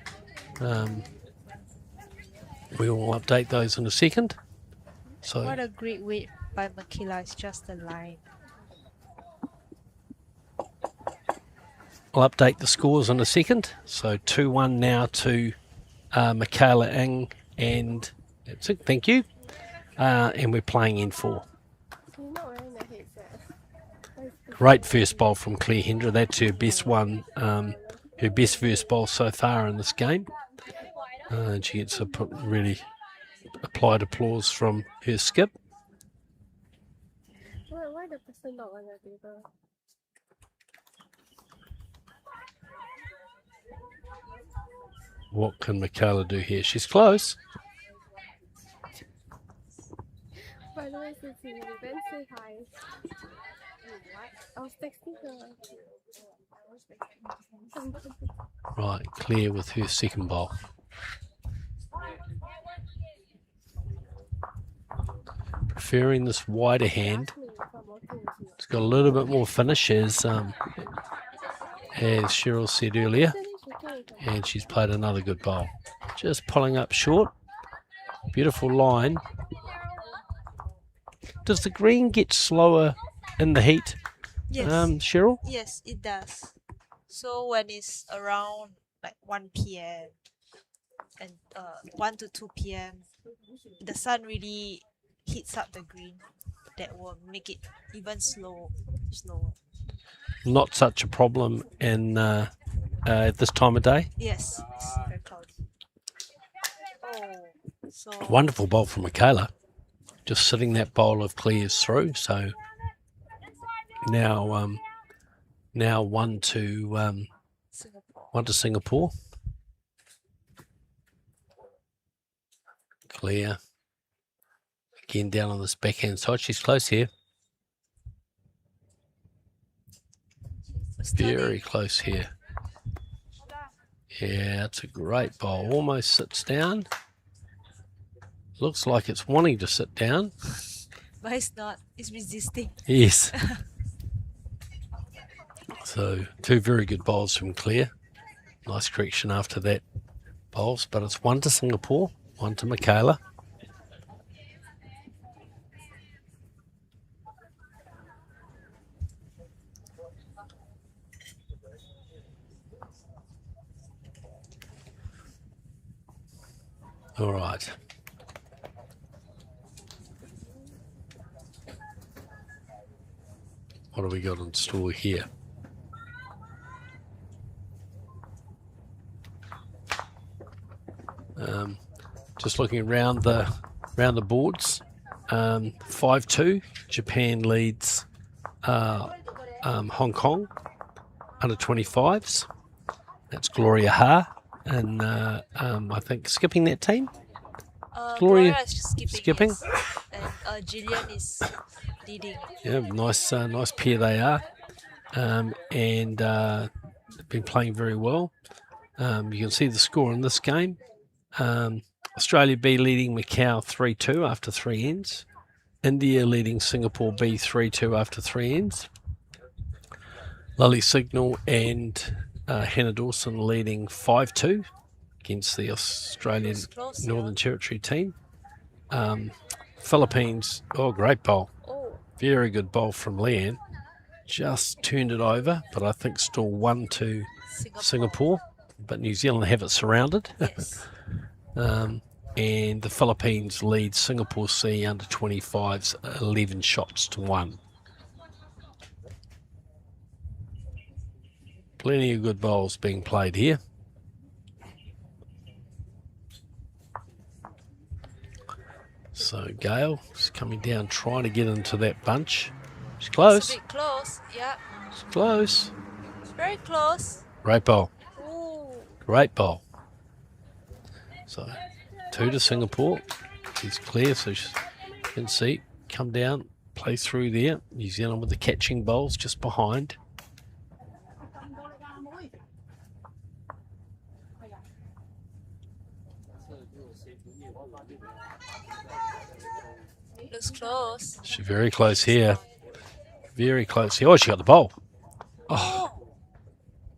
We will update those in a second. So What a great weight by Michaela. It's just a line. I'll update the scores in a second. So 2-1 now to Michaela Ng, and that's it. Thank you. And we're playing N4. You're not wearing the headset. Great first bowl from Claire Hendra. That's her best one, her best first bowl so far in this game. And she gets a really applied applause from her skip. Why the person not on the table? What can Michaela do here? She's close. By the way, since you didn't say hi. I was texting her. Right, Claire with her second bowl. Preferring this wider hand. It's got a little bit more finish, as Cheryl said earlier. And she's played another good bowl. Just pulling up short. Beautiful line. Does the green get slower in the heat, Yes. Cheryl? Yes, it does. So when it's around like 1 p.m. and 1 to 2 p.m., the sun really heats up the green. That will make it even slower. Not such a problem in at this time of day. Yes, it's very cloudy. Oh, so Wonderful bowl from Michaela. Just sitting that bowl of Claire's through. So now Now 1-1 to Singapore. Clear. Again down on this backhand side. She's close here. Very close here. Yeah, it's a great bowl. Almost sits down. Looks like it's wanting to sit down. But it's not. It's resisting. Yes. So 2 very good bowls from Claire. Nice correction after that bowls. But it's 1 to Singapore, 1 to Michaela. All right. What do we got in store here? Just looking around the boards. 5-2. Japan leads Hong Kong under 25s. That's Gloria Ha, and I think skipping that team. Gloria is skipping. Skipping. Yes. And Gillian is leading. Yeah, nice pair they are, and they've been playing very well. You can see the score in this game. Australia B leading Macau 3-2 after 3 ends. India leading Singapore B 3-2 after 3 ends. Lily Signal and Hannah Dawson leading 5-2 against the Australian Northern Territory team. Philippines, great bowl. Very good bowl from Leanne. Just turned it over, but I think still 1 to Singapore. But New Zealand have it surrounded. Yes. And the Philippines lead Singapore C under 25s 11 shots to 1. Plenty of good bowls being played here. So Gail is coming down, trying to get into that bunch. She's close. It's a bit close. Yeah. She's close. It's very close. Great bowl. Ooh. Great bowl. So 2 to Singapore. She's clear, so you can see, come down, play through there. New Zealand with the catching bowls just behind. Looks close. She's very close here. Very close here. Oh, she got the bowl. Oh,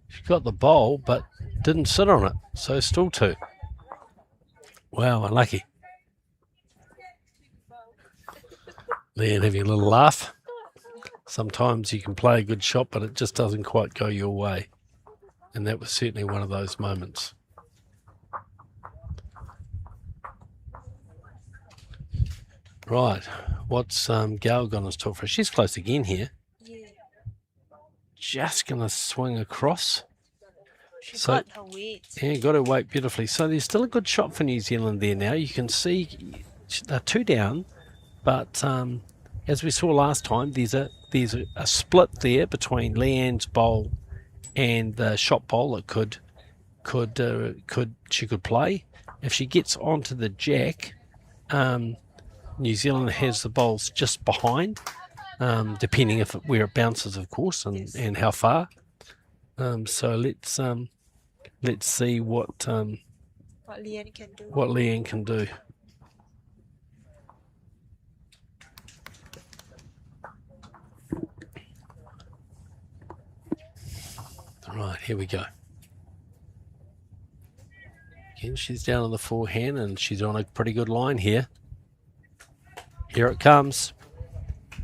she got the bowl, but didn't sit on it. So still 2. Wow, unlucky. Leanne having a little laugh. Sometimes you can play a good shot, but it just doesn't quite go your way. And that was certainly one of those moments. Right, what's Gail going to talk for? She's close again here. Yeah. Just going to swing across. She got her weight. Yeah, got her weight beautifully. So there's still a good shot for New Zealand there now. You can see they're 2 down, but as we saw last time, there's a split there between Leanne's bowl and the shot bowl that she could play. If she gets onto the jack, New Zealand has the bowls just behind, depending where it bounces, of course, and how far. So let's see what Leanne can do. What Leanne can do. Right, here we go. Again, she's down on the forehand and she's on a pretty good line here. Here it comes.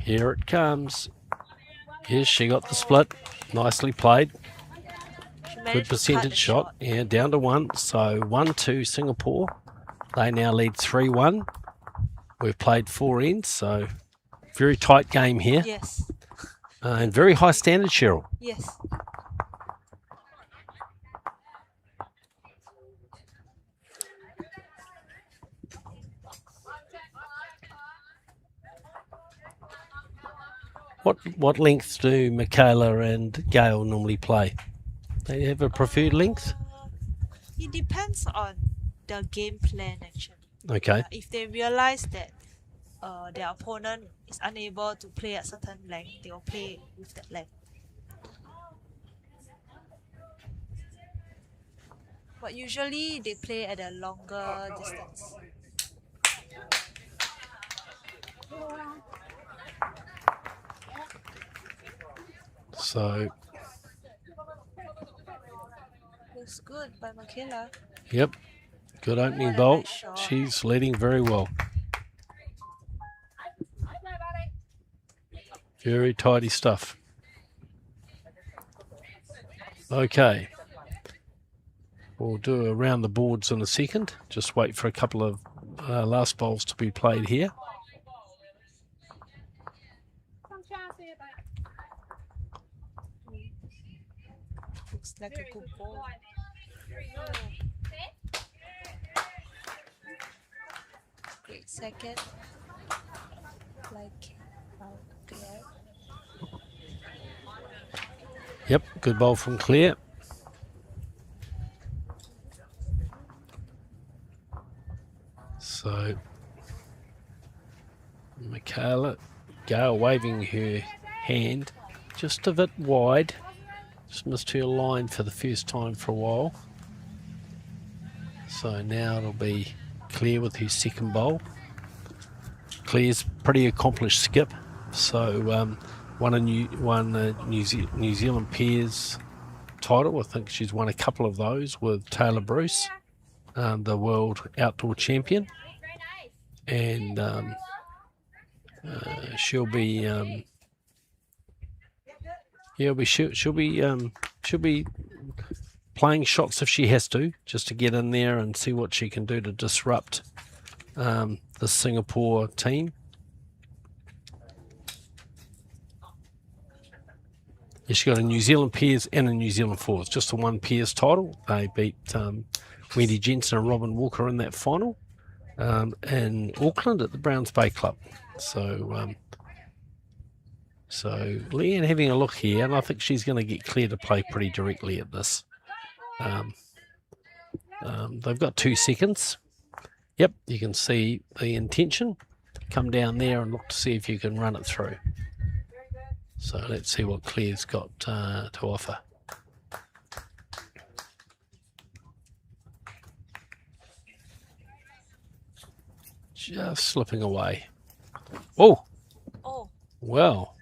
Here it comes. Yes, she got the split. Nicely played. Good percentage shot. Yeah, down to 1. So 1-2 Singapore. They now lead 3-1. We've played 4 ends, so very tight game here. Yes. And very high standard, Cheryl. Yes. What length do Michaela and Gail normally play? They have a preferred length? It depends on the game plan actually. Okay. If they realize that their opponent is unable to play at certain length, they will play with that length. But usually they play at a longer distance. So, Looks good by Michaela. yep, good opening What a bolt. nice shot. She's leading very well. Very tidy stuff. Okay. We'll do around the boards in a second. Just wait for a couple of last bowls to be played here. Looks like a good ball. Great second. Like Claire. Yep, good bowl from Claire. So, Michaela, Gail waving her hand just a bit wide. Just missed her line for the first time for a while. So now it'll be Claire with her second bowl. Claire's pretty accomplished skip. So won a New Zealand pairs title. I think she's won a couple of those with Taylor Bruce, the world outdoor champion, and she'll be she'll be playing shots if she has to, just to get in there and see what she can do to disrupt the Singapore team. Yeah, she got a New Zealand pairs and a New Zealand fours, just the one pairs title. They beat Wendy Jensen and Robin Walker in that final in Auckland at the Browns Bay Club. So Leanne having a look here, and I think she's going to get Claire to play pretty directly at this. They've got 2 seconds. Yep, you can see the intention. Come down there and look to see if you can run it through. So let's see what Claire's got to offer. Just slipping away. Oh, well,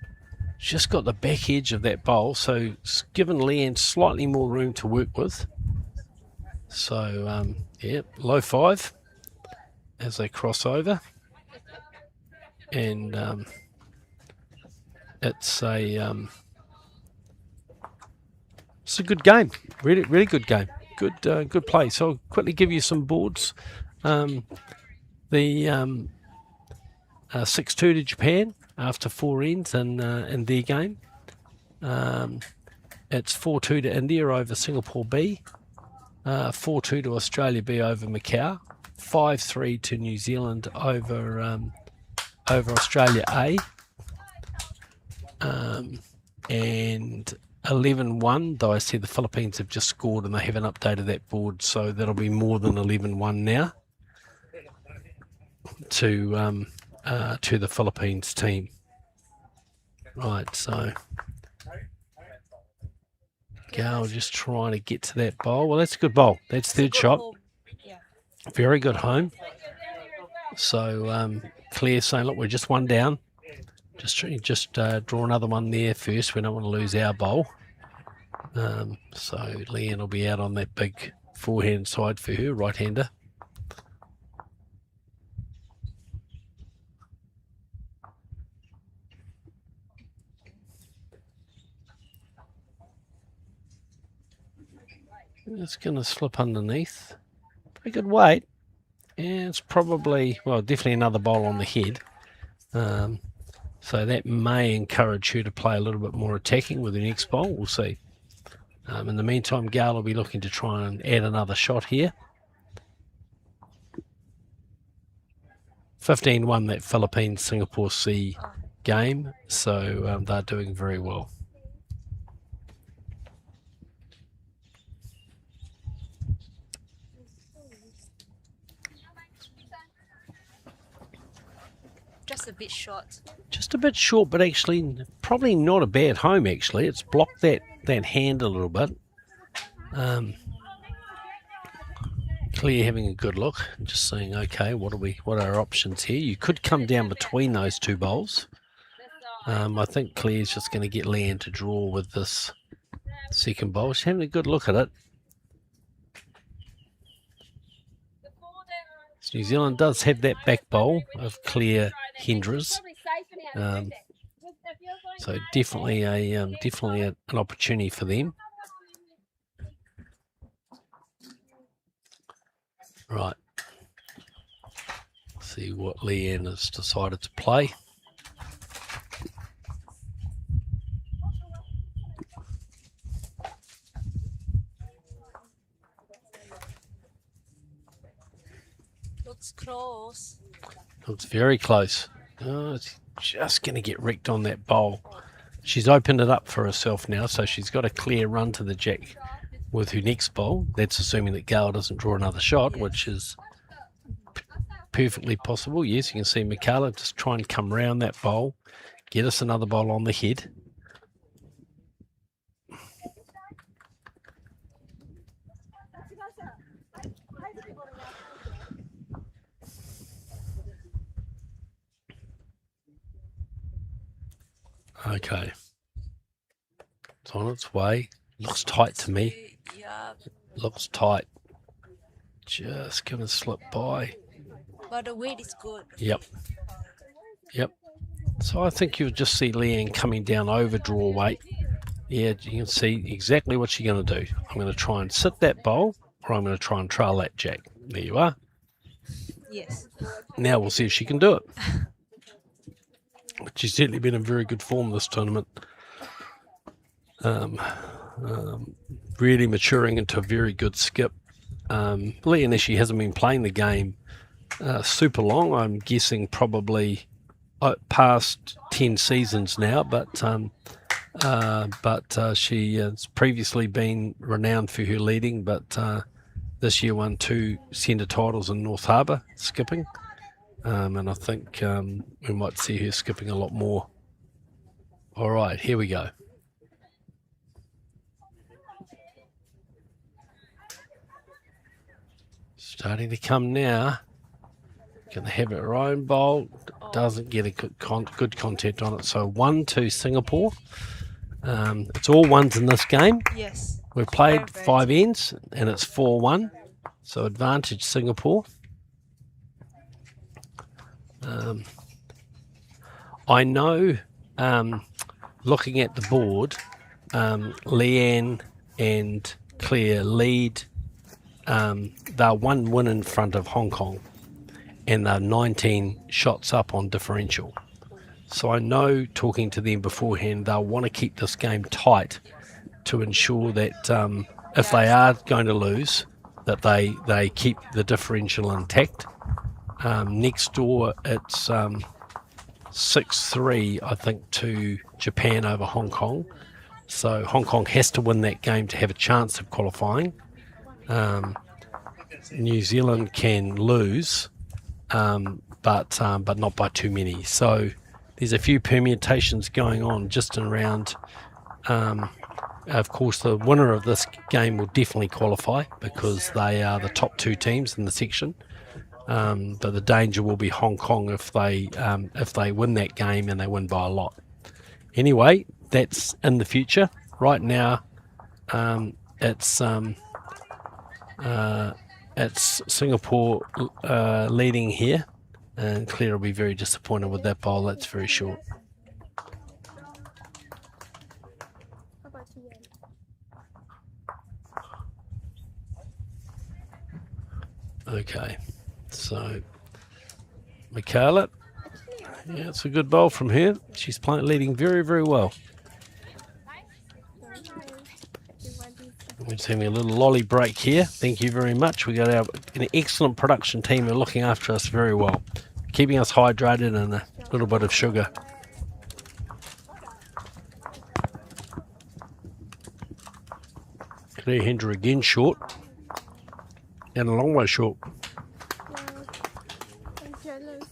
just got the back edge of that bowl, so it's given Leanne slightly more room to work with. So, yeah, low 5 as they cross over. And it's a good game, really good game, good play. So I'll quickly give you some boards. The 6-2 to Japan after 4 ends in their game. It's 4-2 to India over Singapore B, 4-2 to Australia B over Macau, 5-3 to New Zealand over Australia A, and 11-1, though I see the Philippines have just scored and they haven't updated that board, so that'll be more than 11-1 now to the Philippines team. Right, so Gail just trying to get to that bowl. Well, that's a good bowl. That's third shot. Yeah. Very good home. So Claire saying, look, we're just one down. Just draw another one there first. We don't want to lose our bowl. So Leanne will be out on that big forehand side for her, right-hander. It's going to slip underneath. Pretty good weight. And it's probably, well, definitely another bowl on the head. So that may encourage her to play a little bit more attacking with the next bowl. We'll see. In the meantime, Gail will be looking to try and add another shot here. 15-1 that Philippines-Singapore C game, so they're doing very well. Just a bit short. Just a bit short, but actually probably not a bad home. Actually, it's blocked that hand a little bit. Clear having a good look, just saying, okay, what are our options here? You could come down between those two bowls. I think Claire's just going to get Leanne to draw with this second bowl. She's having a good look at it. So New Zealand does have that back bowl of Claire Hendras. So definitely an opportunity for them. Right. See what Leanne has decided to play. Looks close. Looks very close. Oh, it's just going to get wrecked on that bowl. She's opened it up for herself now, so she's got a clear run to the jack with her next bowl. That's assuming that Gail doesn't draw another shot, which is perfectly possible. Yes, you can see Michaela just try and come round that bowl, get us another bowl on the head. Okay. It's on its way. Looks tight to me. Yeah. Looks tight. Just gonna slip by. But the weight is good. Yep. So I think you'll just see Leanne coming down over draw weight. Yeah, you can see exactly what she's going to do. I'm going to try and sit that bowl, or I'm going to try and trail that jack. There you are. Yes. Now we'll see if she can do it. But she's certainly been in very good form this tournament. Really maturing into a very good skip. Leanne actually hasn't been playing the game super long. I'm guessing probably past 10 seasons now, but she has previously been renowned for her leading, but this year won 2 centre titles in North Harbour skipping, and I think we might see her skipping a lot more. All right, here we go. Starting to come now. Going to have her own bowl. Doesn't get a good content on it. So 1-2 Singapore. It's all ones in this game. Yes. We've played 5 ends and it's 4-1. So advantage Singapore. I know, looking at the board, Leanne and Claire lead. They're 1 win in front of Hong Kong, and they're 19 shots up on differential. So I know, talking to them beforehand, they'll want to keep this game tight to ensure that if they are going to lose, that they keep the differential intact. Next door, it's 6-3, I think, to Japan over Hong Kong. So Hong Kong has to win that game to have a chance of qualifying. New Zealand can lose, but not by too many. So there's a few permutations going on just around. Of course, the winner of this game will definitely qualify because they are the top 2 teams in the section. But the danger will be Hong Kong if they win that game and they win by a lot. Anyway, that's in the future. Right now, it's Singapore leading here, and Claire will be very disappointed with that bowl. That's very short. Okay, so Michaela, yeah, it's a good bowl from her. She's leading very, very well. We're just having a little lolly break here. Thank you very much. We got an excellent production team who are looking after us very well, keeping us hydrated and a little bit of sugar. Claire Hendra again short. And a long way short. I'm jealous.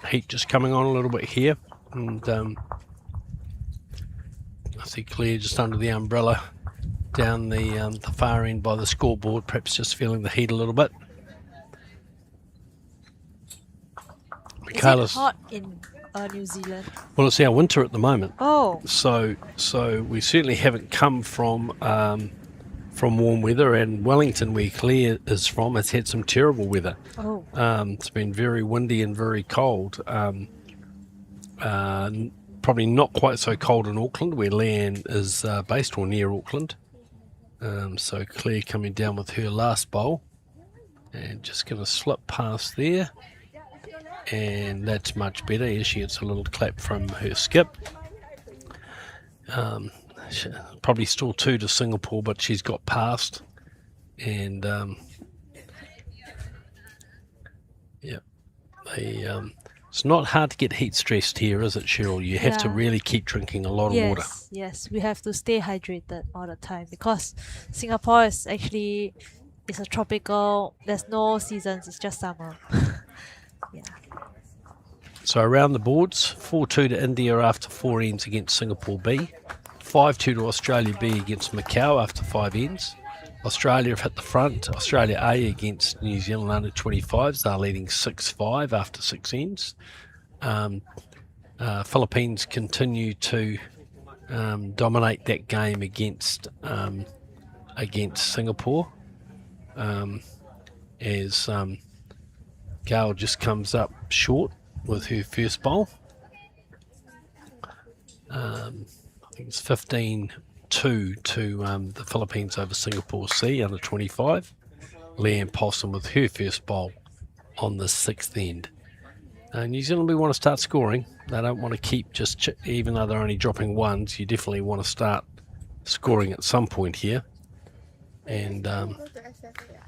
Heat just coming on a little bit here. And I see Claire just under the umbrella down the far end by the scoreboard, perhaps just feeling the heat a little bit. Is it Michaela's, hot in New Zealand? well, it's our winter at the moment. Oh, So we certainly haven't come from warm weather, and Wellington, where Claire is from, has had some terrible weather. oh, It's been very windy and very cold. Probably not quite so cold in Auckland, where Leanne is based, or near Auckland. So Claire coming down with her last bowl, and just going to slip past there, and that's much better as she gets a little clap from her skip. Probably still 2 to Singapore, but she's got past, and it's not hard to get heat stressed here, is it, Cheryl? You have to Yeah. really keep drinking a lot of water. yes. We have to stay hydrated all the time because Singapore is actually it's a tropical. There's no seasons. It's just summer. Yeah. So around the boards, 4-2 to India after 4 ends against Singapore B, 5-2 to Australia B against Macau after 5 ends. Australia have hit the front. Australia A against New Zealand under 25s. They're leading 6-5 after 6 ends. Philippines continue to dominate that game against Singapore. As Gail just comes up short with her first bowl. I think it's 15-2 to the Philippines over Singapore C under 25. Leanne Possum with her first bowl on the 6th end. New Zealand, we want to start scoring. They don't want to keep just, even though they're only dropping ones, you definitely want to start scoring at some point here. And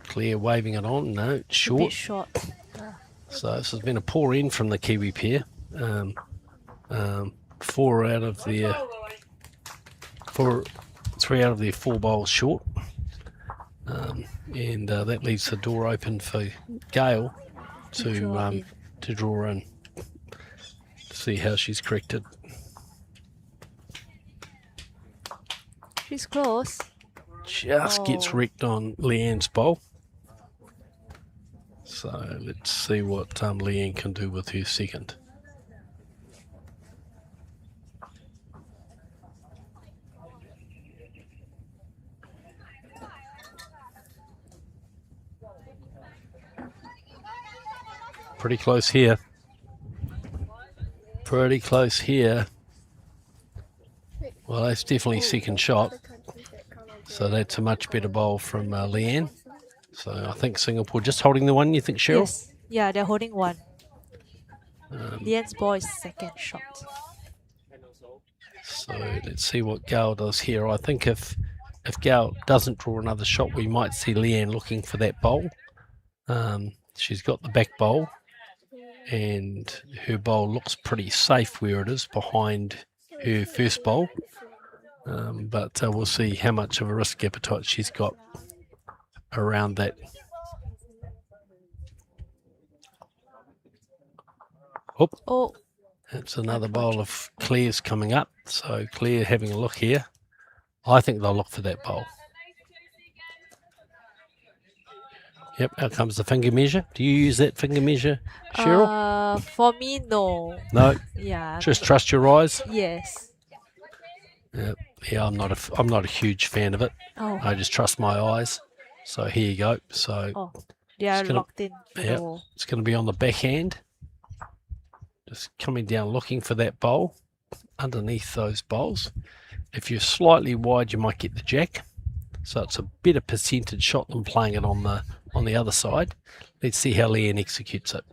Claire waving it on. No, it's A bit short. short. So this has been a poor end from the Kiwi pair. 3 out of their 4 bowls short. And that leaves the door open for Gail to draw in. See how she's corrected. She's close. Just gets Oh. wrecked on Leanne's bowl. So let's see what Leanne can do with her second. Pretty close here. Pretty close here. Well, that's definitely second shot. So that's a much better bowl from Leanne. So I think Singapore just holding the one, you think, Cheryl? Yes. Yeah, they're holding one. Leanne's ball is second shot. So let's see what Gail does here. I think if Gail doesn't draw another shot, we might see Leanne looking for that bowl. She's got the back bowl, and her bowl looks pretty safe where it is behind her first bowl. But we'll see how much of a risk appetite she's got around that. Oh, It's another bowl of Claire's coming up. So Claire having a look here. I think they'll look for that bowl. Yep, out comes the finger measure. Do you use that finger measure, Cheryl? for me, no. No, Yeah. just trust your eyes. Yes. Yep. Yeah, I'm not a huge fan of it. Oh. I just trust my eyes. So here you go. So Oh, they are gonna- locked in. yeah. Oh. it's going to be on the backhand. Just coming down looking for that bowl underneath those bowls. If you're slightly wide, you might get the jack. So it's a better percentage shot than playing it on the other side. Let's see how Leanne executes it.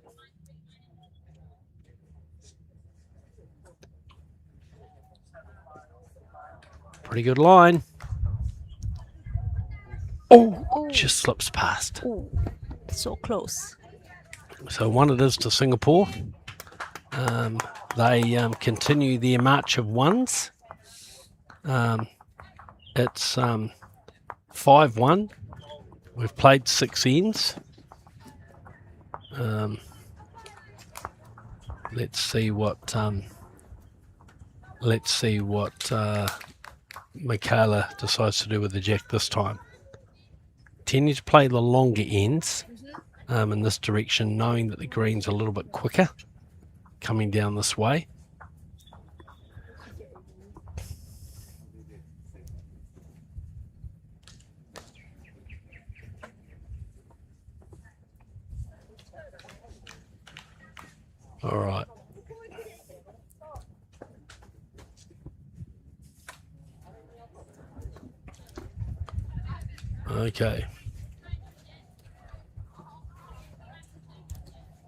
Pretty good line. Oh. Just slips past. Oh. So close. So one it is to Singapore. They continue their march of ones. It's 5-1. We've played 6 ends. Let's see what Michaela decides to do with the jack this time. Tending to play the longer ends in this direction, knowing that the green's a little bit quicker coming down this way. All right. Okay.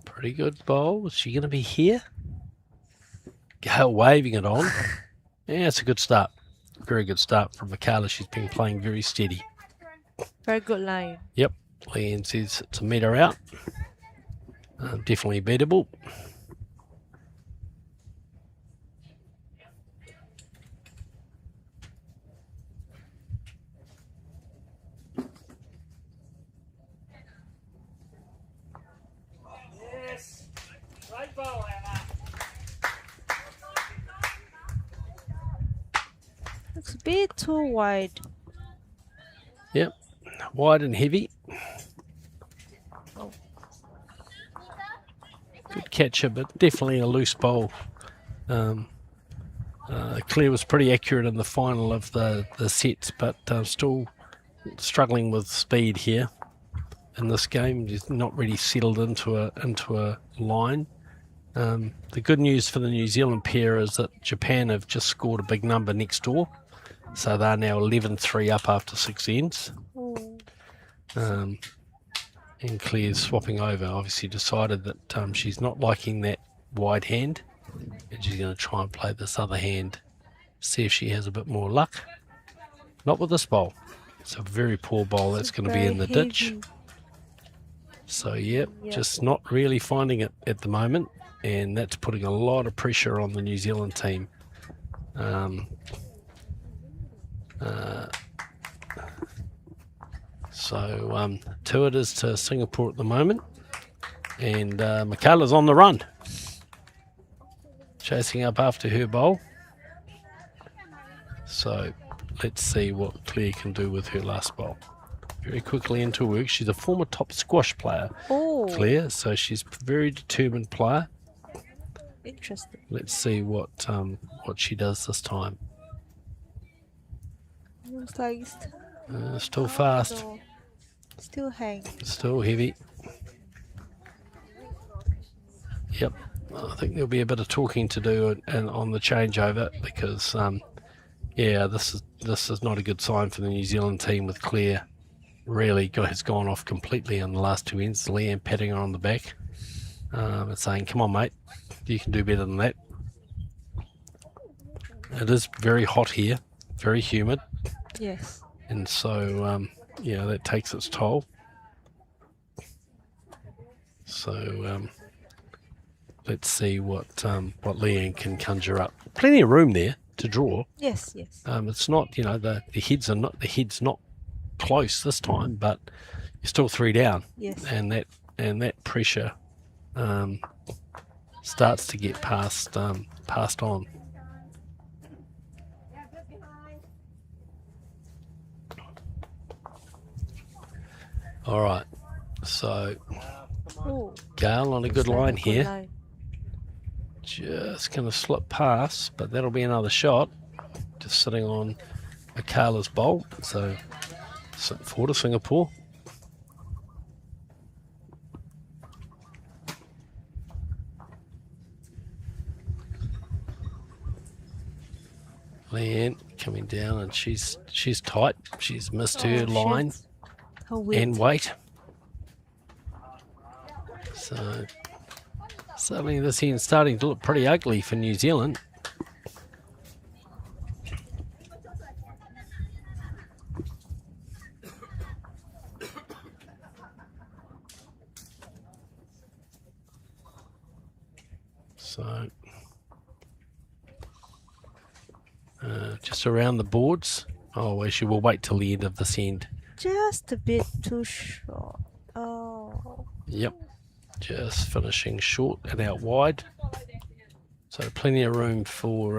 Pretty good bowl. Is she going to be here? Gail waving it on. Yeah, it's a good start. Very good start from Michaela. She's been playing very steady. Very good line. Yep. Leanne says it's a metre out. Definitely beatable. It's a bit too wide. Yep. Wide and heavy. Good catcher, but definitely a loose bowl. Claire was pretty accurate in the final of the sets, but still struggling with speed here in this game. Just not really settled into a line. The good news for the New Zealand pair is that Japan have just scored a big number next door, so they're now 11-3 up after 6 ends. And Claire's swapping over. Obviously decided that she's not liking that wide hand, and she's going to try and play this other hand, see if she has a bit more luck. Not with this bowl. It's a very poor bowl. That's going to be in the ditch. So yep, just not really finding it at the moment, and that's putting a lot of pressure on the New Zealand team. So 2 it is to Singapore at the moment, and Michaela's on the run, chasing up after her bowl. So let's see what Claire can do with her last bowl. Very quickly into work. She's a former top squash player, Claire, so she's a very determined player. Interesting. Let's see what she does this time. Looks like Still fast. still hang. Still heavy. Yep. I think there'll be a bit of talking to do on the changeover, because yeah, this is not a good sign for the New Zealand team, with Claire really has gone off completely on the last 2 ends. Leanne patting her on the back and saying, come on mate, you can do better than that. It is very hot here, very humid. Yes. And so yeah, that takes its toll. So let's see what Leanne can conjure up. Plenty of room there to draw. Yes, yes. It's not, the head's not close this time, but you're still 3 down. Yes. And that pressure starts to get passed on. All right, so Gail on a good line here. Just going to slip past, but that'll be another shot. Just sitting on Michaela's bowl. So 4 to Singapore. Leanne coming down, and she's tight. She's missed her line and weight. So suddenly this end's starting to look pretty ugly for New Zealand. So just around the boards, Oh, well, she will wait till the end of this end. Just a bit too short. Oh. Yep. Just finishing short and out wide. So plenty of room for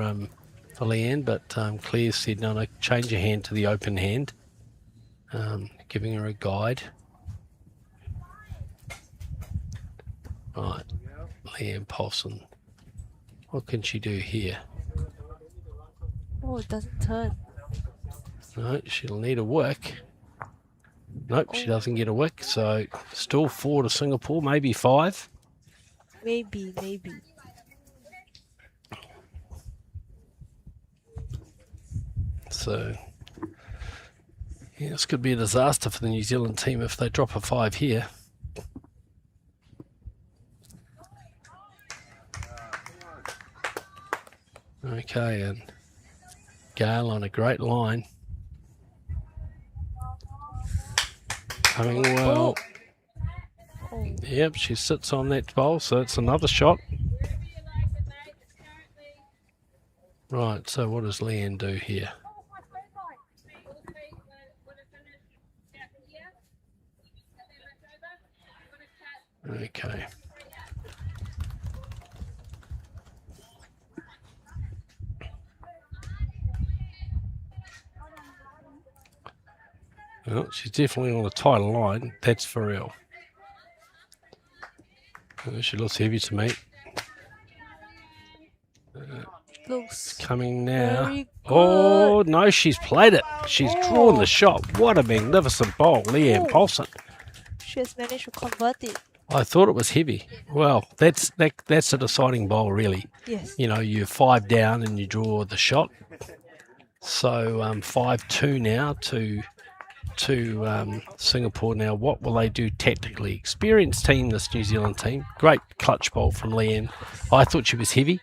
Leanne, but Claire said, no, change your hand to the open hand, giving her a guide. Right, Leanne Paulson. What can she do here? Oh, it doesn't turn. No, she'll need a wick. Nope, she doesn't get a wick. So still 4 to Singapore, maybe 5. Maybe. So yeah, this could be a disaster for the New Zealand team if they drop a 5 here. Okay, and Gail on a great line. Coming well. Oh. Yep, she sits on that bowl, so it's another shot. Right, so what does Leanne do here? Okay. Well, she's definitely on a tighter line, that's for real. She looks heavy to me. Looks Coming now. very Oh, no, she's played it. She's drawn the shot. What a magnificent bowl, Leanne Paulson. She has managed to convert it. I thought it was heavy. Well, that's a deciding bowl, really. Yes. You know, you're 5 down and you draw the shot. So 5-2 now to Singapore. Now, what will they do tactically? Experienced team, this New Zealand team. Great clutch bowl from Leanne. I thought she was heavy.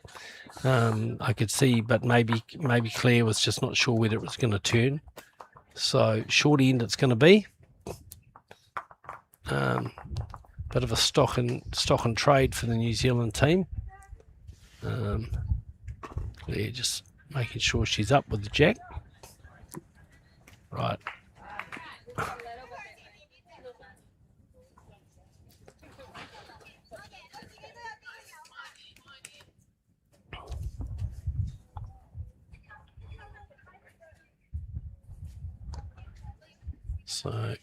I could see, but maybe Claire was just not sure whether it was going to turn. So short end it's going to be. Bit of a stock and trade for the New Zealand team. Claire just making sure she's up with the jack. Right. So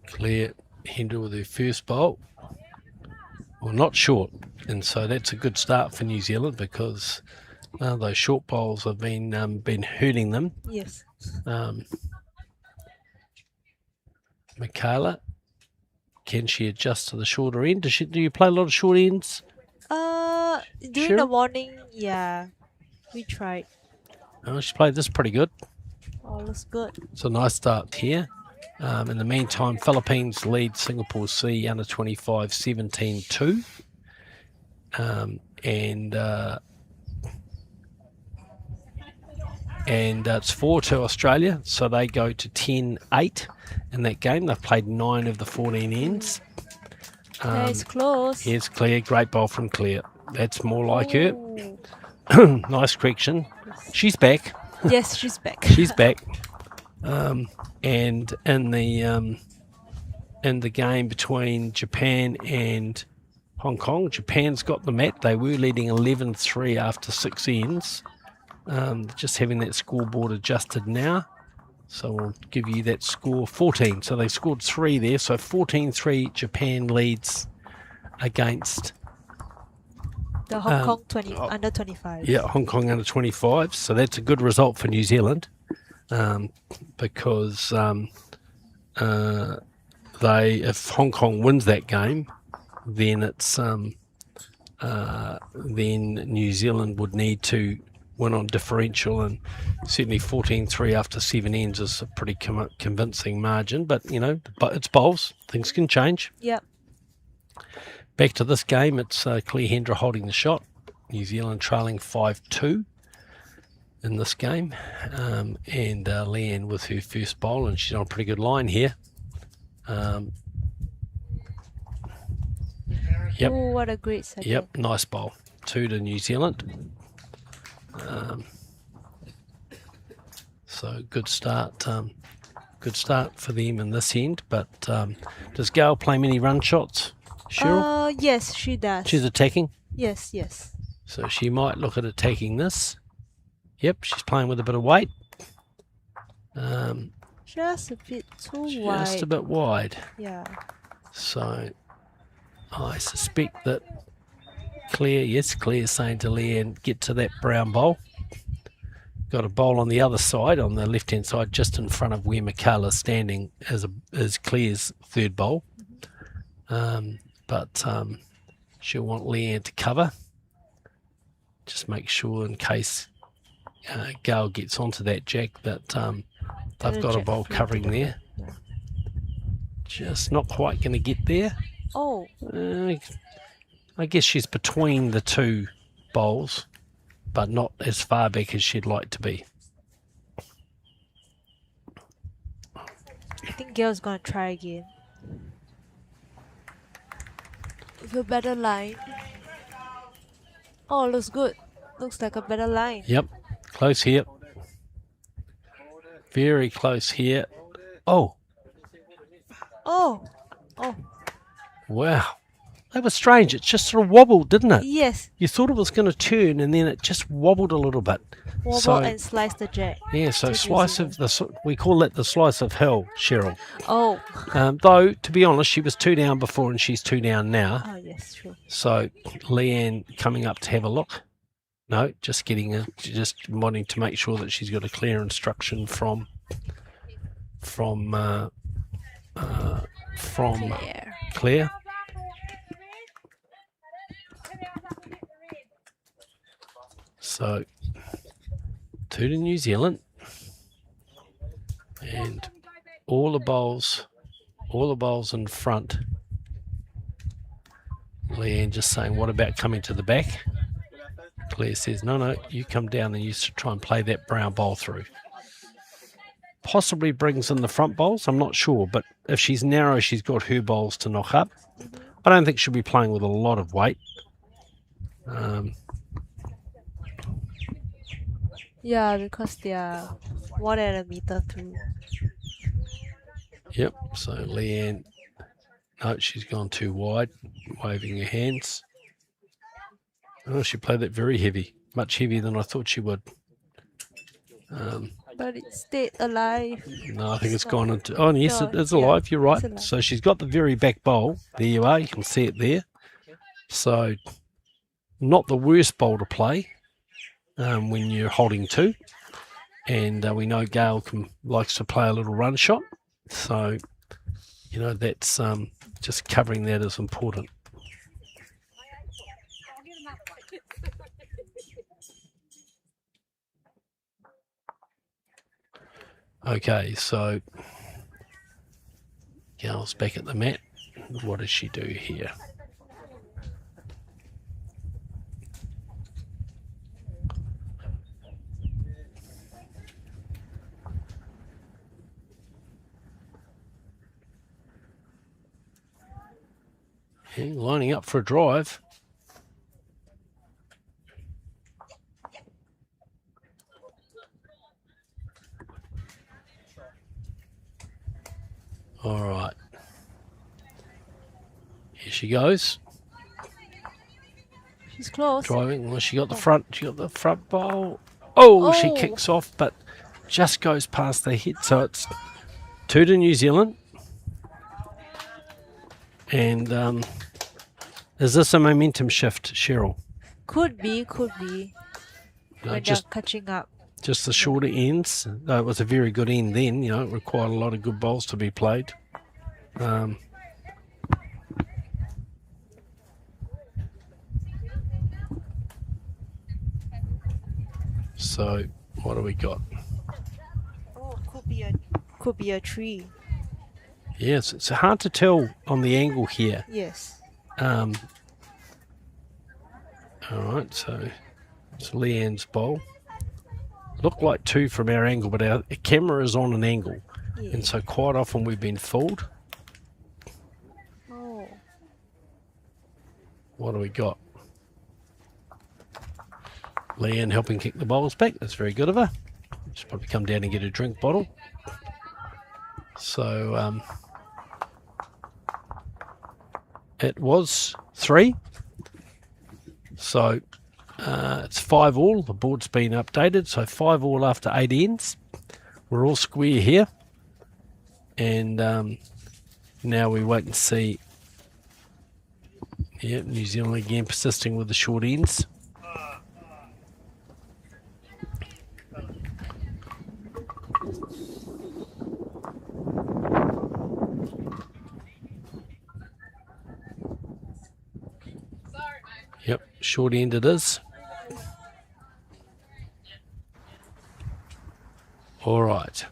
Claire Hendra with her first bowl. Well, not short, and so that's a good start for New Zealand because those short bowls have been hurting them. Yes. Michaela, can she adjust to the shorter end? Do you play a lot of short ends? During Sure. the morning, yeah, we tried. Oh, she played this pretty good. Oh, looks good. It's a nice start here. In the meantime, Philippines lead Singapore C under 25 17-2. And it's 4-2 Australia, so they go to 10-8 in that game. They've played 9 of the 14 ends. Yeah, it's close. Here's Claire, great bowl from Claire. That's more like her. Oh. Nice correction. She's back. Yes, she's back. She's back. And in the game between Japan and Hong Kong, Japan's got the mat. They were leading 11-3 after 6 ends. Just having that scoreboard adjusted now. So we'll give you that score, 14. So they scored 3 there. So 14-3 Japan leads against The Hong Kong under 25. Yeah, Hong Kong under 25. So that's a good result for New Zealand because if Hong Kong wins that game, then it's then New Zealand would need to win on differential, and certainly 14-3 after 7 ends is a pretty convincing margin. But it's bowls; things can change. Yep. Back to this game, it's Claire Hendra holding the shot. New Zealand trailing 5-2 in this game. And Leanne with her first bowl, and she's on a pretty good line here. Yep. Oh, what a great second. Yep, nice bowl. 2 to New Zealand. So good start. Good start for them in this end. But does Gail play many run shots, Cheryl? Yes, she does. She's attacking. Yes, yes. So she might look at attacking this. Yep, she's playing with a bit of weight. Just a bit too wide. Just a bit wide. Yeah. So I suspect that Claire's saying to Leanne, get to that brown bowl. Got a bowl on the other side, on the left-hand side, just in front of where Michaela's standing as Claire's third bowl. But she'll want Leanne to cover. Just make sure in case Gail gets onto that jack that they've got a bowl covering there. Yeah. Just not quite going to get there. Oh. I guess she's between the two bowls, but not as far back as she'd like to be. I think Gail's gonna try again. With a better line. Oh, looks good. Looks like a better line. Yep, close here. Very close here. Oh, Oh. Oh. wow. That was strange. It just sort of wobbled, didn't it? Yes. You thought it was going to turn, and then it just wobbled a little bit. Wobble So- and slice the jack. Yeah, so to slice New of we call that the slice of hell, Cheryl. Oh. Though, to be honest, she was 2 down before and she's 2 down now. Oh, yes, true. So Leanne coming up to have a look. No, just just wanting to make sure that she's got a clear instruction from Claire. Claire. So 2 to New Zealand, and all the bowls in front. Leanne just saying, what about coming to the back? Claire says, no, you come down and you try and play that brown bowl through. Possibly brings in the front bowls, I'm not sure, but if she's narrow, she's got her bowls to knock up. I don't think she'll be playing with a lot of weight. Yeah, because they are 1.5 meters through. Yep, so Leanne, no, she's gone too wide, waving her hands. Oh, she played that very heavy, much heavier than I thought she would. But it stayed alive. No, I think it's gone into... Oh, yes, No, it is yeah, alive. You're right. it's alive. So she's got the very back bowl. There you are. You can see it there. So not the worst bowl to play when you're holding 2. And we know Gail likes to play a little run shot. So, that's just covering that is important. Okay, so Gail's back at the mat. What does she do here? Lining up for a drive. All right. Here she goes. She's close. Driving. Well, she got the front bowl. Oh, she kicks off, but just goes past the head. So it's 2 to New Zealand. And is this a momentum shift, Cheryl? Could be. No, When they're catching up. just the shorter ends. It was a very good end then. It required a lot of good bowls to be played. So what do we got? Oh, could be a tree. Yes, it's hard to tell on the angle here. Yes. All right, so it's Leanne's bowl. Looked like 2 from our angle, but our camera is on an angle. Yeah. And so quite often we've been fooled. Oh. What do we got? Leanne helping kick the bowls back. That's very good of her. She'll probably come down and get a drink bottle. So it was 3. So it's 5-all. The board's been updated. So 5-all after 8 ends. We're all square here. And now we wait and see. Yeah, New Zealand again persisting with the short ends. Yep, short end it is. All right.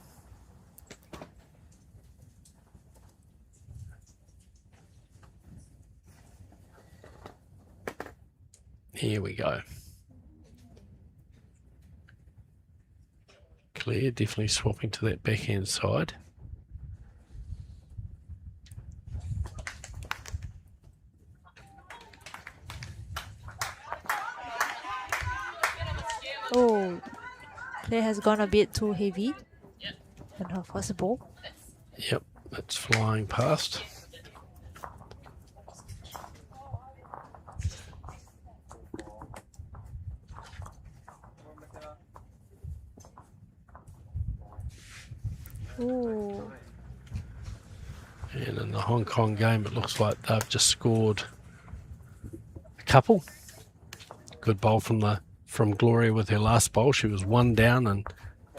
Here we go. Claire definitely swapping to that backhand side. Oh, Claire has gone a bit too heavy on her first ball. Yep, it's flying past. Oh, And in the Hong Kong game, it looks like they've just scored a couple. Good bowl from Gloria with her last bowl. She was 1 down and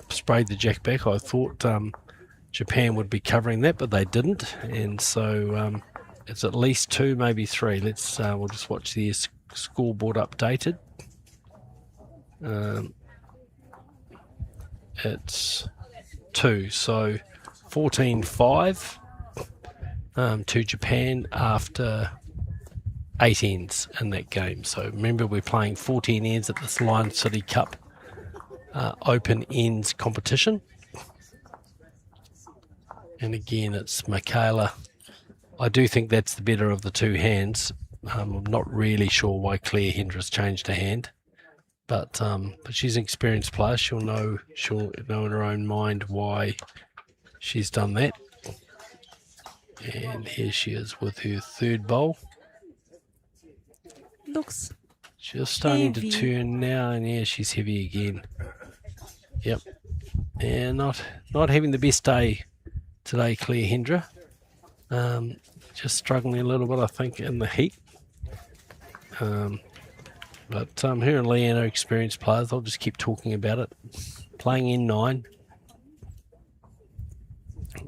sprayed the jack back. I thought Japan would be covering that, but they didn't. And so it's at least 2, maybe 3. We'll just watch the scoreboard updated. It's 2, so 14-5 to Japan after 8 ends in that game. So remember, we're playing 14 ends at this Lion City Cup open ends competition. And again, it's Michaela. I do think that's the better of the 2 hands. I'm not really sure why Claire Hendras changed her hand, but she's an experienced player. She'll know in her own mind why she's done that. And here she is with her 3rd bowl. looks Just starting heavy. to turn now, and yeah, she's heavy again. Yep. And not having the best day today, Claire Hendra. Just struggling a little bit, I think, in the heat. But her and Leanne are experienced players. I'll just keep talking about it. Playing in 9.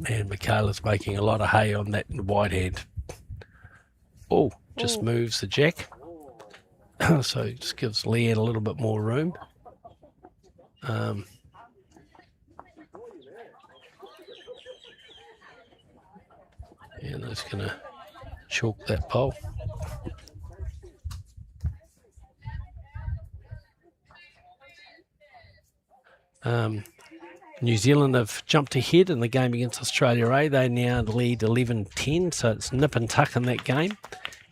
And Michaela's making a lot of hay on that wide hand. Oh, just moves the jack. So it just gives Leanne a little bit more room. And that's going to chalk that pole. New Zealand have jumped ahead in the game against Australia A. They now lead 11-10, so it's nip and tuck in that game.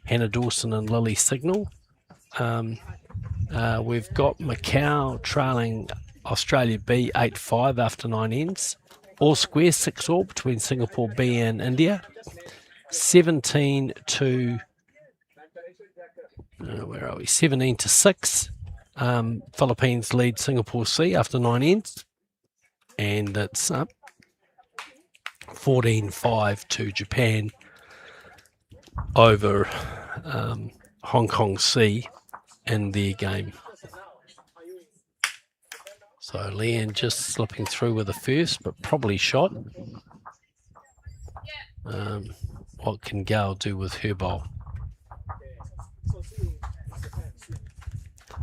Hannah Dawson and Lily Signal. We've got Macau trailing Australia B 8-5 after 9 ends. All square, 6-all between Singapore B and India. 17 to 6. Philippines lead Singapore C after 9 ends. And it's 14-5 to Japan over Hong Kong C in their game. So Leanne just slipping through with the first, but probably shot. What can Gail do with her bowl?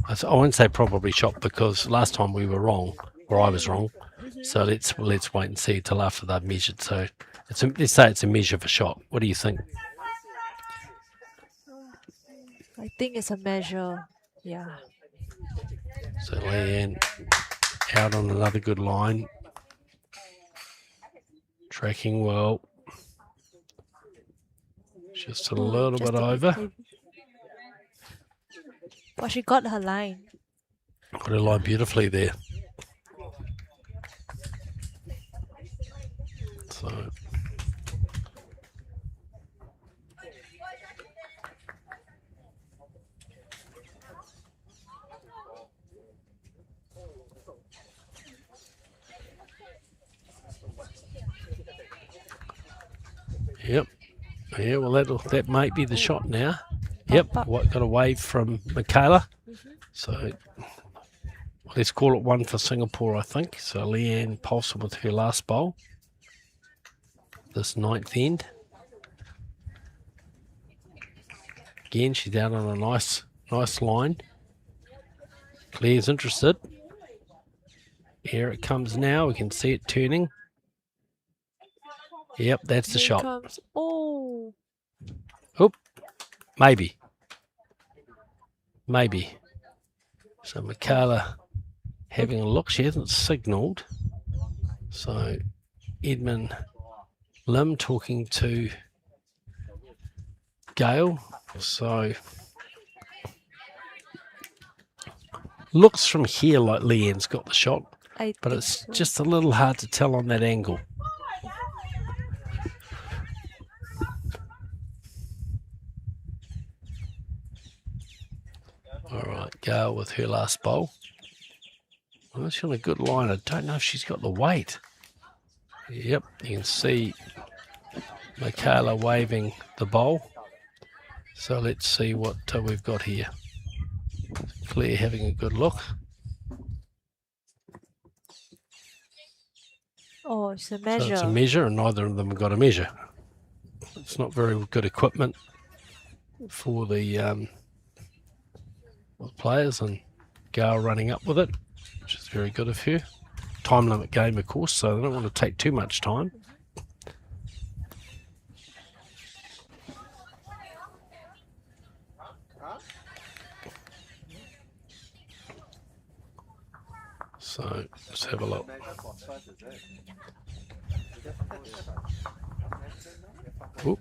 I won't say probably shot, because last time we were wrong, or I was wrong. So let's wait and see till after they've measured. So let's say it's a measure for shot. What do you think? I think it's a measure. Yeah. So Leanne out on another good line. Tracking well. Just a little bit over. But she got her line. Got her line beautifully there. So yep. Yeah, well that might be the shot now. Yep, what got a wave from Michaela. So let's call it one for Singapore, I think. So Leanne Paulson with her last bowl. This ninth end. Again, she's out on a nice line. Claire's interested. Here it comes now. We can see it turning. Yep, that's the shot. Oh. Oop. Maybe. So Michaela having a look. She hasn't signalled. So Edmund Lim talking to Gail. So looks from here like Leanne's got the shot, but it's just a little hard to tell on that angle. All right, Gail with her last bowl. Well, she's on a good line. I don't know if she's got the weight. Yep, you can see Michaela waving the bowl. So let's see what we've got here. Claire having a good look. Oh, it's a measure. So it's a measure, and neither of them have got a measure. It's not very good equipment for the players, and Gail running up with it, which is very good of her. Time limit game, of course, so they don't want to take too much time. So let's have a look. Oop.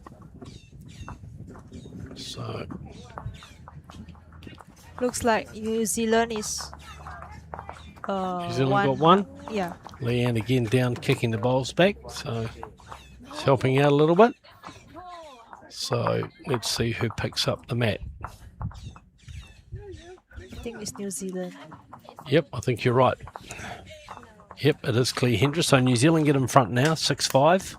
So looks like New Zealand is New Zealand got one. Yeah. Leanne again down kicking the bowls back, so it's helping out a little bit. So let's see who picks up the mat. I think it's New Zealand. Yep, I think you're right. Yep, it is Claire Hendra. So New Zealand get in front now, 6-5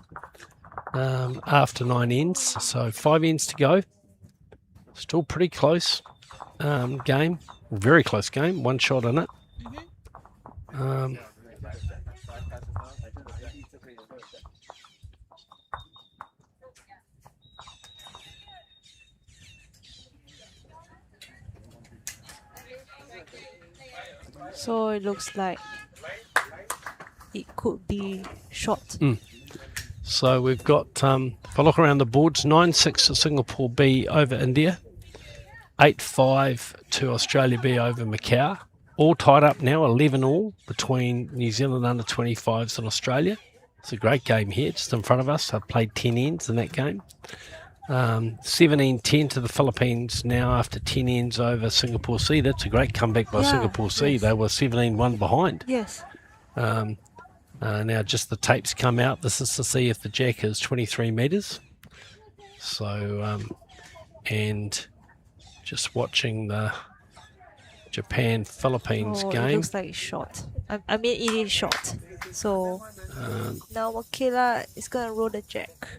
after 9 ends. So 5 ends to go. Still pretty close game. Very close game. One shot in it. So it looks like it could be short. So we've got, if I look around the boards, 9-6 to Singapore B over India, 8-5 to Australia B over Macau. All tied up now, 11 all between New Zealand under 25s and Australia. It's a great game here, just in front of us. I've played 10 ends in that game. 17-10 to the Philippines now after 10 ends over Singapore C. That's a great comeback by Singapore C. Yes. They were 17-1 behind. Yes. Now just the tapes come out. This is to see if the jack is 23 metres. So, and just watching the Japan-Philippines game. It looks like it's short. I mean, it is short. So now Michaela is going to roll the jack.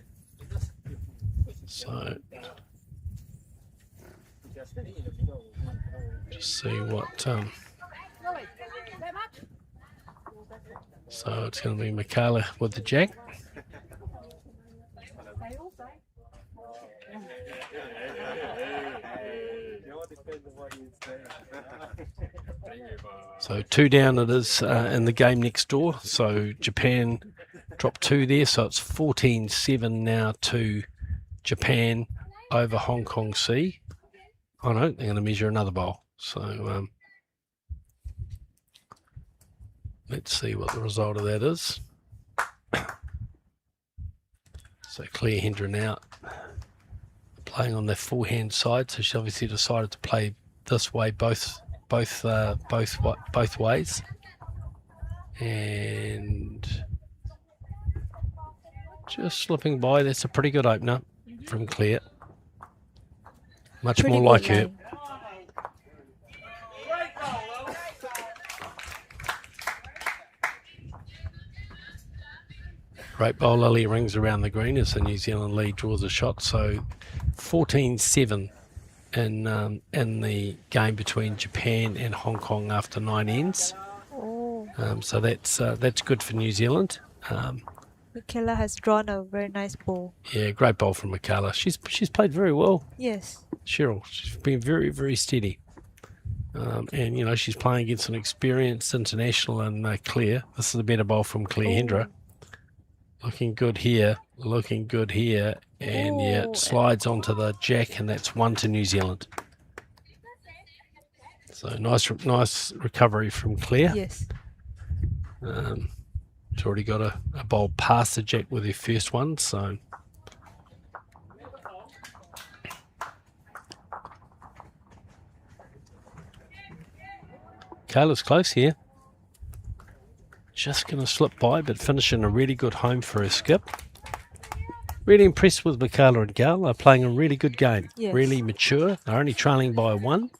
So just see what so it's going to be Michaela with the jack. So 2 down it is in the game next door. So Japan dropped 2 there, so it's 14-7 now to Japan over Hong Kong C. Oh no, they're going to measure another bowl. So let's see what the result of that is. So Claire Hendren out, playing on the forehand side. So she obviously decided to play this way both ways, and just slipping by. That's a pretty good opener from Claire. Much Pretty more good like her. line. Great bowl. Lily rings around the green as the New Zealand lead draws a shot. So 14-7 in the game between Japan and Hong Kong after 9 ends. Oh, So that's good for New Zealand. Michaela has drawn a very nice ball. Yeah, great bowl from Michaela. She's played very well, Yes. Cheryl. She's been very, very steady. And, you know, she's playing against an experienced international and Claire. This is a better bowl from Claire Hendra. Looking good here. And yeah, it slides onto the jack, and that's 1 to New Zealand. So nice recovery from Claire. Yes. She's already got a bowl past the jack with her first one, so... Kayla's close here. Just going to slip by, but finishing a really good home for her skip. Really impressed with Michaela and Gal. They're playing a really good game. Yes. Really mature. They're only trailing by 1.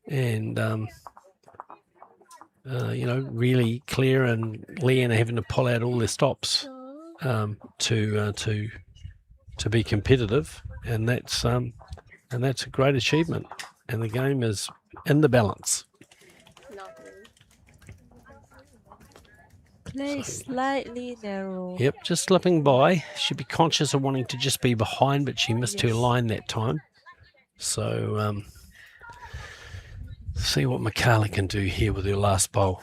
And, you know, really Claire and Leanne are having to pull out all their stops to be competitive. And that's a great achievement. And the game is in the balance. Play slightly narrow. Yep, just slipping by. She'd be conscious of wanting to just be behind, but she missed her line that time. So, see what Michaela can do here with her last bowl.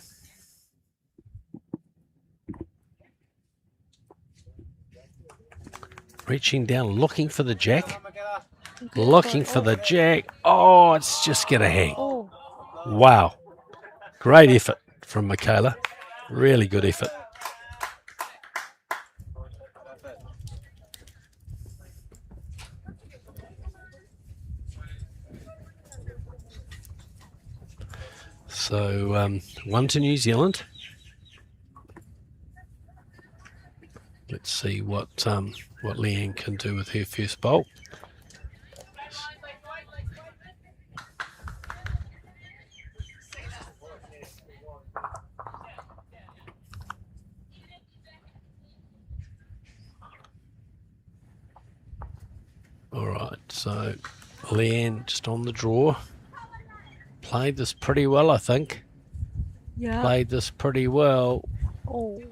Reaching down, looking for the jack. Looking for the jack. Oh, it's just going to hang. Oh, Wow. Great effort from Michaela. Really good effort. So 1 to New Zealand. Let's see what Leanne can do with her first bowl. All right, so Leanne just on the draw. Played this pretty well, I think. yeah. Played this pretty well. Oh,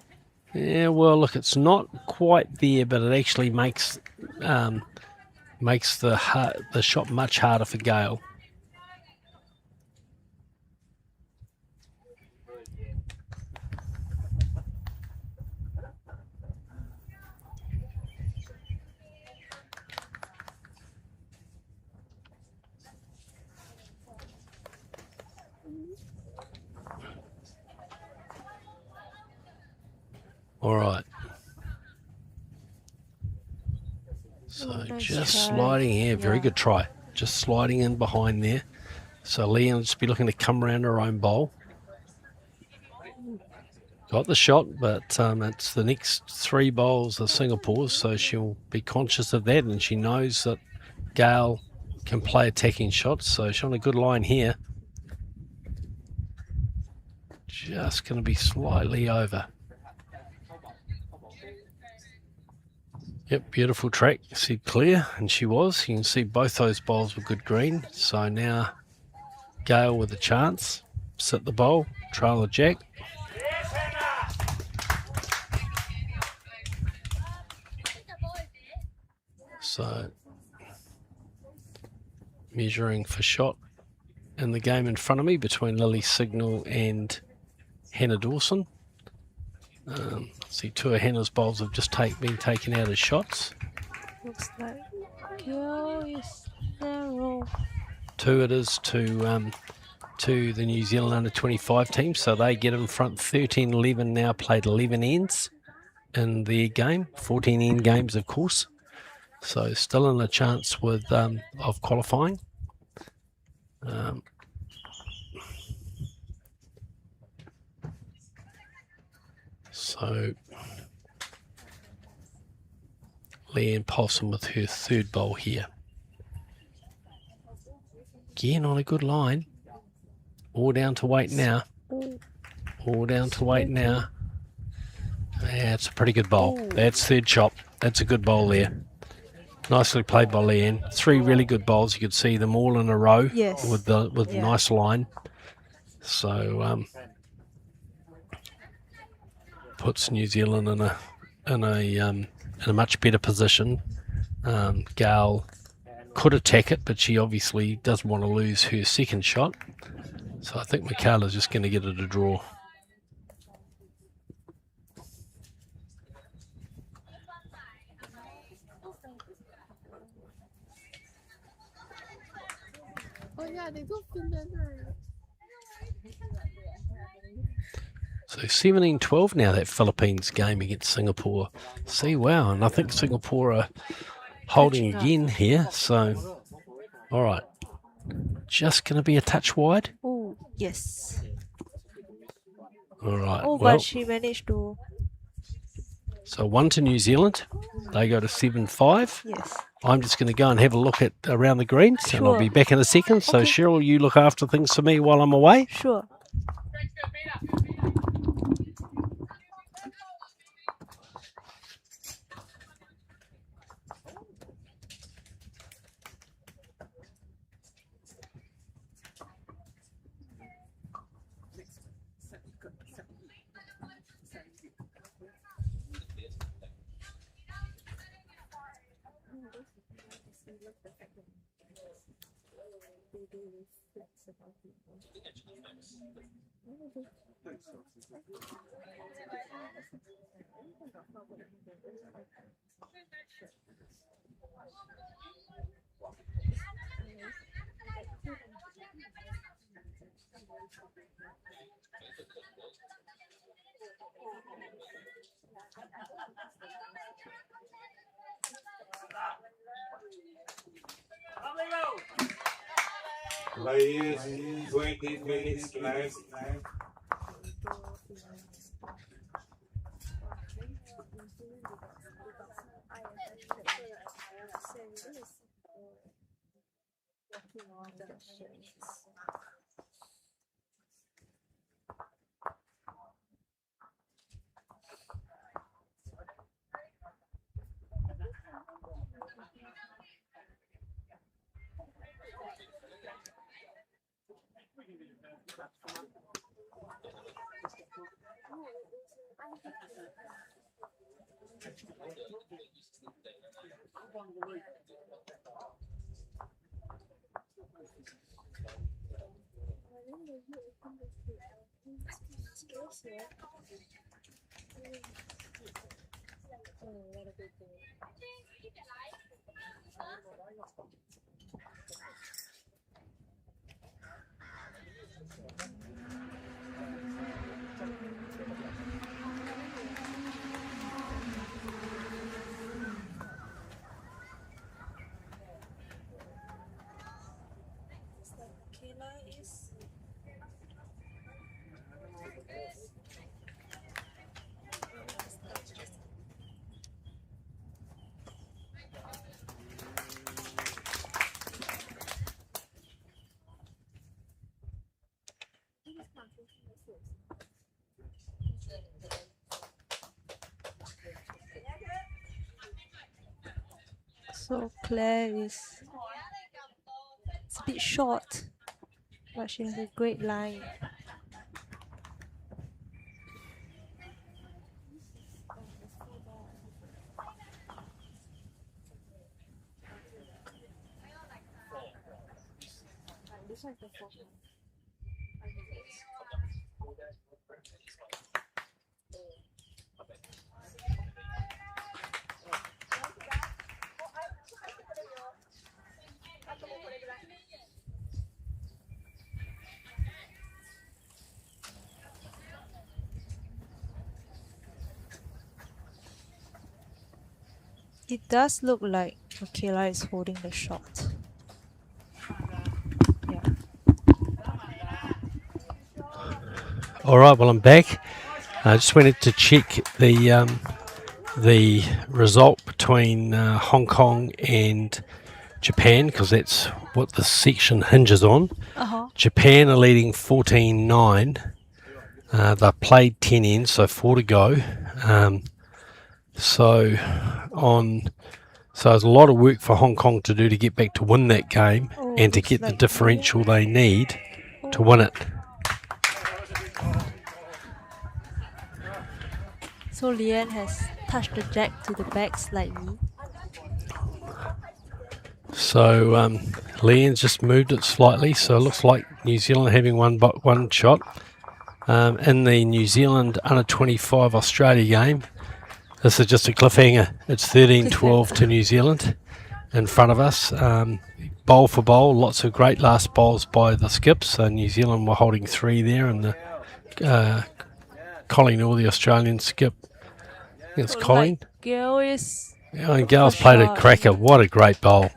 Yeah, well, look, it's not quite there, but it actually makes the shot much harder for Gail. All right. So nice just try. sliding here. Very Yeah. good try. Just sliding in behind there. So Leanne will just be looking to come around her own bowl. Got the shot, but it's the next 3 bowls of Singapore's, so she'll be conscious of that, and she knows that Gail can play attacking shots, so she's on a good line here. Just going to be slightly over. Yep, beautiful track. See clear, and she was. You can see both those bowls were good green. So now Gail with a chance. Sit the bowl, trail the jack. So measuring for shot in the game in front of me between Lily Signal and Hannah Dawson. See 2 of Hannah's bowls have just been taken out as shots. looks like Girl is narrow. 2 it is to the New Zealand under-25 team, so they get in front 13-11 now, played 11 ends in their game, 14 end games of course, so still in a chance with of qualifying. So Leanne Paulson with her third bowl here. Again on a good line. All down to weight now. All down to weight now. Yeah, it's a pretty good bowl. That's third chop. That's a good bowl there. Nicely played by Leanne. 3 really good bowls. You could see them all in a row. Yes. With nice line. So puts New Zealand in a much better position. Gail could attack it, but she obviously doesn't want to lose her second shot. So I think Michaela's just going to get it a draw. Oh yeah, they go Finland, right? So 17-12 now, that Philippines game against Singapore. See, wow, and I think Singapore are holding again here. So, all right. Just going to be a touch wide. Oh, yes. All right. Oh, well, but she managed to. So 1 to New Zealand. They go to 7-5. Yes. I'm just going to go and have a look at around the greens, and I'll Sure. be back in a second. So, Okay. Cheryl, you look after things for me while I'm away. Sure. Players, 20 minutes left. So Claire is it's a bit short, but she has a great line. It does look like Michaela is holding the shot. Yeah. All right, well, I'm back. I just wanted to check the result between Hong Kong and Japan, because that's what the section hinges on. Japan are leading 14-9. They've played 10 ends, so 4 to go. So there's a lot of work for Hong Kong to do to get back to win that game and to get the differential they need to win it. So Leanne has touched the jack to the back slightly. So Leanne's just moved it slightly, so it looks like New Zealand having one shot. In the New Zealand under-25 Australia game, this is just a cliffhanger. It's 13-12 to New Zealand in front of us. Bowl for bowl, lots of great last bowls by the skips. New Zealand were holding 3 there, and the Colleen or the Australian skip. I think it's Colleen. Gail is... and Gail's played a cracker. What a great bowl.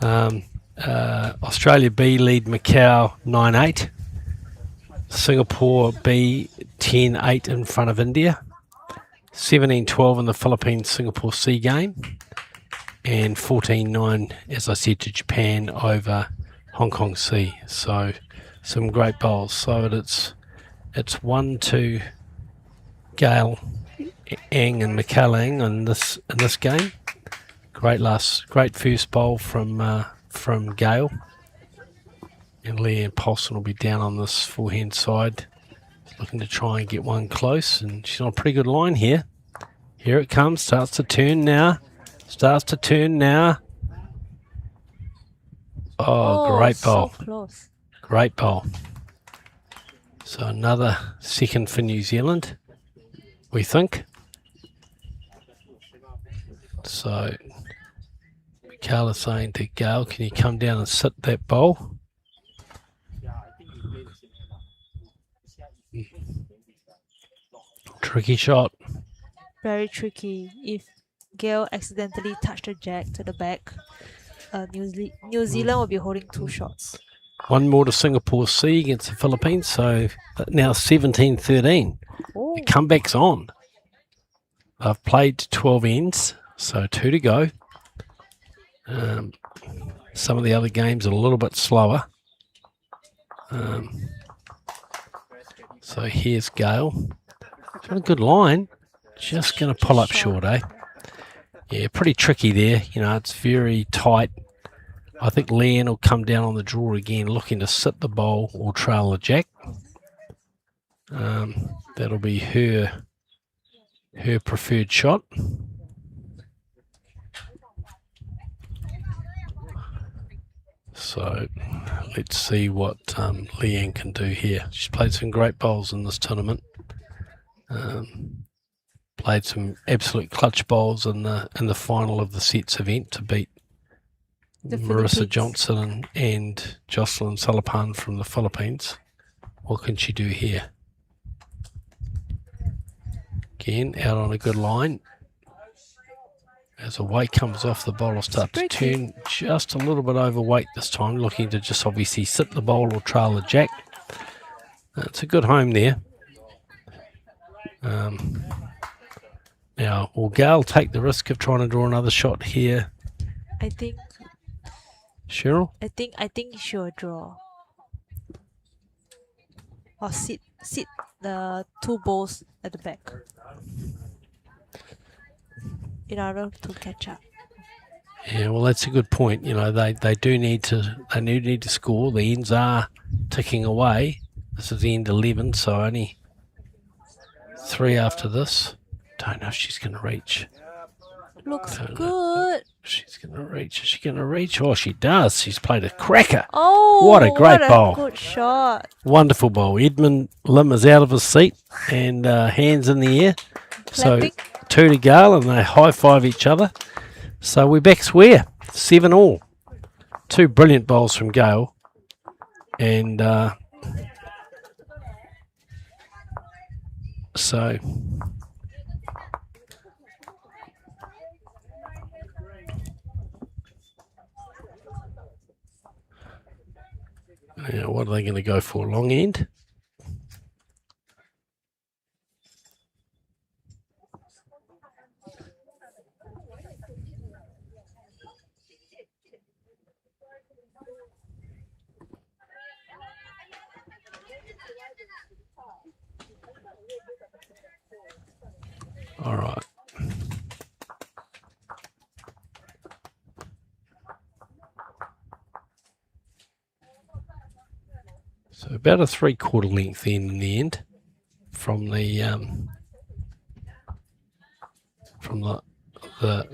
Australia B lead Macau 9-8. Singapore B 10-8 in front of India. 17-12 in the Philippines-Singapore C game. And 14-9, as I said, to Japan over Hong Kong C. So some great bowls. So it's 1-2 Gail, Ang and Kallang in this game. Great first bowl from Gail. And Leanne Paulson will be down on this forehand side, looking to try and get one close. And she's on a pretty good line here. Here it comes. Starts to turn now. Oh, great bowl. So close. Great bowl. So another second for New Zealand, we think. So Michaela saying to Gail, can you come down and sit that bowl? Tricky shot. Very tricky. If Gail accidentally touched the jack to the back, New Zealand will be holding 2 shots. One more to Singapore C against the Philippines, so now 17-13. The comeback's on. I've played 12 ends, so 2 to go. Some of the other games are a little bit slower. So here's Gail. She's got a good line. Just going to pull up short, eh? Yeah, pretty tricky there. It's very tight. I think Leanne will come down on the draw again, looking to sit the bowl or trail the jack. That'll be her preferred shot. So let's see what Leanne can do here. She's played some great bowls in this tournament. Played some absolute clutch bowls in the final of the sets event to beat Marissa Johnson and Jocelyn Salapan from the Philippines. What can she do here? Again, out on a good line. As a weight comes off, the bowl will start to turn just a little bit overweight this time, looking to just obviously sit the bowl or trail the jack. It's a good home there. Now, will Gail take the risk of trying to draw another shot here? I think. Cheryl? I think she'll draw. Or sit the 2 bowls at the back in order to catch up. Yeah, well, that's a good point. They do need to score. The ends are ticking away. This is the end 11, so only 3 after this. Don't know if she's going to reach. Looks good. She's going to reach. Is she going to reach? Oh, she does. She's played a cracker. Oh, what a great bowl. Good shot. Wonderful bowl. Edmund Lim is out of his seat and hands in the air. Clapping. So 2 to Gail, and they high-five each other. So we're back square. 7-all. 2 brilliant bowls from Gail. And so... Now, what are they going to go for? Long end? So about a 3/4 length in the end from the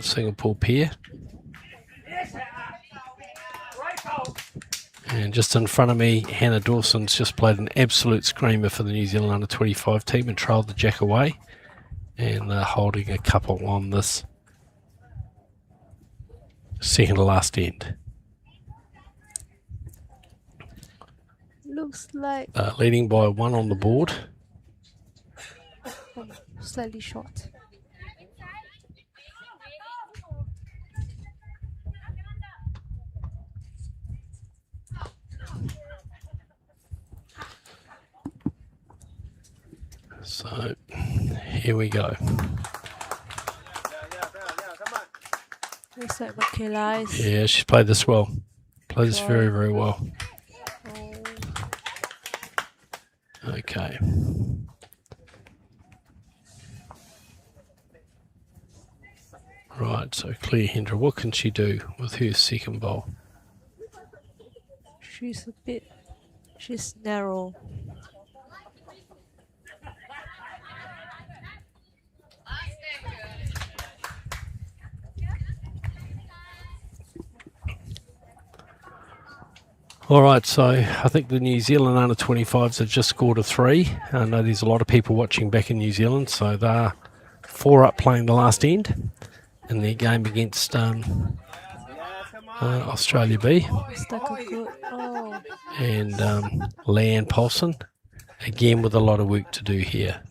Singapore pair. And just in front of me, Hannah Dawson's just played an absolute screamer for the New Zealand under-25 team and trailed the jack away. And they're holding a couple on this second to last end. Looks like Leading by 1 on the board. slightly short. So here we go. Looks like Michaela is. Yeah, she's played this well. Played this very, very well. Okay. Right, so Claire Hendra, what can she do with her second bowl? She's narrow. All right, so I think the New Zealand under-25s have just scored a 3. I know there's a lot of people watching back in New Zealand, so they're 4 up playing the last end in their game against Australia B. And Leanne Paulson, again with a lot of work to do here.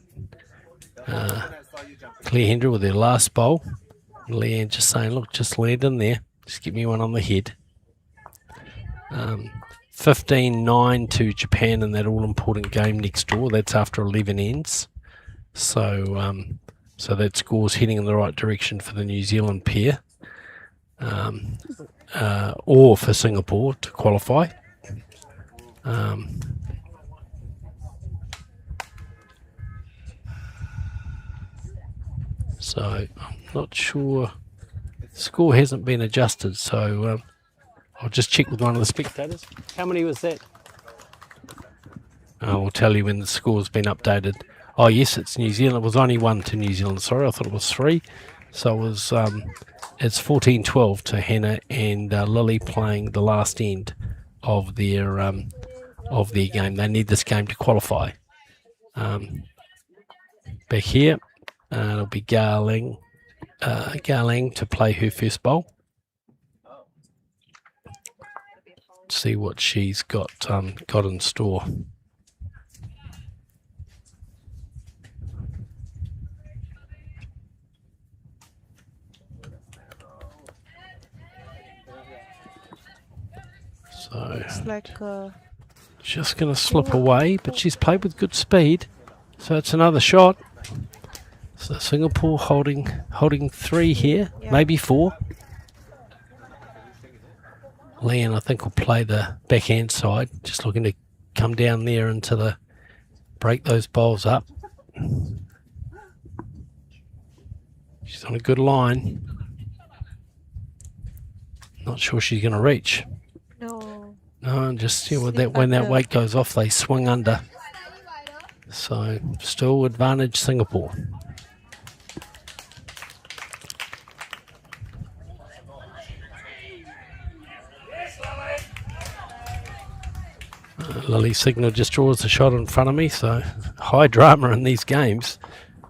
Claire Hendra with their last bowl. Leanne just saying, look, just land in there. Just give me one on the head. 15-9 to Japan in that all-important game next door. That's after 11 ends. So so that score's heading in the right direction for the New Zealand pair. Or for Singapore to qualify. So I'm not sure. The score hasn't been adjusted, so I'll just check with one of the spectators. How many was that? I will tell you when the score's been updated. Oh yes, it's New Zealand. It was only 1 to New Zealand. Sorry, I thought it was 3. So it was. It's 14-12 to Hannah and Lily playing the last end of their game. They need this game to qualify. Back here, it'll be Kallang to play her first bowl. See what she's got in store. So It's like just going to slip away, but she's played with good speed. So it's another shot. So Singapore holding 3 here, maybe 4. Leanne, I think, will play the backhand side, just looking to come down there into the break those bowls up. She's on a good line. Not sure she's going to reach. no. No, and just when that weight goes off, they swing under. So still advantage Singapore. Lily Signal just draws the shot in front of me, so high drama in these games.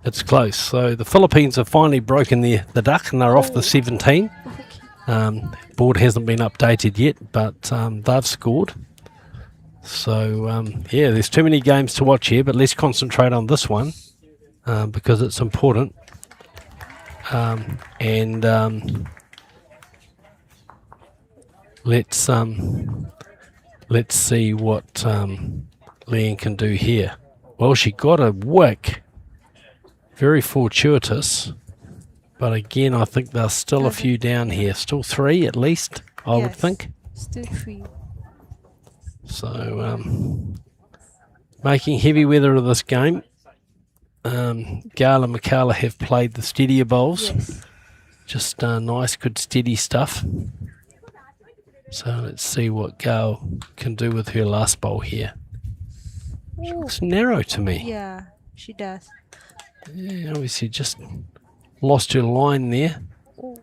It's close. So the Philippines have finally broken the duck and they're off the 17. Board hasn't been updated yet, but they've scored. So yeah, there's too many games to watch here, but let's concentrate on this one because it's important. Let's see what Leanne can do here. Well, she got a wick. Very fortuitous. But again, I think there's still a few down here. Still 3 at least, I would think. Still 3. So, making heavy weather of this game. Gail and Michaela have played the steadier bowls. Yes. Just nice, good, steady stuff. So let's see what Gail can do with her last bowl here. Ooh, looks narrow to me. yeah, she does. Yeah, obviously just lost her line there. Ooh.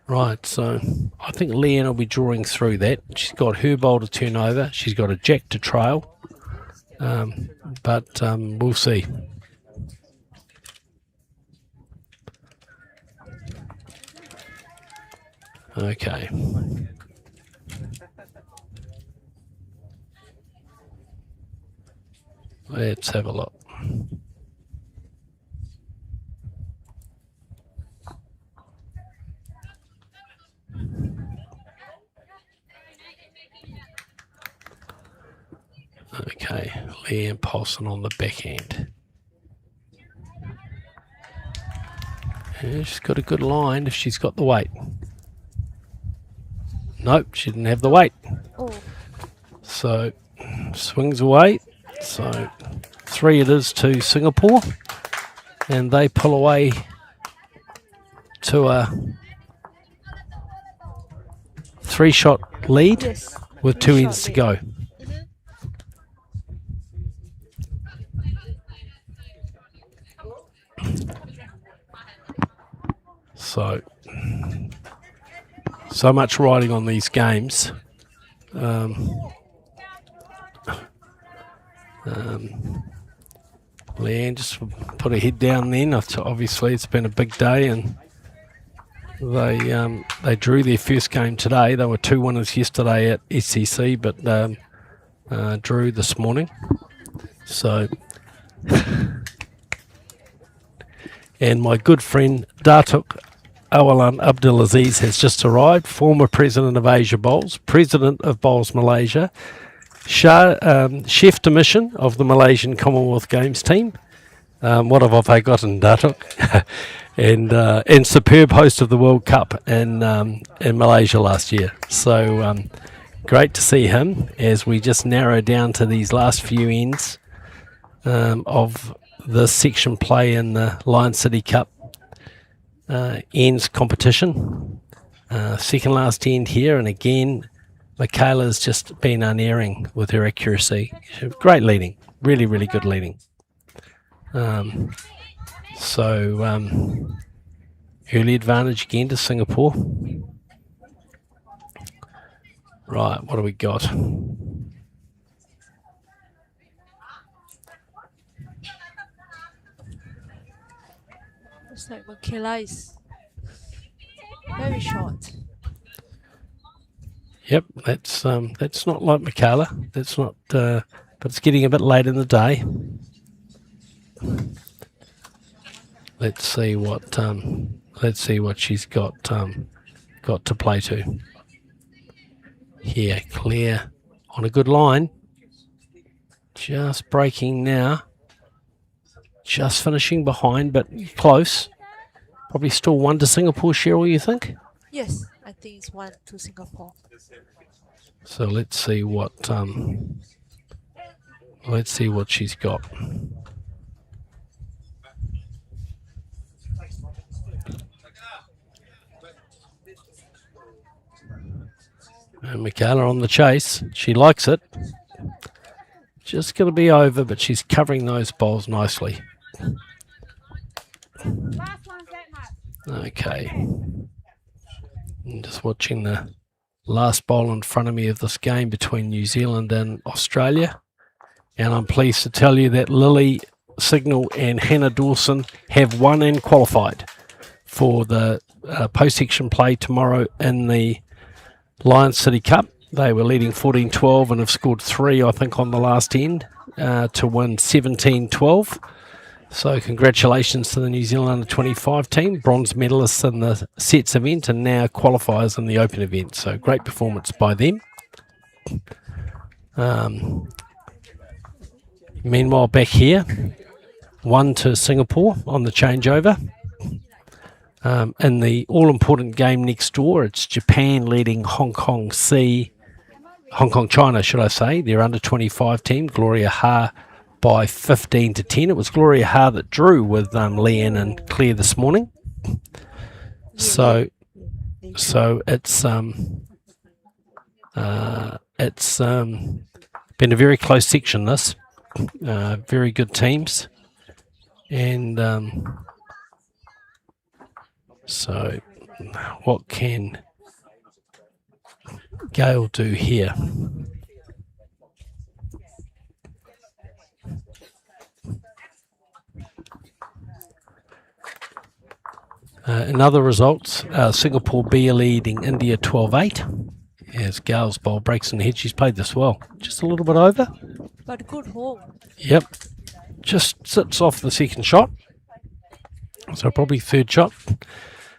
Right, so I think Leanne will be drawing through that. She's got her bowl to turn over. She's got a jack to trail. But we'll see. Okay. Let's have a look. Okay, Leanne Paulson on the backhand. Yeah, she's got a good line if she's got the weight. Nope, she didn't have the weight. Oh, So swings away. So 3 it is to Singapore. And they pull away to a 3-shot lead yes. with 2 ends to go. So much riding on these games. Leanne just put her head down then. Obviously, it's been a big day, and they drew their first game today. They were 2 winners yesterday at SCC, but drew this morning. So, and my good friend Datuk Awalan Abdulaziz has just arrived, former president of Asia Bowls, president of Bowls Malaysia, chef de mission of the Malaysian Commonwealth Games team. What have I forgotten, Datuk? and superb host of the World Cup in Malaysia last year. So great to see him as we just narrow down to these last few ends of the section play in the Lion City Cup ends competition. Second last end here, and again Michaela's just been unerring with her accuracy. Great leading, really, really good leading. Early advantage again to Singapore. Right, what do we got? Looks like Michaela is very short. Yep, that's not like Michaela. That's not, but it's getting a bit late in the day. Let's see what she's got to play to. Here, Claire on a good line. Just breaking now. Just finishing behind, but close. Probably still 1 to Singapore, Cheryl, you think? Yes, I think it's 1 to Singapore. So let's see what she's got. And Michaela on the chase. She likes it. Just going to be over, but she's covering those bowls nicely. Okay. I'm just watching the last bowl in front of me of this game between New Zealand and Australia. And I'm pleased to tell you that Lily Signal and Hannah Dawson have won and qualified for the post-section play tomorrow in the Lion City Cup. They were leading 14-12 and have scored 3, I think, on the last end to win 17-12. So congratulations to the New Zealand Under-25 team, bronze medalists in the sets event and now qualifiers in the open event. So great performance by them. Meanwhile, back here, 1 to Singapore on the changeover. In the all-important game next door, it's Japan leading Hong Kong China, should I say, their under-25 team, Gloria Ha, by 15 to 10. It was Gloria Ha that drew with Leanne and Claire this morning. So it's it's been a very close section. This very good teams, and so what can Gale do here? In other results, Singapore B are leading India 12-8 as Gale's bowl breaks in the head. She's played this well, just a little bit over. But good home. Yep, just sits off the second shot, so probably third shot.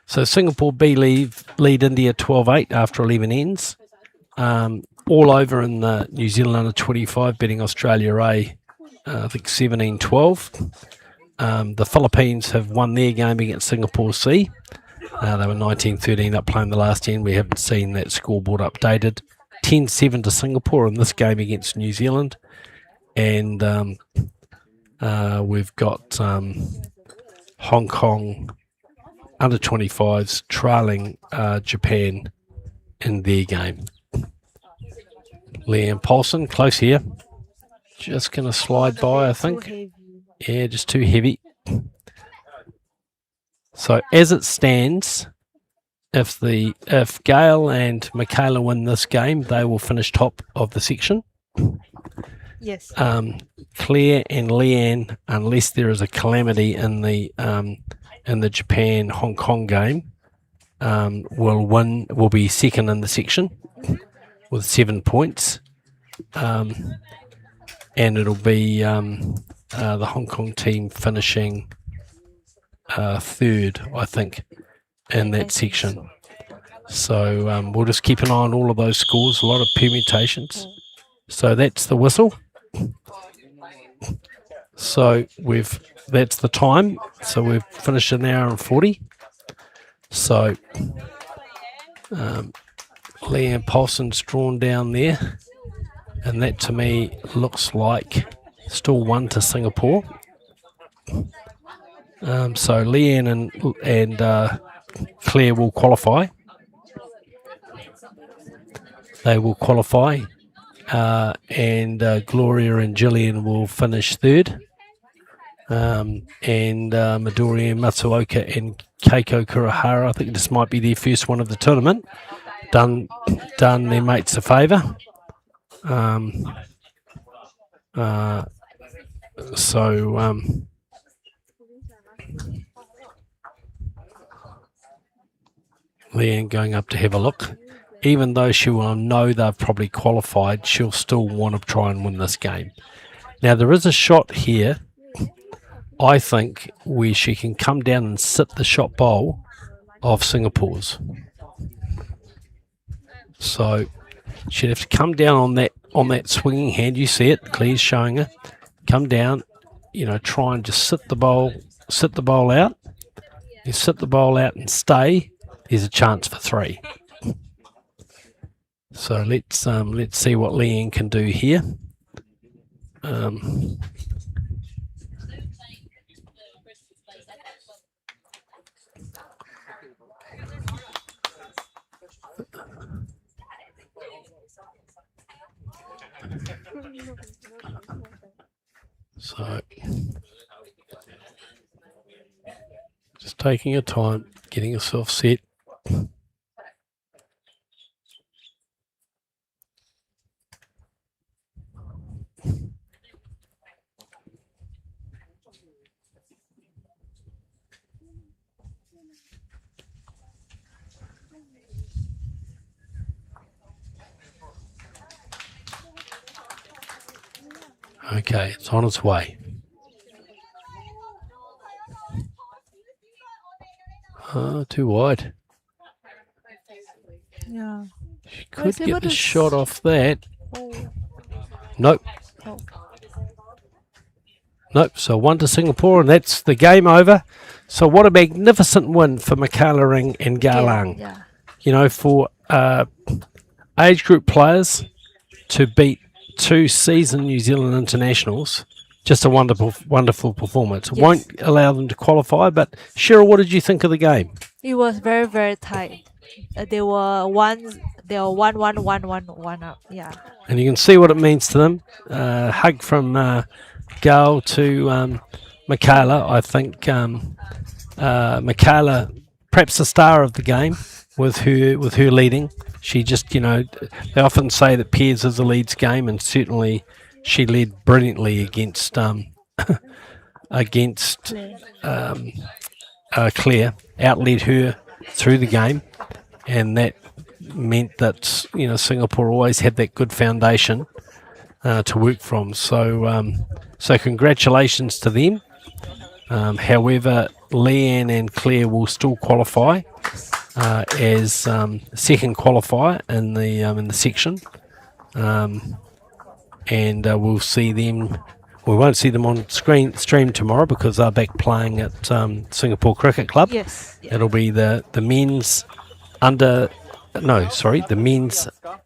So Singapore B lead India 12-8 after 11 ends. All over in the New Zealand under 25, betting Australia A, I think 17-12. The Philippines have won their game against Singapore C. They were 19-13 up playing the last end. We haven't seen that scoreboard updated. 10-7 to Singapore in this game against New Zealand. And we've got Hong Kong under 25s trailing Japan in their game. Leanne Paulson, close here. Just going to slide by, I think. Yeah, just too heavy. So as it stands, if Gale and Michaela win this game, they will finish top of the section. Yes. Claire and Leanne, unless there is a calamity in the Japan Hong Kong game, will be second in the section with 7 points, and it'll be the Hong Kong team finishing third, I think, in that section. So we'll just keep an eye on all of those scores. A lot of permutations. So that's the whistle. So that's the time. So we've finished an hour and 40. So Leanne Paulson's drawn down there, and that to me looks like still 1 to Singapore. So Leanne and Claire will qualify. They will qualify, and Gloria and Gillian will finish third. And Midori and Matsuoka and Keiko Kurihara, I think this might be their first one of the tournament. Done their mates a favour. Leanne going up to have a look. Even though she will know they've probably qualified, she'll still want to try and win this game. Now, there is a shot here, I think, where she can come down and sit the shot bowl of Singapore's. So she'd have to come down on that swinging hand. You see it, Claire's showing her. Come down, try and just sit the bowl out. You sit the bowl out and stay. There's a chance for 3. So let's see what Leanne can do here. So just taking your time, getting yourself set. Okay, it's on its way. Too wide. Yeah. She could get the shot off that. Oh. Nope. Oh. Nope. So 1 to Singapore, and that's the game over. So what a magnificent win for Michaela Ring and Kallang. Yeah. For age group players to beat 2 seasoned New Zealand internationals, just a wonderful performance. Yes. Won't allow them to qualify, but Cheryl, what did you think of the game? It was very, very tight. They were one up. Yeah. And you can see what it means to them. Hug from Gail to Michaela. I think Michaela, perhaps the star of the game, with her leading. She just, they often say that pairs is the leads game, and certainly she led brilliantly against Claire, outled her through the game, and that meant that Singapore always had that good foundation to work from. So congratulations to them. However, Leanne and Claire will still qualify as second qualifier in the section, and we'll see them. We won't see them on stream tomorrow because they're back playing at Singapore Cricket Club. Yes. It'll be the men's the men's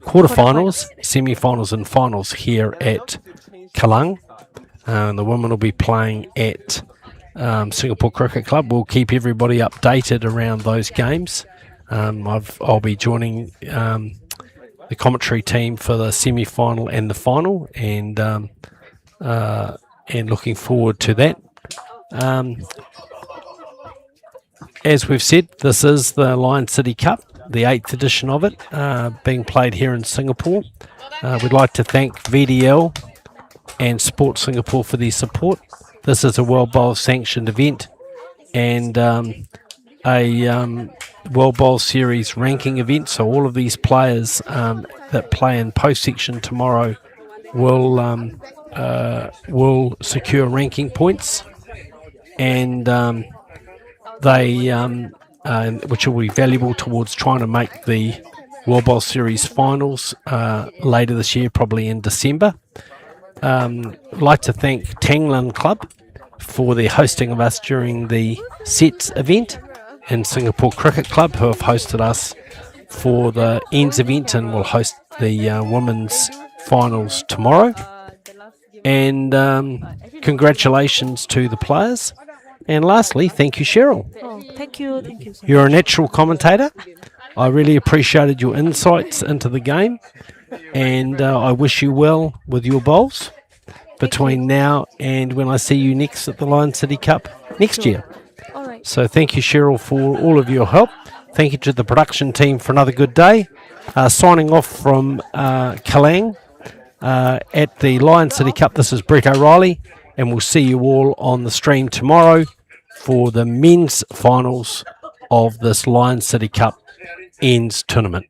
quarterfinals, semi-finals, and finals here at Kallang. And the women will be playing at Singapore Cricket Club. We'll keep everybody updated around those games. I'll be joining the commentary team for the semi-final and the final, and looking forward to that. As we've said, this is the Lion City Cup, the 8th edition of it, being played here in Singapore. We'd like to thank VDL and Sport Singapore for their support. This is a World Bowl sanctioned event, and a World Bowl Series ranking event. So all of these players that play in post section tomorrow will secure ranking points, and which will be valuable towards trying to make the World Bowl Series finals later this year, probably in December. I'd like to thank Tanglan Club for their hosting of us during the sets event, and Singapore Cricket Club, who have hosted us for the ends event and will host the women's finals tomorrow. And congratulations to the players. And lastly, thank you, Cheryl. Oh, thank you. Thank you so You're a natural commentator. I really appreciated your insights into the game, and I wish you well with your bowls between now and when I see you next at the Lion City Cup next year. All right. So thank you, Cheryl, for all of your help. Thank you to the production team for another good day. Signing off from Kallang at the Lion City Cup, this is Brett O'Reilly, and we'll see you all on the stream tomorrow for the men's finals of this Lion City Cup ends tournament.